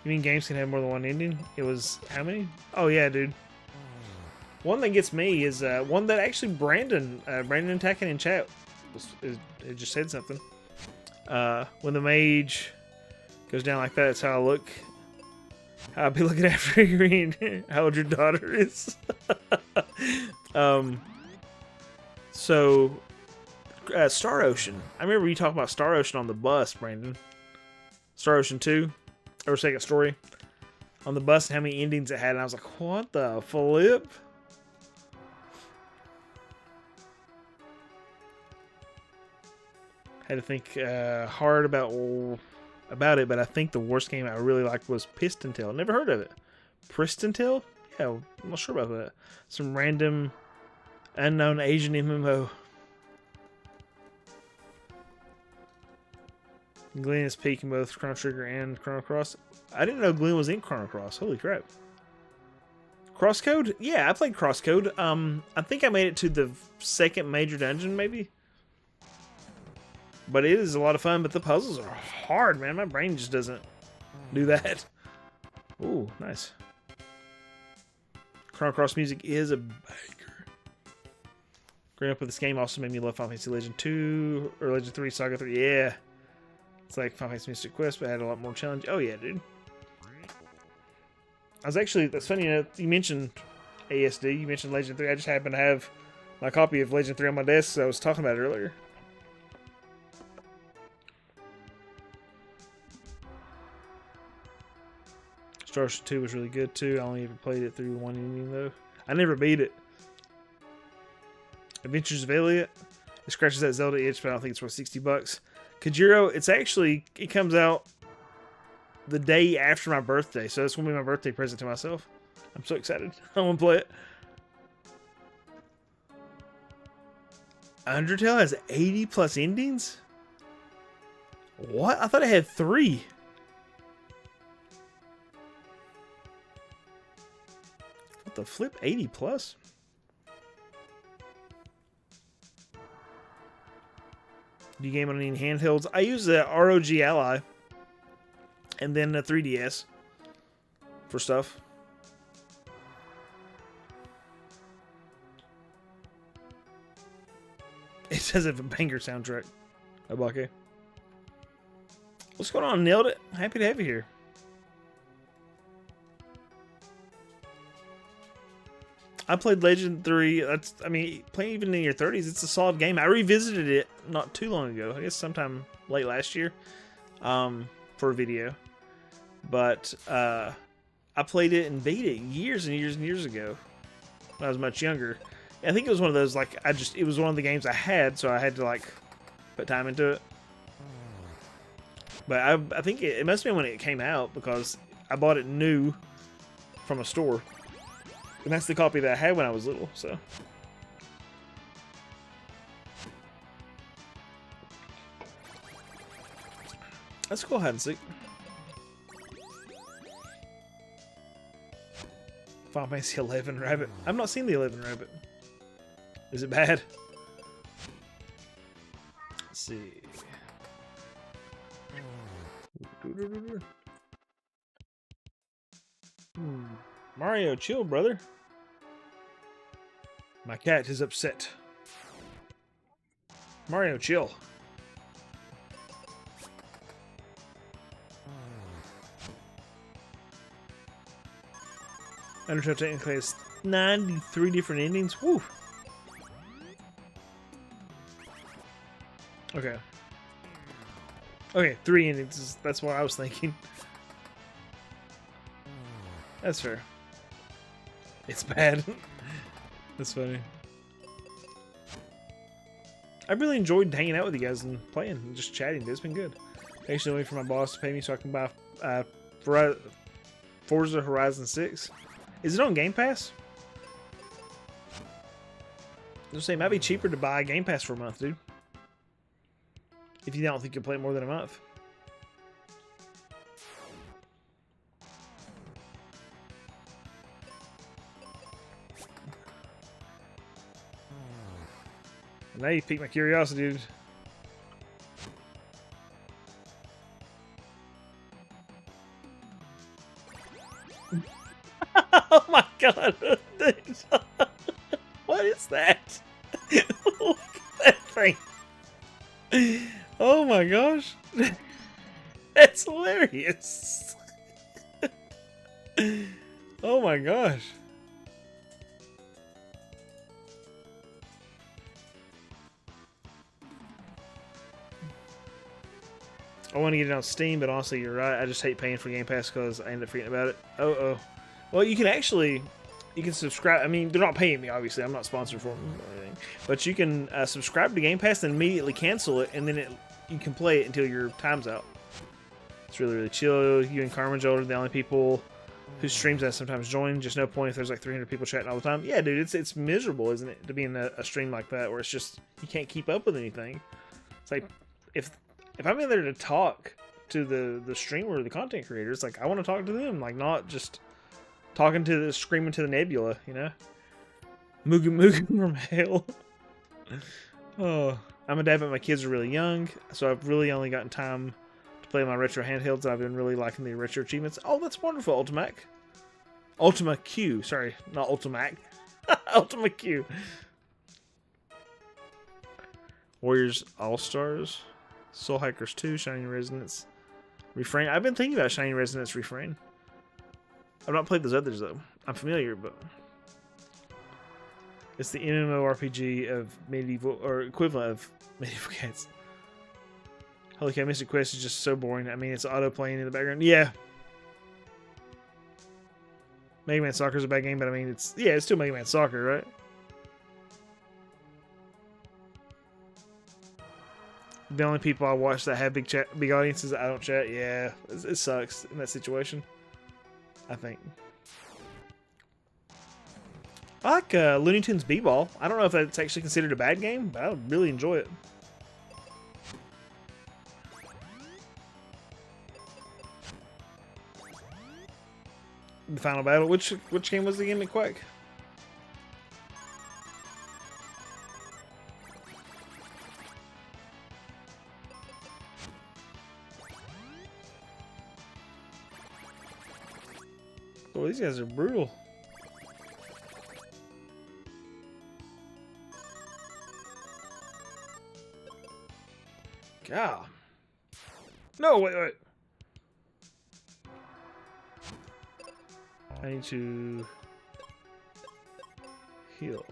You mean games can have more than one ending? It was how many? Oh yeah, dude. One that gets me is one that actually Brandon Tacken in chat it just said something. When the mage goes down like that, that's how I look. How I'll be looking after you and how old your daughter is. So Star Ocean. I remember you talking about Star Ocean on the bus, Brandon. Star Ocean 2, or Second Story, on the bus, and how many endings it had, and I was like, what the flip? Had to think hard about it, but I think the worst game I really liked was Piston Tail. Never heard of it. Piston Tail? Yeah, I'm not sure about that. Some random unknown Asian MMO. Glenn is peaking both Chrono Trigger and Chrono Cross. I didn't know Glenn was in Chrono Cross. Holy crap. Crosscode? Yeah, I played Crosscode. I think I made it to the second major dungeon, maybe. But it is a lot of fun, but the puzzles are hard, man. My brain just doesn't do that. Ooh, nice. Chrono Cross music is a banger. Growing up with this game also made me love Final Fantasy Legend 2 or Legend 3, Saga 3. Yeah. It's like Final Fantasy Mystic Quest, but had a lot more challenge. Oh, yeah, dude. I was actually, that's funny, you mentioned ASD, you mentioned Legend 3. I just happen to have my copy of Legend 3 on my desk, so I was talking about it earlier. Star Wars 2 was really good too. I only ever played it through one ending though. I never beat it. Adventures of Elliot. It scratches that Zelda itch, but I don't think it's worth $60. Kajiro, it comes out the day after my birthday, so it's gonna be my birthday present to myself. I'm so excited. I want to play it. Undertale has 80 plus endings? What? I thought it had 3. What the flip? 80 plus? Do you game on any handhelds? I use the ROG Ally and then the 3DS for stuff. It says it's a banger soundtrack. Abake. What's going on? Nailed it. Happy to have you here. I played Legend 3. I mean, playing even in your 30s, it's a solid game. I revisited it not too long ago. I guess sometime late last year for a video. But I played it and beat it years and years and years ago when I was much younger. I think it was one of those, like, it was one of the games I had, so I had to, like, put time into it. But I think it must have been when it came out, because I bought it new from a store. And that's the copy that I had when I was little, so. That's cool, hide and seek. Final Fantasy 11 Rabbit. I've not seen the 11 Rabbit. Is it bad? Let's see. Mario, chill, brother. My cat is upset. Mario, chill. Undertale technically has 93 different endings. Woo! Okay. Okay, 3 endings. That's what I was thinking. That's fair. It's bad. That's funny. I really enjoyed hanging out with you guys and playing and just chatting. It's been good. Actually, waiting for my boss to pay me so I can buy Forza Horizon 6. Is it on Game Pass? I was saying, it might be cheaper to buy Game Pass for a month, dude. If you don't think you'll play it more than a month. Now you piqued my curiosity, dude. Oh my god! What is that? Look at that thing! Oh my gosh! That's hilarious! Oh my gosh! I want to get it on Steam, but honestly, you're right. I just hate paying for Game Pass because I end up forgetting about it. Oh. Well, you can subscribe. I mean, they're not paying me, obviously. I'm not sponsored for them or anything. But you can subscribe to Game Pass and immediately cancel it, and then you can play it until your time's out. It's really, really chill. You and Carmen Joel are the only people whose streams I sometimes join. Just no point if there's like 300 people chatting all the time. Yeah, dude, it's miserable, isn't it, to be in a stream like that where it's just, you can't keep up with anything. It's like, if I'm in there to talk to the streamer or the content creator, it's like, I want to talk to them, like, not just screaming to the nebula, you know? Mugen from hell. Oh, I'm a dad, but my kids are really young, so I've really only gotten time to play my retro handhelds. I've been really liking the retro achievements. Oh, that's wonderful, Ultimac. Ultima Q, sorry, not Ultimac. Ultima Q. Warriors All-Stars. Soul Hackers 2, Shining Resonance Refrain. I've been thinking about Shining Resonance Refrain. I've not played those others though. I'm familiar, but it's the MMORPG of medieval or equivalent of Medieval Cats. Holy cow, Mystic Quest is just so boring. I mean, it's auto playing in the background. Yeah. Mega Man Soccer is a bad game, but I mean, it's still Mega Man Soccer, right? The only people I watch that have big audiences, I don't chat. Yeah, it sucks in that situation, I think. I like Looney Tunes B-Ball. I don't know if that's actually considered a bad game, but I would really enjoy it. The final battle. Which game was the game at Quack? Oh, these guys are brutal. God. No, wait. I need to heal.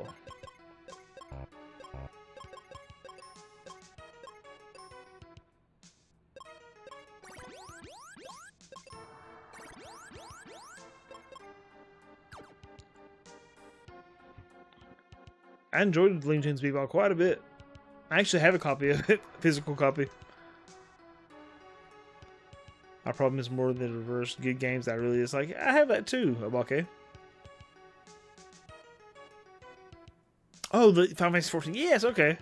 I enjoyed Looney Tunes B-Ball quite a bit. I actually have a copy of it, a physical copy. My problem is more the reverse. Good games, I really dislike. I have that too, okay. Oh, the Final Fantasy XIV. Yes, okay.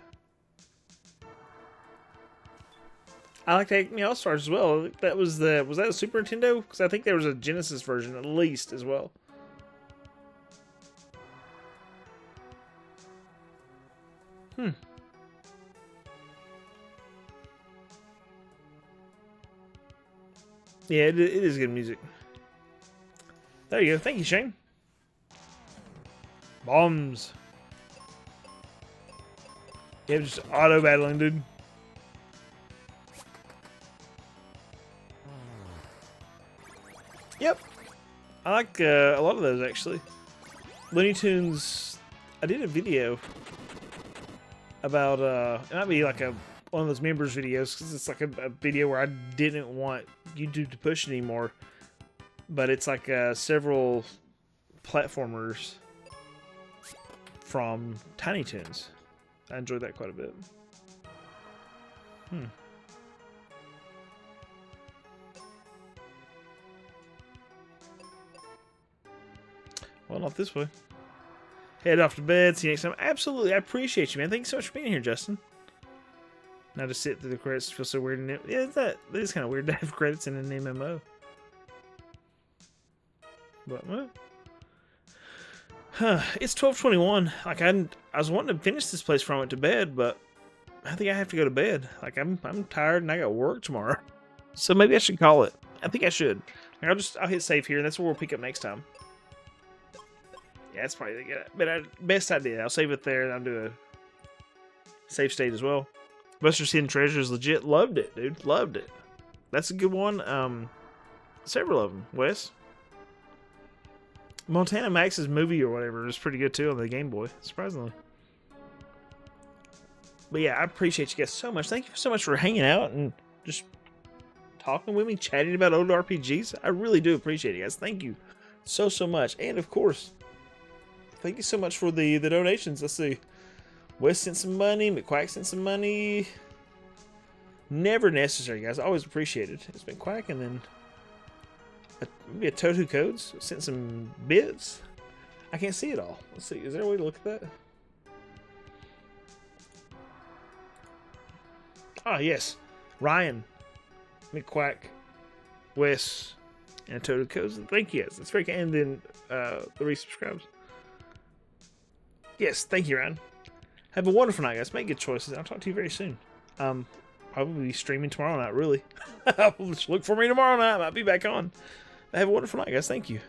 I like the All-Stars as well. That was that a Super Nintendo? Because I think there was a Genesis version at least as well. Yeah, it is good music. There you go. Thank you, Shane. Bombs. Yeah, just auto battling, dude. Yep. I like a lot of those, actually. Looney Tunes. I did a video about, it might be like one of those members videos, because it's like a video where I didn't want YouTube to push anymore, but it's like several platformers from Tiny Toons. I enjoyed that quite a bit. Well, not this way. Head off to bed. See you next time. Absolutely, I appreciate you, man. Thank you so much for being here, Justin. Now to sit through the credits feels so weird. Yeah, that is kind of weird to have credits in an MMO. But what? It's 12:21. Like I was wanting to finish this place before I went to bed, but I think I have to go to bed. Like I'm tired and I got work tomorrow. So maybe I should call it. I think I should. Like, I'll hit save here, and that's where we'll pick up next time. Yeah, that's probably the best idea. I'll save it there, and I'll do a save state as well. Buster's Hidden Treasure is legit. Loved it, dude. Loved it. That's a good one. Several of them. Wes? Montana Max's movie or whatever is pretty good too on the Game Boy, surprisingly. But yeah, I appreciate you guys so much. Thank you so much for hanging out and just talking with me, chatting about old RPGs. I really do appreciate it, guys. Thank you so much. And of course, thank you so much for the donations. Let's see. Wes sent some money. McQuack sent some money. Never necessary, guys. Always appreciated. It's been Quack, and then maybe a Toad Who Codes sent some bits. I can't see it all. Let's see. Is there a way to look at that? Ah, yes. Ryan, McQuack, Wes, and Toad Who Codes. Thank you, guys. That's very kind. And then the resubscribes. Yes, thank you, Ryan. Have a wonderful night, guys. Make good choices. I'll talk to you very soon. Probably be streaming tomorrow night, really. Look for me tomorrow night. I'll be back on. Have a wonderful night, guys. Thank you.